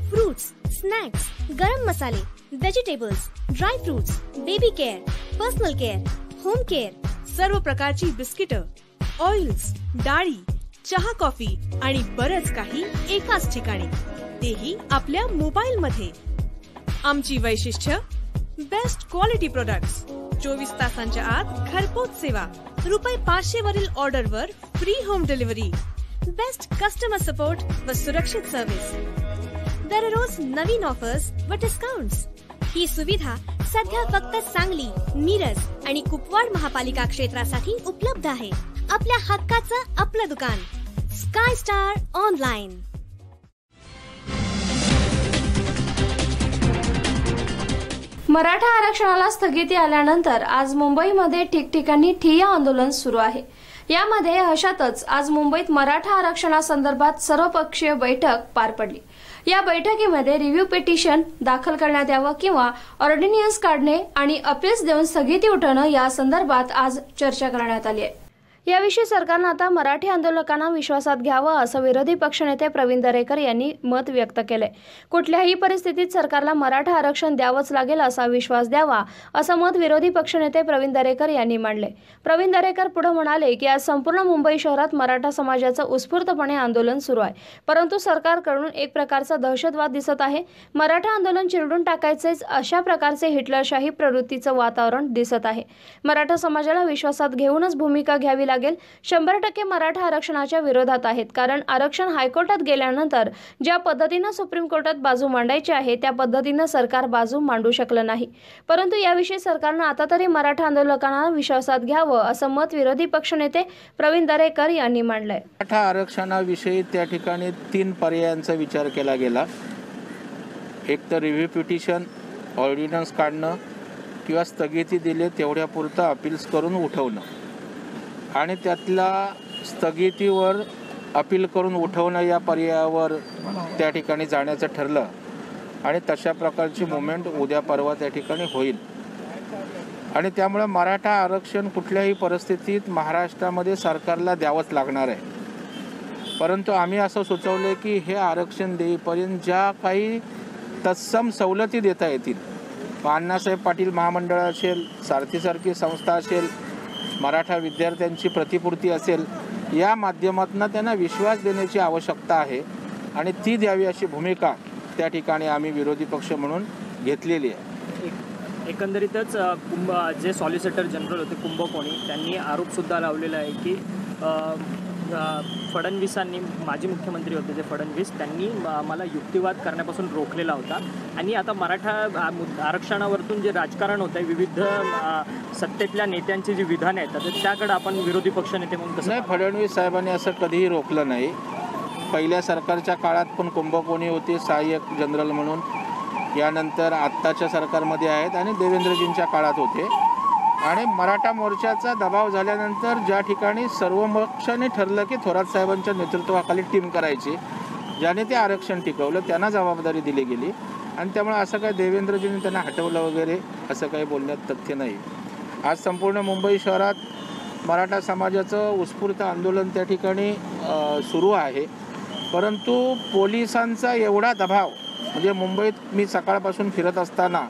फ्रुट्स, स्नॅक्स, गरम मसाले, vegetables, dry fruits, baby care, personal care, home care, सर्व प्रकारची बिस्किटं, ऑइल्स, डाळी, चहा, कॉफी आणि बरंच काही एकाच ठिकाणी, तेही आपल्या मोबाईल मध्ये. आमची वैशिष्ट्य बेस्ट क्वालिटी प्रोडक्ट्स, 24 तासांच्या आत घरपोच सेवा, ₹500 वरील ऑर्डरवर free home delivery, best customer support व सुरक्षित सर्व्हिस. दररोज नवीन ऑफर्स व डिस्काउंट्स. ही सुविधा सध्या फक्त सांगली, मिरज आणि कुपवाड महापालिका क्षेत्रासाठी उपलब्ध आहे. आपल्या हक्काचं आपलं दुकान स्काय स्टार ऑनलाइन. मराठा आरक्षणाला स्थगिती आल्यानंतर आज मुंबईमध्ये ठिकठिकाणी ठिय्या आंदोलन सुरू आहे. यामध्ये अशातच आज मुंबईत मराठा आरक्षणासंदर्भात सर्वपक्षीय बैठक पार पडली. या बैठकीमध्ये रिव्ह्यू पिटिशन दाखल करण्यात यावं किंवा ऑर्डिनन्स काढणे आणि अपील्स देऊन स्थगिती उठवणं या संदर्भात आज चर्चा करण्यात आली आहे. याविषयी सरकारनं आता मराठी आंदोलकांना विश्वासात घ्यावं असं विरोधी पक्षनेते प्रवीण दरेकर यांनी मत व्यक्त केलंय. कुठल्याही परिस्थितीत सरकारला मराठा आरक्षण द्यावंच लागेल असा विश्वास द्यावा असं मत विरोधी पक्षनेते प्रवीण दरेकर यांनी मांडले. प्रवीण दरेकर पुढे म्हणाले की आज संपूर्ण मुंबई शहरात मराठा समाजाचं उत्स्फूर्तपणे आंदोलन सुरू आहे, परंतु सरकारकडून एक प्रकारचा दहशतवाद दिसत आहे. मराठा आंदोलन चिरडून टाकायचेच अशा प्रकारचे हिटलरशाही प्रवृत्तीचं वातावरण दिसत आहे. मराठा समाजाला विश्वासात घेऊनच भूमिका घ्यावी लागेल. 100% मराठा आरक्षणाच्या विरोधात आहेत, कारण आरक्षण हायकोर्टात गेल्यानंतर ज्या पद्धतीनं सुप्रीम कोर्टात बाजू मांडायची आहे त्या पद्धतीनं सरकार बाजू मांडू शकलं नाही. परंतु याविषयी सरकारनं आता तरी मराठा आंदोलकांना विश्वासात घ्यावं असं मत विरोधी पक्षनेते प्रवीण दरेकर यांनी मांडलंय. मराठा आरक्षणाविषयी त्या ठिकाणी 3 पर्यायांचा विचार केला गेला. एक तर रिव्ह्यू पिटिशन, ऑर्डिनन्स काढणं किंवा स्थगिती दिले तेवढ्यापुरतं अपील्स करून उठवणं, आणि त्यातला स्थगितीवर अपील करून उठवणं या पर्यायावर त्या ठिकाणी जाण्याचं ठरलं. आणि तशा प्रकारची मुवमेंट उद्या परवा त्या ठिकाणी होईल. आणि त्यामुळे मराठा आरक्षण कुठल्याही परिस्थितीत महाराष्ट्रामध्ये सरकारला द्यावंच लागणार आहे. परंतु आम्ही असं सुचवलं की हे आरक्षण देईपर्यंत ज्या काही तत्सम सवलती देता येतील, अण्णासाहेब पाटील महामंडळ असेल, सारथीसारखी संस्था असेल, मराठा विद्यार्थ्यांची प्रतिपूर्ती असेल, या माध्यमातून त्यांना विश्वास देण्याची आवश्यकता आहे आणि ती द्यावी अशी भूमिका त्या ठिकाणी आम्ही विरोधी पक्ष म्हणून घेतलेली आहे. एकंदरीतच जे सॉलिसिटर जनरल होते कुंभकोणी त्यांनी आरोपसुद्धा लावलेला आहे की फडणवीसांनी, माजी मुख्यमंत्री होते जे फडणवीस, त्यांनी मला युक्तिवाद करण्यापासून रोखलेला होता आणि आता मराठा आरक्षणावरतून जे राजकारण होतं आहे, विविध सत्तेतल्या नेत्यांची जी विधानं आहेत तर त्याकडे आपण विरोधी पक्षनेते म्हणून कसं? नाही, फडणवीस साहेबांनी असं कधीही रोखलं नाही. पहिल्या सरकारच्या काळात पण कुंभकोणी होते सहाय्यक जनरल म्हणून, यानंतर आत्ताच्या सरकारमध्ये आहेत आणि देवेंद्रजींच्या काळात होते. आणि मराठा मोर्चाचा दबाव झाल्यानंतर ज्या ठिकाणी सर्वपक्षाने ठरलं की थोरात साहेबांच्या नेतृत्वाखाली टीम करायची, ज्याने ते आरक्षण टिकवलं त्यांना जबाबदारी दिली गेली. आणि त्यामुळे असं काय देवेंद्रजींनी त्यांना हटवलं वगैरे असं काही बोलण्यात तथ्य नाही. आज संपूर्ण मुंबई शहरात मराठा समाजाचं उत्स्फूर्त आंदोलन त्या ठिकाणी सुरू आहे. परंतु पोलिसांचा एवढा दबाव, म्हणजे मुंबईत मी सकाळपासून फिरत असताना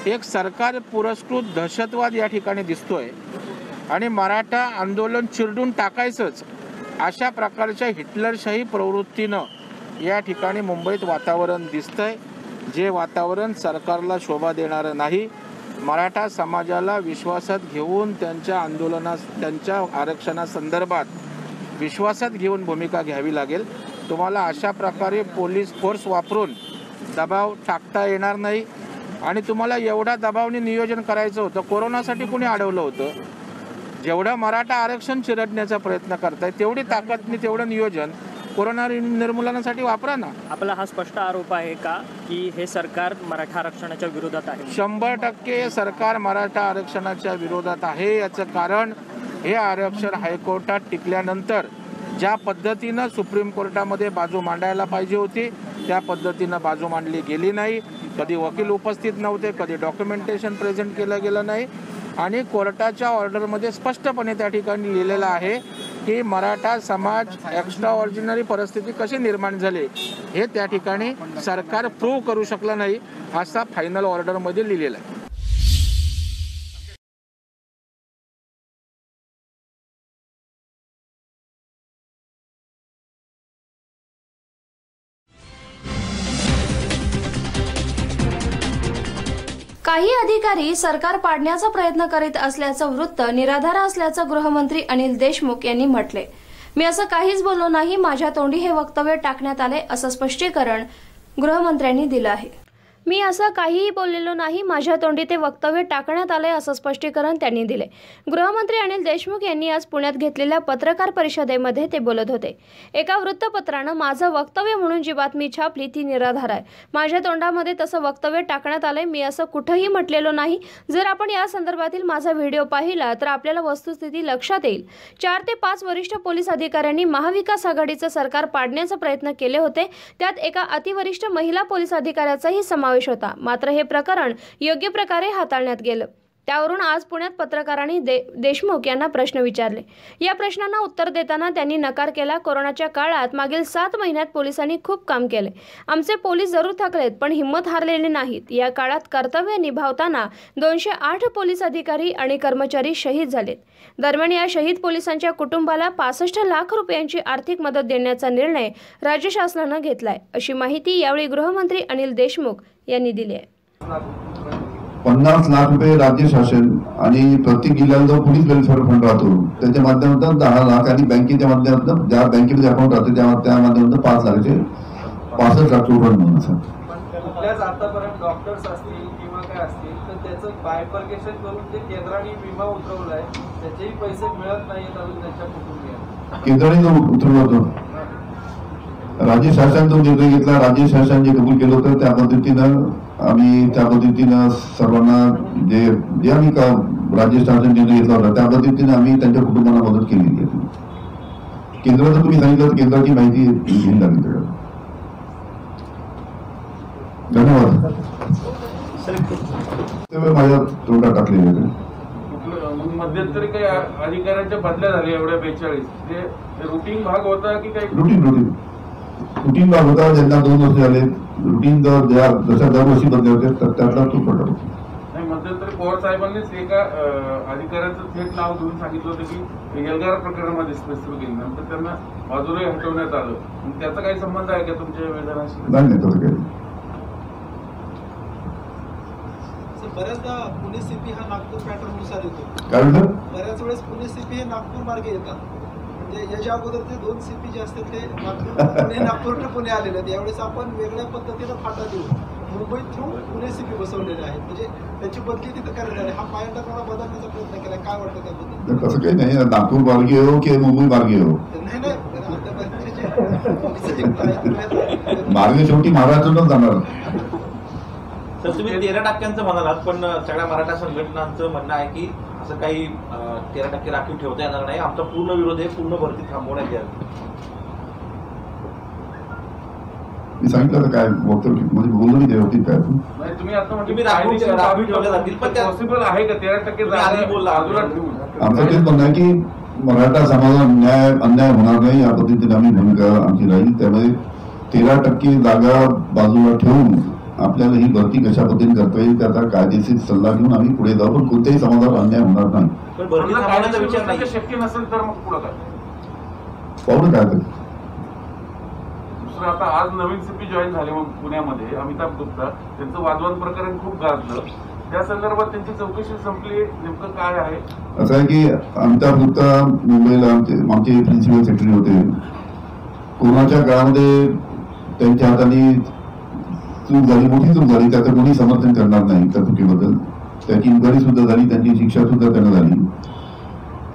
एक सरकार पुरस्कृत दहशतवाद या ठिकाणी दिसतोय आणि मराठा आंदोलन चिरडून टाकायचंच अशा प्रकारच्या हिटलरशाही प्रवृत्तीनं या ठिकाणी मुंबईत वातावरण दिसतंय, जे वातावरण सरकारला शोभा देणारं नाही. मराठा समाजाला विश्वासात घेऊन त्यांच्या आंदोलनास, त्यांच्या आरक्षणासंदर्भात विश्वासात घेऊन भूमिका घ्यावी लागेल. तुम्हाला अशा प्रकारे पोलीस फोर्स वापरून दबाव टाकता येणार नाही. आणि तुम्हाला एवढा दबावने नियोजन करायचं होतं, कोरोनासाठी कुणी अडवलं होतं? जेवढं मराठा आरक्षण चिरडण्याचा प्रयत्न करताय तेवढी ताकदने तेवढं नियोजन कोरोना निर्मूलनासाठी वापरा ना. आपला हा स्पष्ट आरोप आहे का की हे सरकार मराठा आरक्षणाच्या विरोधात आहे? 100% सरकार मराठा आरक्षणाच्या विरोधात आहे. याचं कारण हे आरक्षण हायकोर्टात टिकल्यानंतर ज्या पद्धतीनं सुप्रीम कोर्टामध्ये बाजू मांडायला पाहिजे होती त्या पद्धतीनं बाजू मांडली गेली नाही. कधी वकील उपस्थित नव्हते, कधी डॉक्युमेंटेशन प्रेझेंट केलं गेलं नाही. आणि कोर्टाच्या ऑर्डरमध्ये स्पष्टपणे त्या ठिकाणी लिहिलेलं आहे की मराठा समाज एक्स्ट्रा ऑर्डिनरी परिस्थिती कशी निर्माण झाली हे त्या ठिकाणी सरकार प्रूव्ह करू शकलं नाही, असा फायनल ऑर्डरमध्ये लिहिलेला आहे. काही अधिकारी सरकार पाडण्याचा प्रयत्न करीत असल्याचं वृत्त निराधार असल्याचं गृहमंत्री अनिल देशमुख यांनी म्हटले. मी असं काहीच बोललो नाही, माझ्या तोंडी हे वक्तव्य टाकण्यात आले असं स्पष्टीकरण गृहमंत्र्यांनी दिलं आहे. मी असं काहीही बोललेलो नाही, माझ्या तोंडी ते वक्तव्य टाकण्यात आले असं स्पष्टीकरण त्यांनी दिले. गृहमंत्री अनिल देशमुख यांनी आज पुण्यात घेतलेल्या पत्रकार परिषदेमध्ये ते बोलत होते. एका वृत्तपत्रानं माझं वक्तव्य म्हणून जी बातमी छापली ती निराधार आहे. माझ्या तोंडामध्ये तसं वक्तव्य टाकण्यात आलंय, मी असं कुठंही म्हटलेलो नाही. जर आपण या संदर्भातील माझा व्हिडिओ पाहिला तर आपल्याला वस्तुस्थिती लक्षात येईल. 4 ते 5 वरिष्ठ पोलीस अधिकाऱ्यांनी महाविकास आघाडीचं सरकार पाडण्याचा प्रयत्न केले होते. त्यात एका अतिवरिष्ठ महिला पोलीस अधिकाऱ्याचाही समावेश होता. मात्र हे प्रकरण योग्य प्रकारे हाताळण्यात गेलं. त्यावरून आज पुण्यात पत्रकारांनी देशमुख यांना प्रश्न विचारले. या प्रश्नांना उत्तर देताना त्यांनी नकार केला. कोरोनाच्या काळात मागील 7 महिन्यात पोलिसांनी खूप काम केले. आमचे पोलीस जरूर थकलेत पण हिंमत हारलेले नाहीत. या काळात कर्तव्य निभावताना 208 पोलीस अधिकारी आणि कर्मचारी शहीद झालेत. दरम्यान या शहीद पोलिसांच्या कुटुंबाला 65 लाख रुपयांची आर्थिक मदत देण्याचा निर्णय राज्य शासनानं घेतलाय, अशी माहिती यावेळी गृहमंत्री अनिल देशमुख यांनी दिली आहे. 50 लाख रुपये राज्य शासन आणि प्रत्येक जिल्ह्याला जो पोलीस वेलफेअर फंड राहतो त्याच्या माध्यमातून 10 लाख आणि बँकेच्या माध्यमातून ज्या बँकेमध्ये अकाउंट राहते त्या माध्यमातून 5 लाखाचे 65 लाख रुपये म्हणून सर. कुठल्याच आतापर्यंत डॉक्टर्स असतील किंवा काय असतील तर त्याचं बायफर्केशन करून जे केंद्राने विमा उतरवलाय त्याचेही पैसे मिळत नाहीत अजून त्यांच्या कुटुंबियांना. केंद्राने जो उतरवला होतो राज्य शासन जो निर्णय घेतला, राज्य शासन जे कबूल केलं होतं त्या पद्धतीनं सर्वांना जे आम्ही राज्य शासन निर्णय घेतला होता त्या पद्धतीने आम्ही त्यांच्या कुटुंबाला मदत केलेली आहे. केंद्राचं तुम्ही सांगितलं केंद्राची माहिती घेऊन लागली. धन्यवाद. माझ्या तोंडात टाकलेले मध्यंतरी काही अधिकाऱ्यांच्या बदल्या झाल्या एवढ्या 42 ते रुटीन भाग होता की काही? रुटीन भाग होता. ज्यांना 2 वर्ष झाले रुटीन जशा दरवर्षी बदल्या होत्या त्यातला तो पडला. नाही, मध्यंतरी पवार साहेबांनीच एका अधिकाऱ्याचं थेट नाव घेऊन सांगितलं होतं की एल्गार प्रकरणामध्ये स्पेसिफिक नंतर त्यांना बाजूला हटवण्यात आलं. त्याचा काही संबंध आहे का तुमच्या वेदनाशी? नाही तसं काही. बऱ्याचदा पुणे सीपी हा नागपूर पॅटर्ननुसार येतो. काय म्हणतात? बऱ्याच वेळेस पुणे सीपी हे नागपूर मार्गे येतात. म्हणजे याच्या अगोदर ते 2 सीपी जे असतात ते नागपूर टू पुणे आलेले आहेत. यावेळेस आपण वेगळ्या पद्धतीनं फाटा देऊ मुंबई थ्रू पुणे सीपी बसवलेले आहेत. म्हणजे त्याची बदली तिथं करण्यात आली. हा पायंडा थोडा बदलण्याचा प्रयत्न केला. काय वाटतं त्याबद्दल? तसं काही नाही. नागपूर मार्गे हो की मुंबई मार्गे हो, मार्गे शेवटी महाराष्ट्रातूनच जाणार. तर तुम्ही 13% म्हणालात, पण सगळ्या मराठा संघटनांचं म्हणणं आहे की असं काही 13% राखीव ठेवता येणार नाही. आमचा पूर्ण विरोध आहे, पूर्ण भरती थांबवण्यात यावी. मी सांगितलं तर काय वक्तव्य म्हणजे बोलून देवती काय तुम्ही आता तुम्ही राखीव ठेवल्या जातील, पण पॉसिबल आहे का 13% बोलला आमचं तेच म्हणणं आहे की मराठा समाजाला अन्याय होणार नाही या पद्धतीने आम्ही भूमिका आमची राहील. त्यामध्ये 13% जागा बाजूला ठेवून आपल्याला ही भरती कशा पद्धतीने करता येईल त्याचा कायदेशीर सल्ला घेऊन आम्ही पुढे जाऊ. पण कोणत्याही समाजाला अन्याय होणार नाही. शक्य नसेल तर मग पुढे काय पाहू काय तर. आता आज नवीन सीपी जॉईन झाले मग पुण्यामध्ये अमिताभ गुप्ता, त्यांचं वादवाद प्रकरण खूप गाजलं. त्या संदर्भात त्यांची चौकशी संपली, नेमकं काय आहे? असं आहे की अमिताभ गुप्ता मुंबईला आमचे प्रिन्सिपल सेक्रेटरी होते. कोरोनाच्या काळामध्ये त्यांच्या हाताने चूक झाली, मोठी चूक झाली. त्याचं कोणी समर्थन करणार नाही त्या चुकीबद्दल. त्याची इन्क्वायरी सुद्धा झाली, त्यांची शिक्षा सुद्धा त्यांना झाली.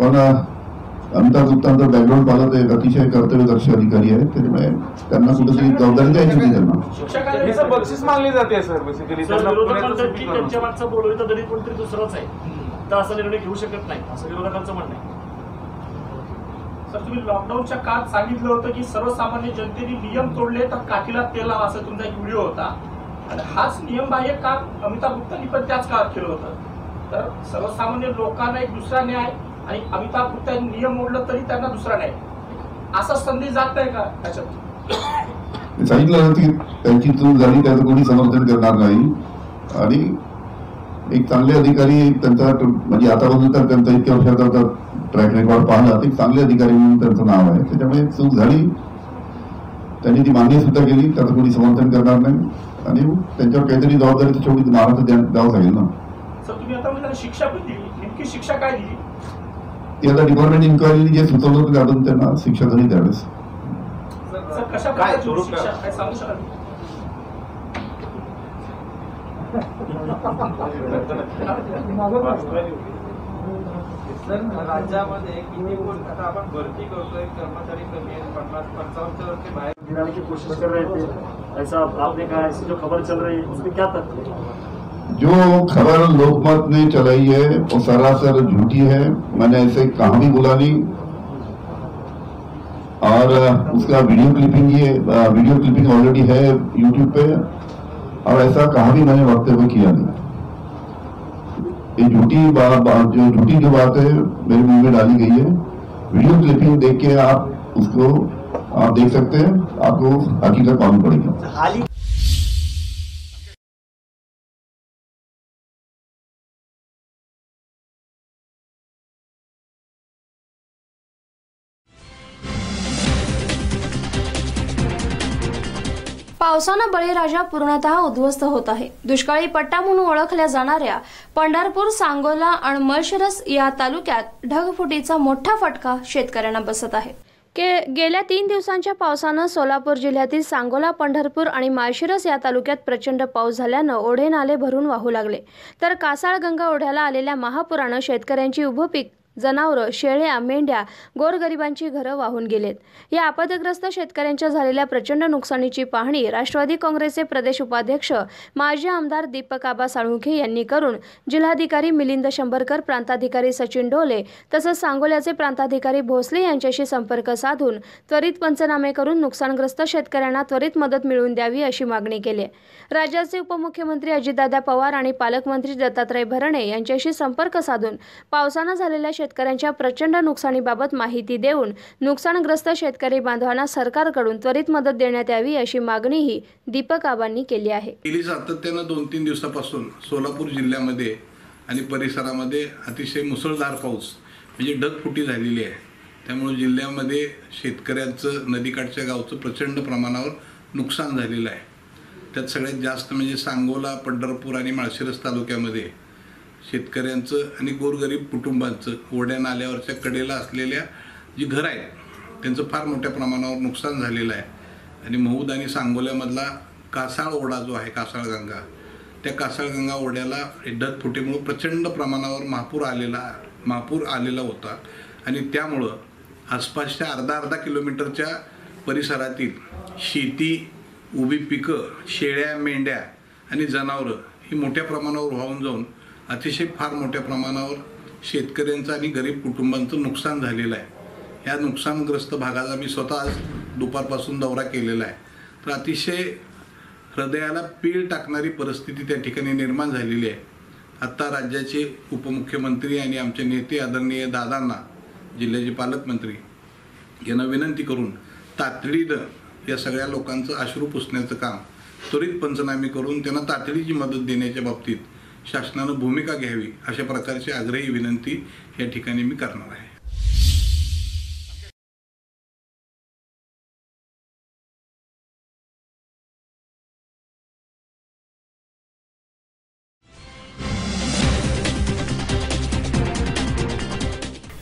पण अमिताभ गुप्तांचं बॅकग्राऊंड पाहिलं तर एक अतिशय कर्तव्यदक्ष अधिकारी आहे. त्याच्यामुळे त्यांना कुठेतरी जबाबदारी द्यायची होती त्यांना. बक्षीस मागली जाते सर बेसिकली. त्यांच्या मागचा बोलवलं तरी कोणतरी दुसराच आहे, तर असा निर्णय घेऊ शकत नाही असं विरोधकांचं म्हणणं आहे. सर, तुम्ही लॉकडाऊनच्या काळात सांगितलं होतं की सर्वसामान्य जनतेने नियम तोडले तर काठीला तेल लावा, असा तुमचा एक व्हिडिओ होता. आणि हाच नियमबाह्य काम अमिताभ गुप्तांनी पण त्याच काळात केलं होतं. तर सर्वसामान्य लोकांना एक दुसरा न्याय आणि अमिताभ गुप्तांनी नियम मोडलं तरी त्यांना दुसरा न्याय, असा संधी जात नाही का त्याच्यात? सांगितलं की त्यांची चूक झाली, त्याचं कोणी समर्थन करणार नाही. आणि एक चांगले अधिकारी त्यांचा म्हणजे आतापासून तर त्यांचा इतक्या वर्षाचा ट्रॅक रेकॉर्ड पाहिला तर चांगले अधिकारी म्हणून त्यांचं नाव आहे. त्याच्यामुळे चूक झाली, त्यांनी ती मान्य सुद्धा केली, त्याचं कोणी समर्थन करणार नाही. आणि त्यांच्यावर काहीतरी जबाबदारी शेवटी महाराष्ट्र द्यावं लागेल ना. सर, तुम्ही आता म्हणजे शिक्षा पण दिली, नेमकी शिक्षा काय दिली? ती आता डिपार्टमेंट इन्क्वायरीने जे सुचवलं होतं त्यातून त्यांना शिक्षा झाली त्यावेळेस. कशा काय शिक्षा काय सांगू शकाल? सर, राज्यामध्ये किती आता आपण भरती करतोय, कर्मचारी कमी आहेत, 50-55% बाहेर गिराने की कोशिश कर रहे थे. ऐसा आपने कहा, ऐसी जो खबर चल रही है उसमें क्या तथ्य है? जो खबर लोकमत ने चलाई है वो सरासर झूठी है. मैंने ऐसे कहाँ भी बोला नहीं. और उसका वीडियो क्लिपिंग ऑलरेडी है यूट्यूब पे. और ऐसा कहाँ भी मैंने वक्तव्य किया नहीं. ये झूठी बात है मेरे मुंह में डाली गई है. वीडियो क्लिपिंग देख के आप देख सकते हैं, आपको हकीकत मालूम पड़ेगी. पावसानं बळीराजा पूर्णतः उद्ध्वस्त होत आहे. दुष्काळी पट्टा म्हणून ओळखल्या जाणाऱ्या पंढरपूर, सांगोला आणि माळशिरस या तालुक्यात ढगफुटीचा मोठा फटका शेतकऱ्यांना बसत आहे. गेल्या 3 दिवसांच्या पावसानं सोलापूर जिल्ह्यातील सांगोला, पंढरपूर आणि माळशिरस या तालुक्यात प्रचंड पाऊस झाल्यानं ओढे नाले भरून वाहू लागले. तर कासाळगंगा ओढ्याला आलेल्या महापुरानं शेतकऱ्यांची उभं पीक, जनावरं, शेळ्या, मेंढ्या, गोरगरिबांची घरं वाहून गेलेत. या आपदग्रस्त शेतकऱ्यांच्या झालेल्या प्रचंड नुकसानीची पाहणी राष्ट्रवादी काँग्रेसचे प्रदेश उपाध्यक्ष माजी आमदार दीपक आबा साळुंखे यांनी करून जिल्हाधिकारी मिलिंद शंभरकर, प्रांताधिकारी सचिन डोले तसंच सांगोल्याचे प्रांताधिकारी भोसले यांच्याशी संपर्क साधून त्वरित पंचनामे करून नुकसानग्रस्त शेतकऱ्यांना त्वरित मदत मिळवून द्यावी अशी मागणी केली. राज्याचे उपमुख्यमंत्री अजितदादा पवार आणि पालकमंत्री दत्तात्रय भरणे यांच्याशी संपर्क साधून पावसानं झालेल्या शेतकऱ्यांच्या प्रचंड नुकसानीबाबत माहिती देऊन नुकसानग्रस्त शेतकरी बांधवांना सरकारकडून त्वरित मदत देण्यात यावी अशी मागणीही दीपक आबांनी केली आहे. गेली सातत्यानं 2-3 दिवसापासून सोलापूर जिल्ह्यामध्ये आणि परिसरामध्ये अतिशय मुसळधार पाऊस म्हणजे ढगफुटी झालेली आहे. त्यामुळे जिल्ह्यामध्ये शेतकऱ्यांचं, नदीकाठच्या गावचं प्रचंड प्रमाणावर नुकसान झालेलं आहे. त्यात सगळ्यात जास्त म्हणजे सांगोला, पंढरपूर आणि माळशिरस तालुक्यामध्ये शेतकऱ्यांचं आणि गोरगरीब कुटुंबांचं ओढ्या नाल्यावरच्या कडेला असलेल्या जी घरं आहेत त्यांचं फार मोठ्या प्रमाणावर नुकसान झालेलं आहे. आणि महूद आणि सांगोल्यामधला कासाळ ओढा जो आहे, कासाळगंगा, त्या कासाळगंगा ओढ्याला ढगफुटीमुळे प्रचंड प्रमाणावर महापूर आलेला होता. आणि त्यामुळं आसपासच्या अर्धा किलोमीटरच्या परिसरातील शेती, उभी पिकं, शेळ्या, मेंढ्या आणि जनावरं ही मोठ्या प्रमाणावर वाहून जाऊन अतिशय फार मोठ्या प्रमाणावर शेतकऱ्यांचं आणि गरीब कुटुंबांचं नुकसान झालेलं आहे. या नुकसानग्रस्त भागाचा मी स्वतः आज दुपारपासून दौरा केलेला आहे. तर अतिशय हृदयाला पीळ टाकणारी परिस्थिती त्या ठिकाणी निर्माण झालेली आहे. आत्ता राज्याचे उपमुख्यमंत्री आणि आमचे नेते आदरणीय दादांना, जिल्ह्याचे पालकमंत्री यांना विनंती करून तातडीनं या सगळ्या लोकांचं अश्रू पुसण्याचं काम त्वरित पंचनामे करून त्यांना तातडीची मदत देण्याच्या बाबतीत शासनानं भूमिका घ्यावी, अशा प्रकारची आग्रही विनंती या ठिकाणी मी करणार आहे.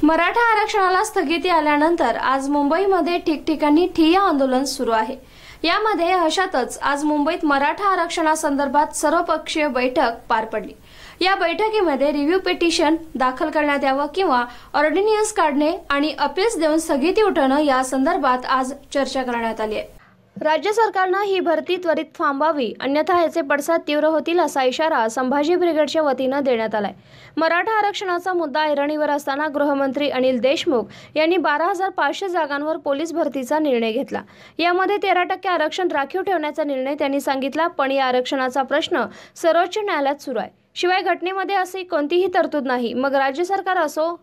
मराठा आरक्षणाला स्थगिती आल्यानंतर आज मुंबईमध्ये ठिकठिकाणी ठिय्या आंदोलन सुरू आहे. यामध्ये अशातच आज मुंबईत मराठा आरक्षणासंदर्भात सर्वपक्षीय बैठक पार पडली. या बैठकीमध्ये रिव्ह्यू पिटिशन दाखल करण्यात यावं किंवा ऑर्डिनन्स काढणे आणि अपील्स देऊन स्थगिती उठवणं या संदर्भात आज चर्चा करण्यात आली आहे. राज्य सरकारनं ही भरती त्वरित थांबावी, अन्यथा याचे पडसाद तीव्र होतील असा इशारा संभाजी ब्रिगेडच्या वतीनं देण्यात आलाय. मराठा आरक्षणाचा मुद्दा ऐरणीवर असताना गृहमंत्री अनिल देशमुख यांनी 12,500 जागांवर पोलीस भरतीचा निर्णय घेतला. यामध्ये 13% आरक्षण राखीव ठेवण्याचा निर्णय त्यांनी सांगितला. पण या आरक्षणाचा प्रश्न सर्वोच्च न्यायालयात सुरू आहे. शिवाय घटनेमध्ये अशी कोणतीही तरतूद नाही. मग राज्य सरकार असो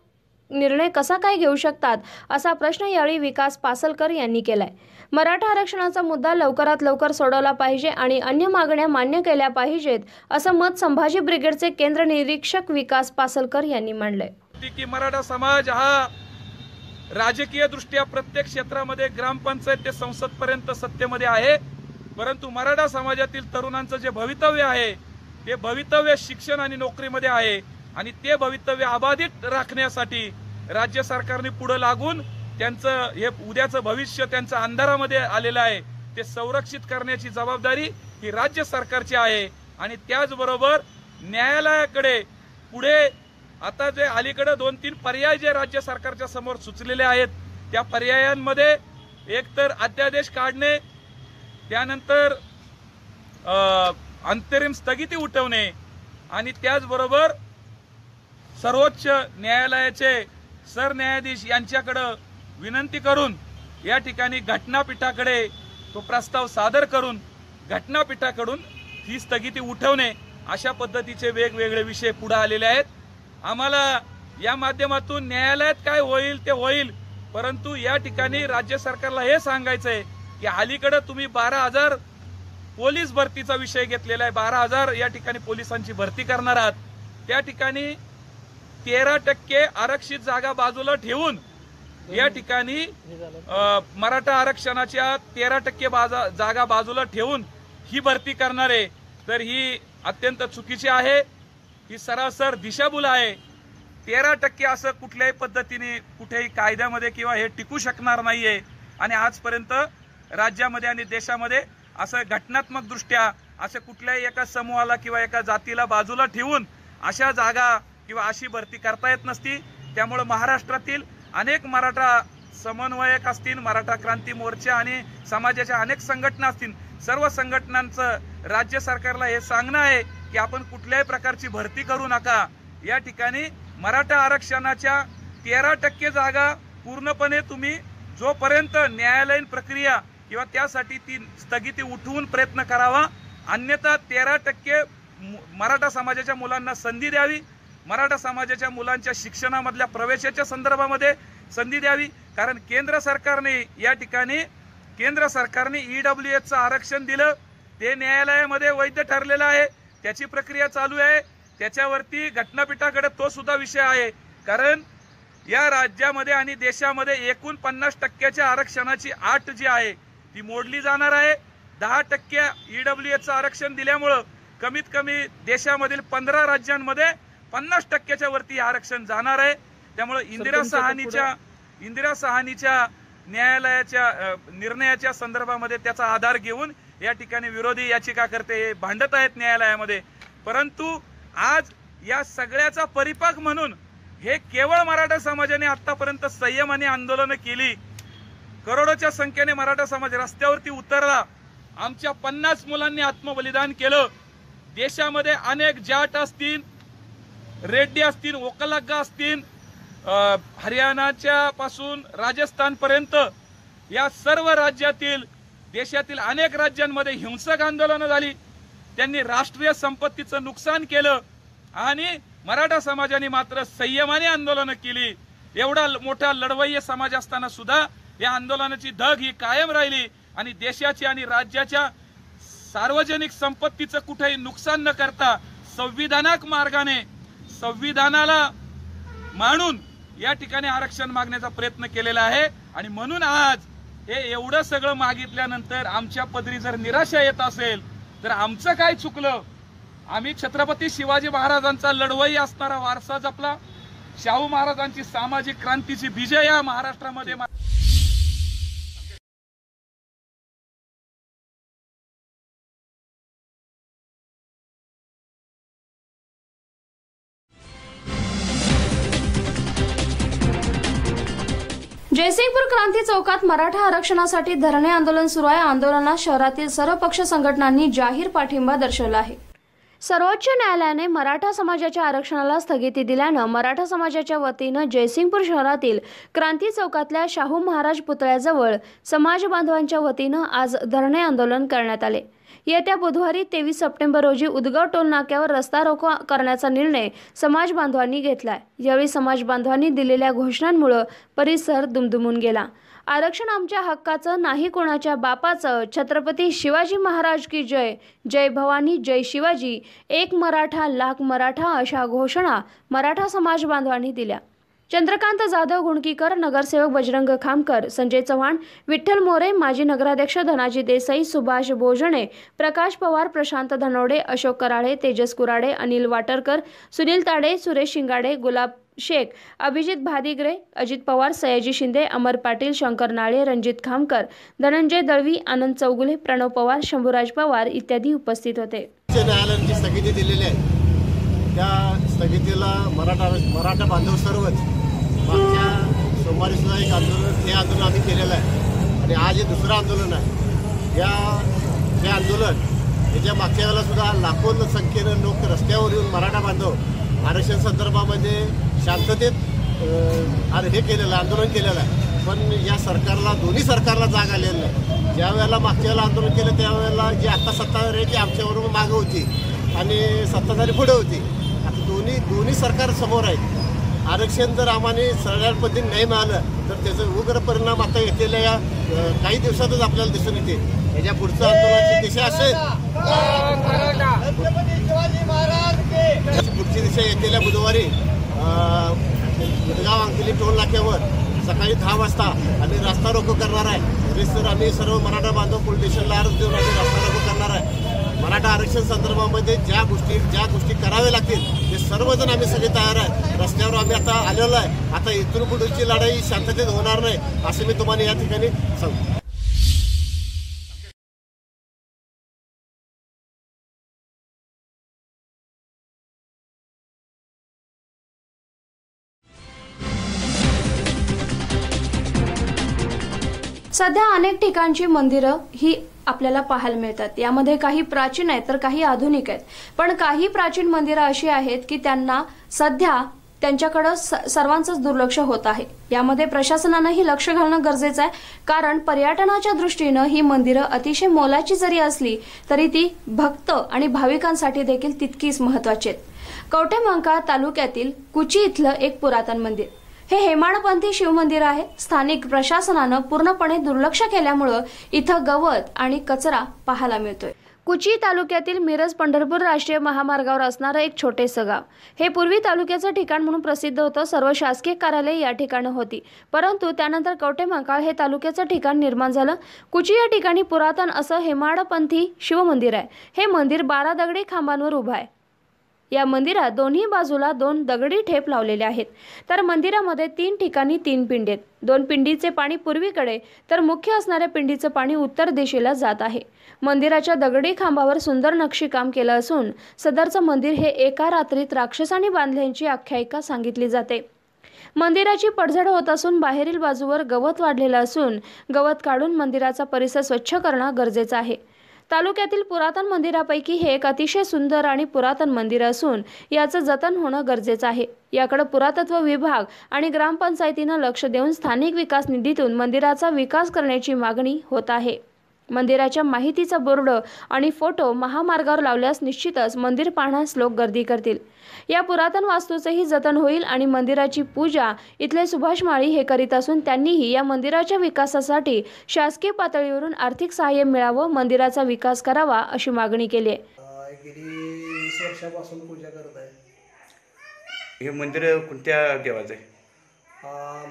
निर्णय कसा काय घेऊ शकतात असा प्रश्न यावेळी विकास पासलकर यांनी केलाय. मराठा आरक्षणाचा मुद्दा लवकरात लवकर सोडवला पाहिजे आणि अन्य मागण्या मान्य केल्या पाहिजेत असं मत संभाजी ब्रिगेडचे केंद्र निरीक्षक विकास पासलकर यांनी मांडलंय. की मराठा समाज हा राजकीय दृष्ट्या प्रत्येक क्षेत्रामध्ये ग्रामपंचायत ते संसद पर्यंत सत्तेमध्ये आहे, परंतु मराठा समाजातील तरुणांचं जे भवितव्य आहे ते भवितव्य शिक्षण आणि नोकरीमध्ये आहे आणि ते भवितव्य अबाधित राखण्यासाठी राज्य सरकारने पुढे लागून त्यांचं हे उद्याचं भविष्य त्यांचं अंधारामध्ये आलेलं आहे ते संरक्षित करण्याची जबाबदारी ही राज्य सरकारची आहे. आणि त्याचबरोबर न्यायालयाकडे पुढे आता जे अलीकडे 2-3 पर्याय जे राज्य सरकारच्या समोर सुचलेले आहेत त्या पर्यायांमध्ये एक तर अध्यादेश काढणे, त्यानंतर अंतरिम स्थगिती उठवणे आणि त्याचबरोबर सर्वोच्च न्यायालयाचे सरन्यायाधीश यांच्याकडे विनंती करून या ठिकाणी घटनापीठाकडे तो प्रस्ताव सादर करून घटनापीठाकडून ही स्थगिती उठवणे अशा पद्धतीचे वेगवेगळे विषय पुढे आलेले आहेत. आम्हाला या माध्यमातून न्यायालयात काय होईल ते होईल, परंतु या ठिकाणी राज्य सरकारला हे सांगायचंय की अलीकडे तुम्ही 12,000 पोलीस भरतीचा विषय घेतलेला आहे. 12,000 या ठिकाणी पोलिसांची भरती करणार आहात. त्या ठिकाणी 13% आरक्षित जागा बाजूला ठेवून या ठिकाणी मराठा आरक्षणाच्या 13% जागा बाजूला ठेवून ही भरती करणारे तर ही अत्यंत चुकीची आहे. ही सरासर दिशाभूल आहे. 13% असं कुठल्याही पद्धतीने कुठेही कायद्यामध्ये किंवा हे टिकू शकणार नाहीये. आणि आजपर्यंत राज्यामध्ये आणि देशामध्ये असं घटनात्मक दृष्ट्या असं कुठल्याही एका समूहाला किंवा एका जातीला बाजूला ठेवून अशा जागा किंवा अशी भरती करता येत नसती. त्यामुळे महाराष्ट्रातील अनेक मराठा समन्वयक असतील, मराठा क्रांती मोर्चा आणि समाजाच्या अनेक संघटना असतील, सर्व संघटनांचं राज्य सरकारला हे सांगणं आहे की आपण कुठल्याही प्रकारची भरती करू नका. या ठिकाणी मराठा आरक्षणाच्या 13% जागा पूर्णपणे तुम्ही जोपर्यंत न्यायालयीन प्रक्रिया किंवा त्यासाठी ती स्थगिती उठवून प्रयत्न करावा, अन्यथा 13% मराठा समाजाच्या मुलांना संधी द्यावी. मराठा समाजाच्या मुलांच्या शिक्षणामधल्या प्रवेशाच्या संदर्भामध्ये संधी द्यावी. कारण केंद्र सरकारने ईडब्ल्यूएसचं आरक्षण दिलं, ते न्यायालयामध्ये वैध ठरलेलं आहे, त्याची प्रक्रिया चालू आहे. त्याच्यावरती घटनापीठाकडे तो सुद्धा विषय आहे. कारण या राज्यामध्ये आणि देशामध्ये एकूण 50% आरक्षणाची अट जी आहे ती मोडली जाणार आहे. 10% EWSचं आरक्षण दिल्यामुळं कमीत कमी देशामधील 15 राज्यांमध्ये 50%च्या वरती आरक्षण जाणार आहे। त्यामुळे इंदिरा सहानीच्या न्यायालयाच्या निर्णयाच्या संदर्भामध्ये त्याचा आधार घेऊन या ठिकाणी विरोधी याचिकाकर्ते भांडत आहेत न्यायालयामध्ये। परंतु आज या सगळ्याचा परिपाक म्हणून हे केवळ मराठा समाजाने आतापर्यंत संयमाने आंदोलन केली, करोडोच्या संख्येने मराठा समाज रस्त्यावरती उतरला, आमच्या 50 मुलांनी आत्मबलिदान केलं। देशामध्ये अनेक जाट असतील, रेड्डी असतील, ओकलग्गा असतील, हरियाणाच्या पासून राजस्थान पर्यंत या सर्व राज्यातील देशातील अनेक राज्यांमध्ये हिंसक आंदोलनं झाली। त्यांनी राष्ट्रीय संपत्तीचं नुकसान केलं आणि मराठा समाजाने मात्र संयमाने आंदोलनं केली। एवढा मोठा लढवय्ये समाज असताना सुद्धा या आंदोलनाची धग ही कायम राहिली आणि देशाची आणि राज्याच्या सार्वजनिक संपत्तीचं कुठेही नुकसान न करता संविधानिक मार्गाने संविधानाला मानून या ठिकाणी आरक्षण मागण्याचा प्रयत्न केलेला आहे। आणि म्हणून आज हे एवढं सगळं मागितल्यानंतर आमच्या पदरी जर निराशा येत असेल तर आमचं काय चुकलं? आम्ही छत्रपती शिवाजी महाराजांचा लढवई असणारा वारसा जपला, शाहू महाराजांची सामाजिक क्रांतीची बीज या महाराष्ट्रामध्ये जयसिंगपूर क्रांती चौकात मराठा आरक्षणासाठी धरणे आंदोलन सुरू आहे। आंदोलनात शहरातील सर्व पक्ष संघटनांनी जाहीर पाठिंबा दर्शवला आहे। सर्वोच्च न्यायालयाने मराठा समाजाच्या आरक्षणाला स्थगिती दिल्यानं मराठा समाजाच्या वतीनं जयसिंगपूर शहरातील क्रांती चौकातल्या शाहू महाराज पुतळ्याजवळ समाज बांधवांच्या वतीनं आज धरणे आंदोलन करण्यात आले। येत्या बुधवारी 23 सप्टेंबर रोजी उदगव टोल नाक्यावर रस्ता रोको करण्याचा निर्णय समाज बांधवांनी घेतलाय। यावेळी समाज बांधवांनी दिलेल्या घोषणांमुळे परिसर दुमदुमून गेला। आरक्षण आमच्या हक्काचं, नाही कोणाच्या बापाचं, छत्रपती शिवाजी महाराज की जय, जय भवानी, जय शिवाजी, एक मराठा लाख मराठा अशा घोषणा मराठा समाज बांधवांनी दिल्या। चंद्रकांत जाधव गुणकीकर, नगरसेवक बजरंग खामकर, संजय चव्हाण, विठ्ठल मोरे, माजी नगराध्यक्ष धनाजी देसाई, सुभाष भोजणे, प्रकाश पवार, प्रशांत धनोडे, अशोक कराळे, तेजस कुराडे, अनिल वाटरकर, सुनील ताडे, सुरेश शिंगाडे, गुलाब शेख, अभिजित भादिग्रे, अजित पवार, सयाजी शिंदे, अमर पाटील, शंकर नाळे, रणजित खामकर, धनंजय दळवी, आनंद चौगुले, प्रणव पवार, शंभूराज पवार इत्यादी उपस्थित होते। न्यायालयाने स्थगिती दिलेली आहे त्या स्थगितीला मराठा बांधव सर्वच मागच्या सोमवारी सुद्धा एक आंदोलन, हे आंदोलन आम्ही केलेलं आहे आणि आज हे दुसरं आंदोलन आहे। हे आंदोलन याच्या मागच्या वेळेला सुद्धा लाखो संख्येनं लोक रस्त्यावर येऊन मराठा बांधव आरक्षण संदर्भामध्ये शांततेत हे केलेलं आंदोलन केलेलं आहे। पण या सरकारला, दोन्ही सरकारला जाग आलेली नाही। ज्या वेळेला मागच्या वेळेला आंदोलन केलं त्यावेळेला जी आता सत्ताधारी आहे ती आमच्याबरोबर मागं होती आणि सत्ताधारी पुढे होती। आता दोन्ही सरकार समोर आहेत। आरक्षण जर आम्हाला सरळ पद्धतीने नाही मिळालं तर त्याचा उग्र परिणाम आता येतेल्या या काही दिवसातच आपल्याला दिसून येते। याच्या पुढचं आंदोलनाची दिशा असेल, पुढची दिशा येतेल्या बुधवारी उदगाव अंकली टोल नाक्यावर सकाळी 10 वाजता आम्ही रस्ता रोको करणार आहे। तर आम्ही सर्व मराठा बांधव पोलीस स्टेशनला अर्ज देऊन आम्ही रस्ता रोको करणार आहे। मराठा आरक्षण संदर्भामध्ये ज्या गोष्टी कराव्या लागतील ते सर्वजण आम्ही सगळे तयार आहे। रस्त्यावर आम्ही आता आलेलो आहे। आता इथून पुढची लढाई शांततेत होणार नाही असं मी तुम्हाला या ठिकाणी सांगतो। सध्या अनेक ठिकाणची मंदिरं ही आपल्याला पाहायला मिळतात। यामध्ये काही प्राचीन आहेत तर काही आधुनिक आहेत। पण काही प्राचीन मंदिरं अशी आहेत की त्यांना सध्या त्यांच्याकडे सर्वांचंच दुर्लक्ष होत आहे। यामध्ये प्रशासनानंही लक्ष घालणं गरजेचं आहे, कारण पर्यटनाच्या दृष्टीनं ही मंदिरं अतिशय मोलाची जरी असली तरी ती भक्त आणि भाविकांसाठी देखील तितकीच महत्त्वाची आहेत। कवठेमहांकाळ तालुक्यातील कुची इथलं एक पुरातन मंदिर हे हेमाडपंथी शिवमंदिर आहे। स्थानिक प्रशासनानं पूर्णपणे दुर्लक्ष केल्यामुळे इथं गवत आणि कचरा पाहायला मिळतोय। कुची तालुक्यातील मिरज पंढरपूर राष्ट्रीय महामार्गावर असणारं एक छोटेसं गाव. हे पूर्वी तालुक्याचं ठिकाण म्हणून प्रसिद्ध होतं. सर्व शासकीय कार्यालये या ठिकाणी होती. परंतु त्यानंतर कवठेमहांकाळ हे तालुक्याचं ठिकाण निर्माण झालं. कुची या ठिकाणी पुरातन असं हेमाडपंथी शिवमंदिर आहे. हे मंदिर 12 दगडी खांबांवर उभं आहे. या मंदिरात दोन्ही बाजूला 2 दगडी ठेप लावलेले आहेत. तर मंदिरामध्ये 3 ठिकाणी 3 पिंडी आहेत. 2 पिंडीचे पाणी पूर्वेकडे तर मुख्य असणाऱ्या पिंडीचं पाणी उत्तर दिशेला जात आहे. मंदिराच्या दगडी खांबावर सुंदर नक्षीकाम केलं असून सदरचं मंदिर हे एका रात्रीत राक्षसांनी बांधल्याची आख्यायिका सांगितली जाते. मंदिराची पडझड होत असून बाहेरील बाजूवर गवत वाढलेलं असून गवत काढून मंदिराचा परिसर स्वच्छ करणं गरजेचं आहे. तालुक्यातील पुरातन मंदिरापैकी हे एक अतिशय सुंदर आणि पुरातन मंदिर असून याचं जतन होणं गरजेचं आहे. याकडे पुरातत्व विभाग आणि ग्रामपंचायतीनं लक्ष देऊन स्थानिक विकास निधीतून मंदिराचा विकास करण्याची मागणी होत आहे. मंदिराच्या माहितीचा बोर्ड आणि फोटो महामार्गावर लावल्यास निश्चितच मंदिर पाहण्यास लोक गर्दी करतील. या पुरातन वास्तूचंही जतन होईल आणि मंदिराची पूजा इथले सुभाष माळी हे करीत असून त्यांनीही या मंदिराच्या विकासासाठी शासकीय पातळीवरून आर्थिक सहाय्य मिळावं, मंदिराचा विकास करावा अशी मागणी केली आहे. गेली 20 वर्षापासून पूजा करत आहे. हे मंदिर कोणत्या देवाचं आहे?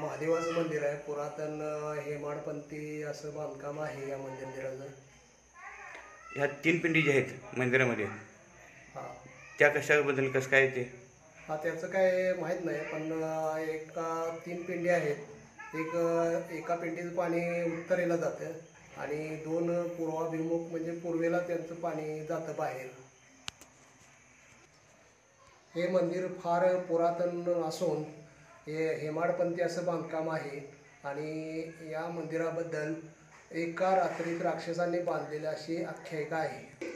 महादेवाचं मंदिर आहे. पुरातन हेमाडपंथी असं बांधकाम आहे या मंदिराचं. ह्या 3 पिंडी ज्या आहेत मंदिरामध्ये त्या कशाबद्दल कसं काय ते? त्याचं काय माहीत नाही, पण एका 3 पिंडी आहेत. एका पिंडीचं पाणी उत्तरेला जातं आणि 2 पूर्वाभिमुख म्हणजे पूर्वेला त्यांचं पाणी जातं बाहेर. हे मंदिर फार पुरातन असून हे हेमाडपंथी असं बांधकाम आहे आणि या मंदिराबद्दल एका रात्रीत राक्षसांनी बांधलेली अशी आख्यायिका आहे.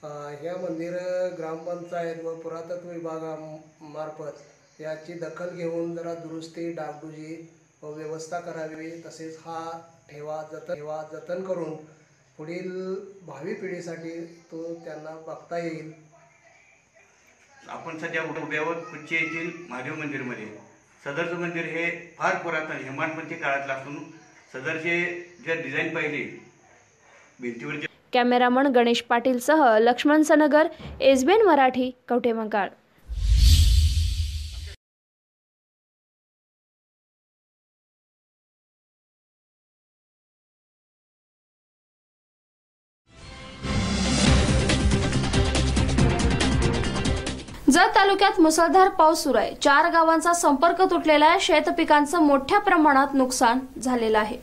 ह्या मंदिर ग्रामपंचायत व पुरातत्व विभागामार्फत याची दखल घेऊन जरा दुरुस्ती, डागडुजी व व्यवस्था करावी. तसेच हा ठेवा जतन करून पुढील भावी पिढीसाठी तो त्यांना बघता येईल. आपण सध्या उभे आहोत कुची येथील महादेव मंदिरमध्ये. सदरचं मंदिर हे फार पुरातन हेमाडपंथी काळातलं असून सदरचे जे डिझाईन पाहिली भिंतीवरचे. कॅमेरामन गणेश पाटील सह लक्ष्मण सनगर, SBN मराठी, कवठेमहांकाळ. जत तालुक्यात मुसळधार पाऊस सुरू आहे. 4 गावांचा संपर्क तुटलेला आहे. शेतपिकांचं मोठ्या प्रमाणात नुकसान झालेलं आहे.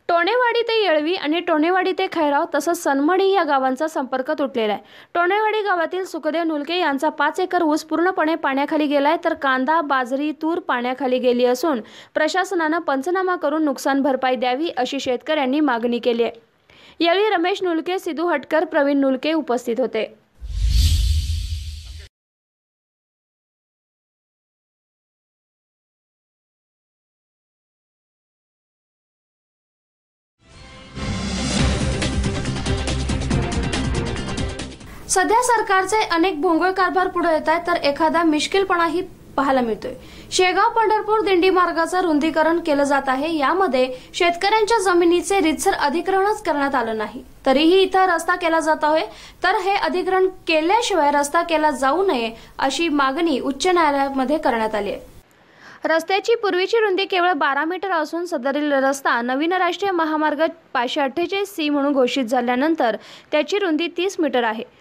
टोणेवाडी ते येळवी आणि टोणेवाडी ते खैराव तसंच सनमडी या गावांचा संपर्क तुटलेला आहे. टोणेवाडी गावातील सुखदेव नुलके यांचा 5 एकर ऊस पूर्णपणे पाण्याखाली गेलाय, तर कांदा, बाजरी, तूर पाण्याखाली गेली असून प्रशासनानं पंचनामा करून नुकसान भरपाई द्यावी अशी शेतकऱ्यांनी मागणी केली आहे. यावेळी रमेश नुलके, सिद्धू हटकर, प्रवीण नुलके उपस्थित होते. सध्या सरकारचे अनेक भोंगळ कारभार पुढे येत आहेत, तर एखादा मिश्किलपणाही पाहायला मिळतोय. शेगाव पंढरपूर दिंडी मार्गाचं रुंदीकरण केलं जात आहे. यामध्ये शेतकऱ्यांच्या जमिनीचे रीतसर अधिग्रहणच करण्यात आलं नाही. तरीही इथं रस्ता केला जात आहे, तर हे अधिग्रहण केल्याशिवाय रस्ता केला जाऊ नये अशी मागणी उच्च न्यायालयामध्ये करण्यात आली आहे. रस्त्याची पूर्वीची रुंदी केवळ 12 मीटर असून सदरील रस्ता नवीन राष्ट्रीय महामार्ग 548C म्हणून घोषित झाल्यानंतर त्याची रुंदी 30 मीटर आहे.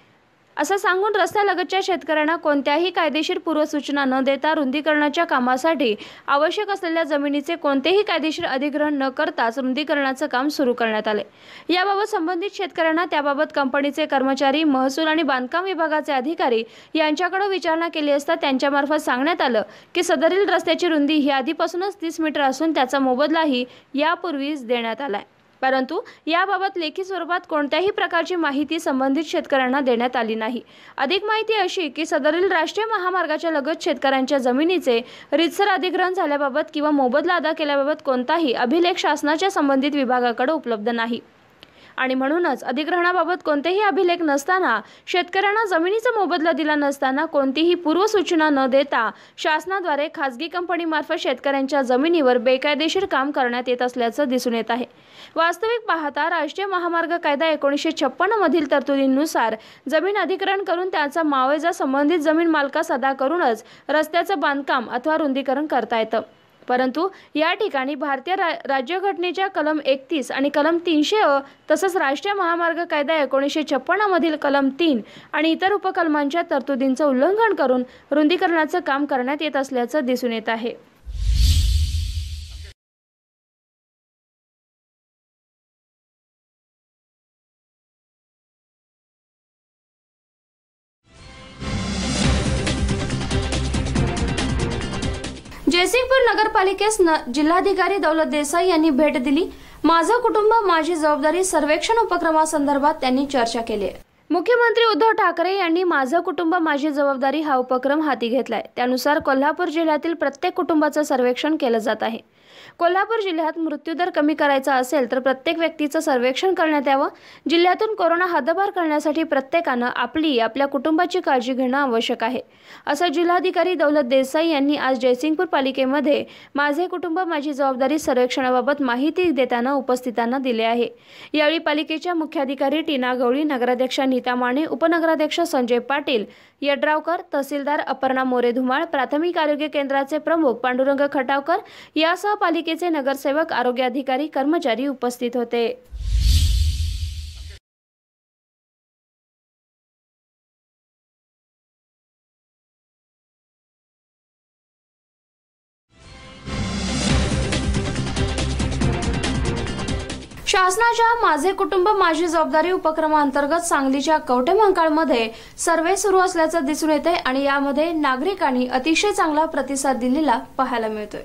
असं सांगून रस्त्यालगतच्या शेतकऱ्यांना कोणत्याही कायदेशीर पूर्वसूचना न देता रुंदीकरणाच्या कामासाठी आवश्यक असलेल्या जमिनीचे कोणतेही कायदेशीर अधिग्रहण न करताच रुंदीकरणाचं काम सुरू करण्यात आले. याबाबत संबंधित शेतकऱ्यांना त्याबाबत कंपनीचे कर्मचारी, महसूल आणि बांधकाम विभागाचे अधिकारी यांच्याकडे विचारणा केली असता त्यांच्यामार्फत सांगण्यात आलं की सदरील रस्त्याची रुंदी ही आधीपासूनच 30 मीटर असून त्याचा मोबदलाही यापूर्वीच देण्यात आलाय. परंतु याबाबत लेखी स्वरूपात कोणत्याही प्रकारची माहिती संबंधित शेतकऱ्यांना देण्यात आली नाही. अधिक माहिती अशी की सदरील राष्ट्रीय महामार्गाच्या लगत शेतकऱ्यांच्या जमिनीचे रीतसर अधिग्रहण झाल्याबाबत किंवा मोबदला अदा केल्याबाबत कोणताही अभिलेख शासनाच्या संबंधित विभागाकडे उपलब्ध नाही. आणि म्हणूनच अधिग्रहणाबाबत कोणतेही अभिलेख नसताना, शेतकऱ्यांना जमिनीचा मोबदला दिला नसताना, कोणतीही पूर्वसूचना न देता शासनाद्वारे खासगी कंपनीमार्फत शेतकऱ्यांच्या जमिनीवर बेकायदेशीर काम करण्यात येत असल्याचं दिसून येत आहे। वास्तविक पाहता राष्ट्रीय महामार्ग कायदा 1956 मधील तरतुदींनुसार जमीन अधिग्रहण करून त्याचा मावेजा संबंधित जमीन मालकास अदा करूनच रस्त्याचं बांधकाम अथवा रुंदीकरण करता येतं। परंतु या ठिकाणी भारतीय राज्यघटनेच्या कलम 31 आणि कलम 300 तसंच राष्ट्रीय महामार्ग कायदा 1956 मधील कलम 3 आणि इतर उपकलमांच्या तरतुदींचं उल्लंघन करून रुंदीकरणाचं काम करण्यात येत असल्याचं दिसून येत आहे। जयसिंगपूर नगरपालिकेस जिल्हाधिकारी दौलत देसाई यांनी भेट दिली। माझं कुटुंब माझी जबाबदारी सर्वेक्षण उपक्रमासंदर्भात त्यांनी चर्चा केली आहे। मुख्यमंत्री उद्धव ठाकरे यांनी माझं कुटुंब माझी जबाबदारी हा उपक्रम हाती घेतलाय। त्यानुसार कोल्हापूर जिल्ह्यातील प्रत्येक कुटुंबाचं सर्वेक्षण केलं जात आहे। कोल्हापूर जिल्ह्यात मृत्यूदर कमी करायचा असेल तर प्रत्येक व्यक्तीचं सर्वेक्षण करण्यात यावं। जिल्ह्यातून कोरोना हद्दपार करण्यासाठी प्रत्येकानं आपल्या कुटुंबाची काळजी घेणं आवश्यक आहे, असं जिल्हाधिकारी दौलत देसाई यांनी आज जयसिंगपूर पालिकेमध्ये माझे कुटुंब माझी जबाबदारी सर्वेक्षणाबाबत माहिती देताना उपस्थितांना दिले आहे। यावेळी पालिकेच्या मुख्याधिकारी टीना गवळी, नगराध्यक्षा नीता माने, उपनगराध्यक्ष संजय पाटील यड्रावकर, तहसीलदार अपर्णा मोरे धुमाळ, प्राथमिक आरोग्य केंद्राचे प्रमुख पांडुरंग खटावकर यासह पालिकेचे नगरसेवक, आरोग्य अधिकारी, कर्मचारी उपस्थित होते। शासनाच्या माझे कुटुंब माझी जबाबदारी उपक्रमांतर्गत सांगलीच्या कवठेमहांकाळमध्ये सर्वे सुरू असल्याचं दिसून येते आणि यामध्ये नागरिकांनी अतिशय चांगला प्रतिसाद दिलेला पाहायला मिळतोय।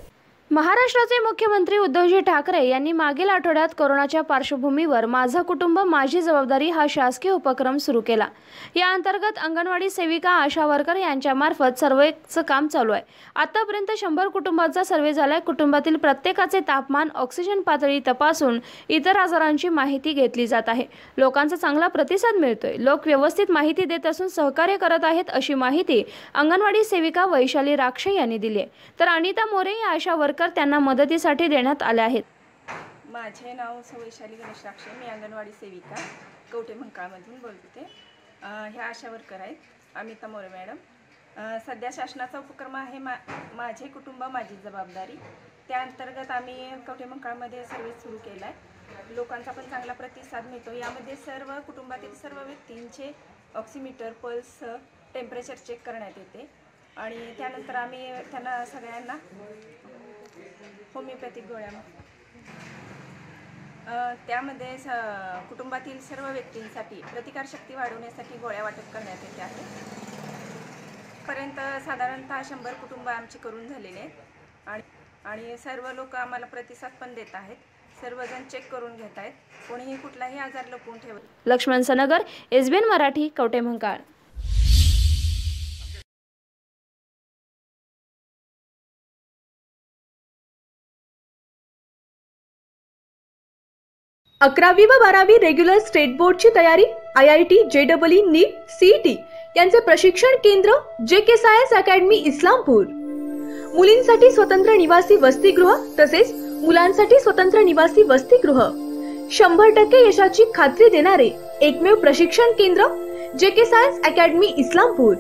महाराष्ट्राचे मुख्यमंत्री उद्धवजी ठाकरे यांनी मागील आठवड्यात कोरोनाच्या पार्श्वभूमीवर माझं कुटुंब माझी जबाबदारी हा शासकीय उपक्रम सुरू केला। या अंतर्गत अंगणवाडी सेविका, आशा वर्कर यांच्यामार्फत सर्वेचं काम चालू आहे। आतापर्यंत 100 कुटुंबांचा सर्वे झालाय। कुटुंबातील प्रत्येकाचे तापमान, ऑक्सिजन पातळी तपासून इतर आजारांची माहिती घेतली जात आहे। लोकांचा चांगला प्रतिसाद मिळतोय। लोक व्यवस्थित माहिती देत असून सहकार्य करत आहेत, अशी माहिती अंगणवाडी सेविका वैशाली राक्षे यांनी दिली आहे। तर अनिता मोरे या आशा वर्कर त्यांना मदतीसाठी देण्यात आले आहेत। माझे नाव वैशाली गणेश राक्षे, मी अंगणवाडी सेविका कवठेमहांकाळमधून बोलते। ह्या आशा वर्कर आहेत अमिता मोरे मॅडम। सध्या शासनाचा उपक्रम आहे माझे कुटुंब माझी जबाबदारी। त्या अंतर्गत आम्ही कवठेमहांकाळमध्ये सर्वे सुरू केला आहे। लोकांचा पण चांगला प्रतिसाद मिळतो। यामध्ये सर्व कुटुंबातील सर्व व्यक्तींचे ऑक्सिमीटर, पल्स, टेम्परेचर चेक करण्यात येते आणि त्यानंतर आम्ही त्यांना सगळ्यांना होमिओपॅथिक गोळ्या, त्यामध्ये कुटुंबातील सर्व व्यक्तींसाठी प्रतिकारशक्ती वाढवण्यासाठी गोळ्या वाटप करण्यात येते आहे। पर्यंत साधारणतः 100 कुटुंब आमची करून झालेले आहेत आणि सर्व लोक आम्हाला प्रतिसाद पण देत आहेत। सर्वजण चेक करून घेत आहेत, कोणीही कुठलाही आजार लपवून ठेवत। लक्ष्मण सनगर, SBN मराठी, कवठेमहांकाळ। अकरावी व 12वी रेग्युलर स्टेट बोर्डची तयारी IIT, JEE, नीट, CET यांचे प्रशिक्षण केंद्र JKScience अकॅडमी इस्लामपूर। मुलींसाठी स्वतंत्र निवासी वसतिगृह तसेच मुलांसाठी स्वतंत्र निवासी वसतिगृह। 100% यशाची खात्री देणारे एकमेव प्रशिक्षण केंद्र JKScience academy Islampur.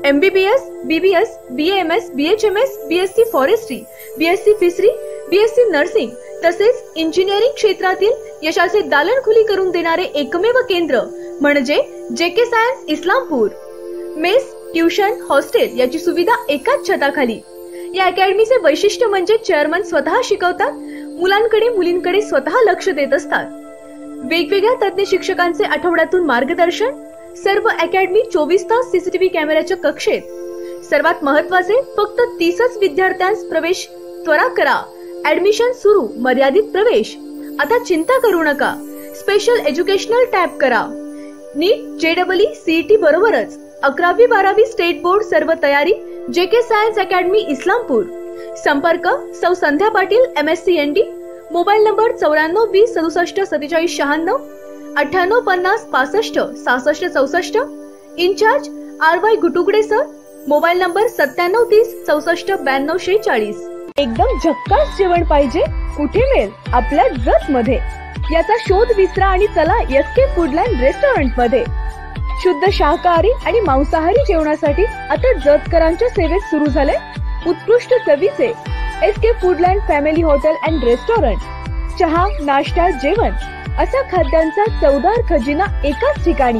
MBBS, BBS, BAMS, BHMS, BSc forestry, BSc fishery, BSc nursing तसेच इंजिनिअरिंग क्षेत्रातील यशाचे दालनखुली करून देणारे एकमेव केंद्र म्हणजे JKScience Islampur. Mess, tuition, hostel याची सुविधा एकाच छताखाली। या अकॅडमीचे वैशिष्ट्य म्हणजे चेअरमन स्वतः शिकवतात, मुलांकडे मुलींकडे स्वतः लक्ष देत असतात। वेगवेगळ्या तज्ञ शिक्षकांचे आठवड्यातून मार्गदर्शन। सर्व अकॅडमी 24 तास CCTV कॅमेऱ्याच्या कक्षेत। सर्वात महत्त्वाचे फक्त 30च विद्यार्थ्यांस प्रवेश त्वरा करा। ऍडमिशन सुरू, मर्यादित प्रवेश। आता चिंता करू नका, स्पेशल एज्युकेशनल टॅब करा। नीट, JEE, CET बरोबरच 11वी 12वी स्टेट बोर्ड सर्व तयारी JKScience अकॅडमी इस्लामपूर। संपर्क सौ Sandhya Patil, MSc ND, mobile number 94 20 67 47 96, 9850 65 66 64. Incharge RY Gutugade sir. Mobile number 9730 64 92 46. एकदम झक्कास जेवण पाहिजे कुठे मिळेल? आपल्या जत मध्ये. याचा शोध विसरा आणि चला SK फूडलँड रेस्टॉरंट मध्ये. शुद्ध शाकाहारी आणि मांसाहारी जेवणासाठी आता जतकरांच्या सेवेत सुरू झाले उत्कृष्ट चवीचे SK Foodland family hotel and restaurant. चहा, नाश्ता, जेवण असा खाद्यांचा चवदार खजिना एकाच ठिकाणी.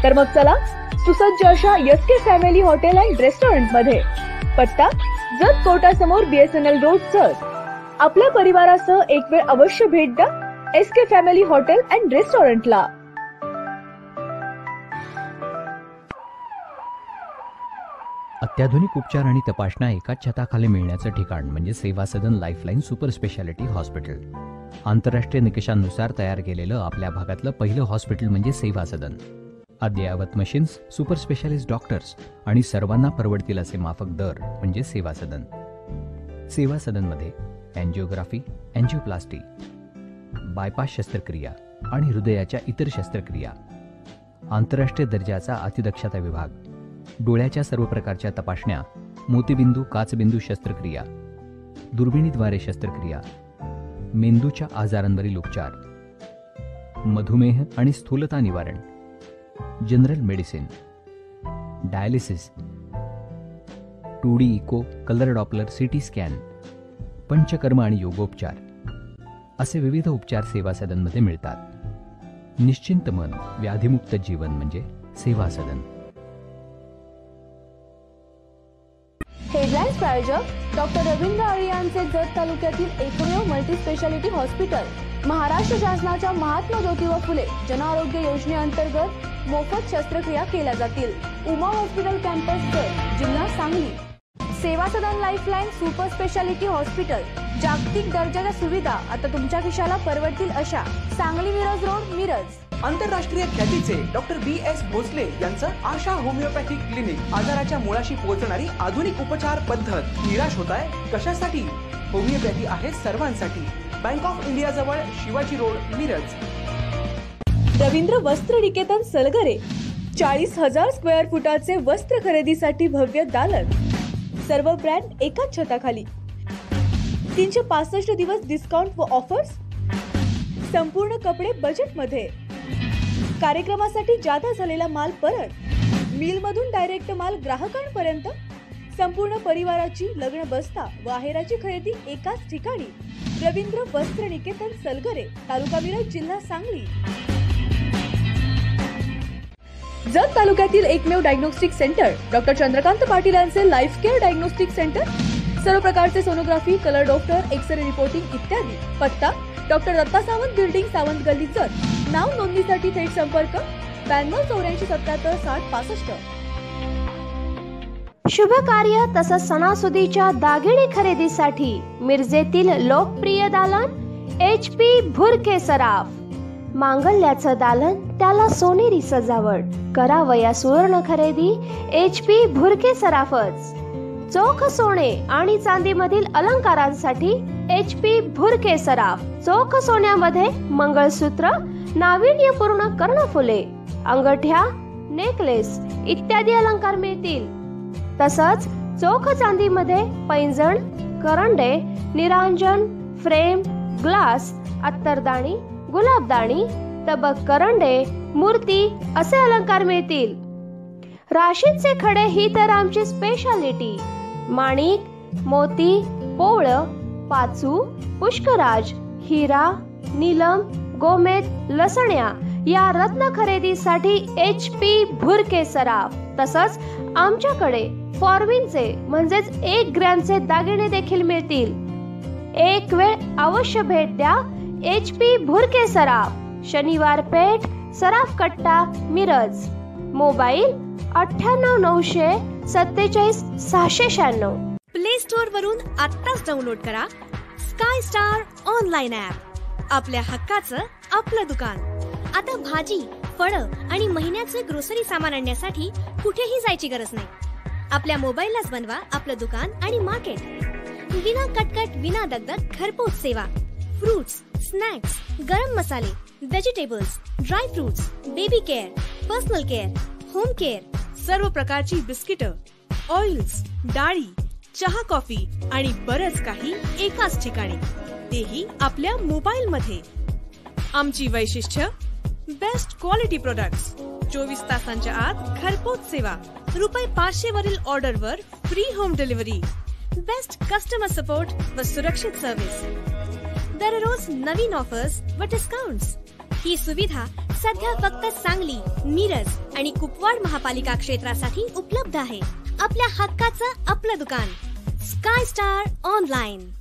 तर मग चला सुसज्ज अशा SK family hotel and restaurant मध्ये. पत्ता जत कोर्टासमोर BSNL रोड जत. आपल्या परिवारासह एक वेळ अवश्य भेट द्या SK फॅमिली हॉटेल अँड रेस्टॉरंटला. अत्याधुनिक उपचार आणि तपासण्या एकाच छताखाली मिळण्याचं ठिकाण म्हणजे सेवा सदन लाईफलाईन सुपर स्पेशालिटी हॉस्पिटल. आंतरराष्ट्रीय निकषांनुसार तयार केलेलं आपल्या भागातलं पहिलं हॉस्पिटल म्हणजे सेवा सदन. अद्ययावत मशीन्स, सुपर स्पेशालिस्ट डॉक्टर्स आणि सर्वांना परवडतील असे माफक दर म्हणजे सेवा सदन. सेवा सदनमध्ये अँजिओग्राफी, अँजिओप्लास्टी, बायपास शस्त्रक्रिया आणि हृदयाच्या इतर शस्त्रक्रिया, आंतरराष्ट्रीय दर्जाचा अतिदक्षता विभाग, डोळ्याच्या सर्व प्रकारच्या तपासण्या, मोतीबिंदू, काचबिंदू शस्त्रक्रिया, दुर्बिणीद्वारे शस्त्रक्रिया, मेंदूच्या आजारांवरील उपचार, मधुमेह आणि स्थूलता निवारण, general medicine, dialysis, 2D echo, colour doppler, CT scan, panchakarma आणि योगोपचार असे विविध उपचार सेवा सदनमध्ये मिळतात. निश्चिंत मन, व्याधीमुक्त जीवन म्हणजे सेवा सदन. हेडलाईन्स प्रायोजक डॉक्टर रवींद्र आर्यांचे जत तालुक्यातील एकमेव मल्टीस्पेशालिटी हॉस्पिटल. महाराष्ट्र शासनाच्या महात्मा ज्योतिबा फुले जन आरोग्य योजनेअंतर्गत मोफत शस्त्रक्रिया केल्या जातील. उमा हॉस्पिटल कॅम्पस जत, जिल्हा सांगली. सेवा सदन लाईफलाईन सुपर स्पेशालिटी हॉस्पिटल. जागतिक दर्जाच्या सुविधा आता तुमच्या खिशाला परवडतील अशा. सांगली मिरज रोड, मिरज. आंतरराष्ट्रीय ख्यातीचे डॉक्टर BS भोसले यांचं आशा होमिओपॅथिक क्लिनिक. आजाराच्या मुळाशी पोहोचणारी आधुनिक उपचार पद्धत. निराश होताय कशासाठी? होमिओपॅथी आहे सर्वांसाठी. बँक ऑफ इंडिया जवळ, शिवाजी रोड, मिरज. रवींद्र वस्त्र निकेतन सलगरे. 40,000 स्क्वेअर फुटाचे वस्त्र खरेदीसाठी भव्य दालन. सर्व ब्रँड एकाच छताखाली. 365 दिवस डिस्काउंट व ऑफर्स. संपूर्ण कपडे बजेट मध्ये. कार्यक्रमासाठी जादा झालेला माल परत. मिल मधून डायरेक्ट माल ग्राहकांपर्यंत. संपूर्ण परिवाराची लग्न बस्ता व आहेराची खरेदी एकाच ठिकाणी. रवींद्र वस्त्र निकेतन सलगरे, तालुका मिरज, जिल्हा सांगली. जत तालुक्यातील एकमेव diagnostic centre doctor Chandrakant Patil यांचे लाईफ केअर डायग्नोस्टिक सेंटर. सर्व प्रकारचे sonography, colour doctor, x ray reporting इत्यादी. पत्ता डॉक्टर दत्ता सावंत बिल्डिंग, सावंत गल्ली, जत. नाव नोंदणीसाठी थेट संपर्क 92 84 77 60 65. शुभ कार्य तसंच सणासुदीच्या दागिने खरेदीसाठी मिरजेतील लोकप्रिय दालन HP भुरके सराफ. मांगल्याचं दालन, त्याला सोनेरी सजावट. करावया सुवर्ण खरेदी HP भुरके सराफच. चोख सोने आणि चांदीमधील अलंकारांसाठी HP भुरके सराफ. चोख सोन्यामध्ये मंगळसूत्र, नाविन्यपूर्ण कर्णफुले, अंगठ्या, नेकलेस इत्यादी अलंकार मिळतील. तसंच चोख चांदीमध्ये पैंजण, करंडे, निरांजन, फ्रेम, ग्लास, अत्तरदाणी, गुलाबदाणी, तबक करंडे, मूर्ती असे अलंकार मिळतील. राशींचे खडे ही तर आमची स्पेशालिटी. माणिक, मोती, पोळ, पाचू, पुष्कराज, हिरा, नीलम, गोमेद, लसण्या या रत्न खरेदीसाठी HP भुरके सराफ. तसंच आमच्याकडे फॉर्मिनचे म्हणजेच 1 ग्रॅमचे दागिने देखील मिळतील. एक वेळ अवश्य भेट द्या HP भुरके सराफ. शनिवार पेठ, सराफ कट्टा, मिरज. मोबाईल 98 900 47 696. प्ले स्टोअर वरून आत्ताच डाउनलोड करा स्काय स्टार ऑनलाइन ऍप. आपल्या हक्काचं आपलं दुकान. आता भाजी, फळं आणि महिन्याचे ग्रोसरी सामान आणण्यासाठी कुठेही जायची गरज नाही. आपल्या मोबाईललाच बनवा आपलं दुकान आणि मार्केट. विना कटकट, विना दगदग, घरपोच सेवा. फ्रुट्स, स्नॅक्स, गरम मसाले, vegetables, dry fruits, baby care, personal care, home care, सर्व प्रकारची बिस्किटं, ऑइल्स, डाळी, चहा, कॉफी आणि बरंच काही एकाच ठिकाणी, तेही आपल्या मोबाईल मध्ये. आमची वैशिष्ट्य बेस्ट क्वालिटी प्रोडक्ट्स, 24 तासांच्या आत घरपोच सेवा, ₹500 वरील ऑर्डरवर free home delivery, best customer support व सुरक्षित सर्व्हिस. दररोज नवीन ऑफर्स व डिस्काउंट्स. ही सुविधा सध्या फक्त सांगली, मिरज आणि कुपवाड महापालिका क्षेत्रासाठी उपलब्ध आहे. आपल्या हक्काचं आपलं दुकान, स्काय स्टार ऑनलाईन.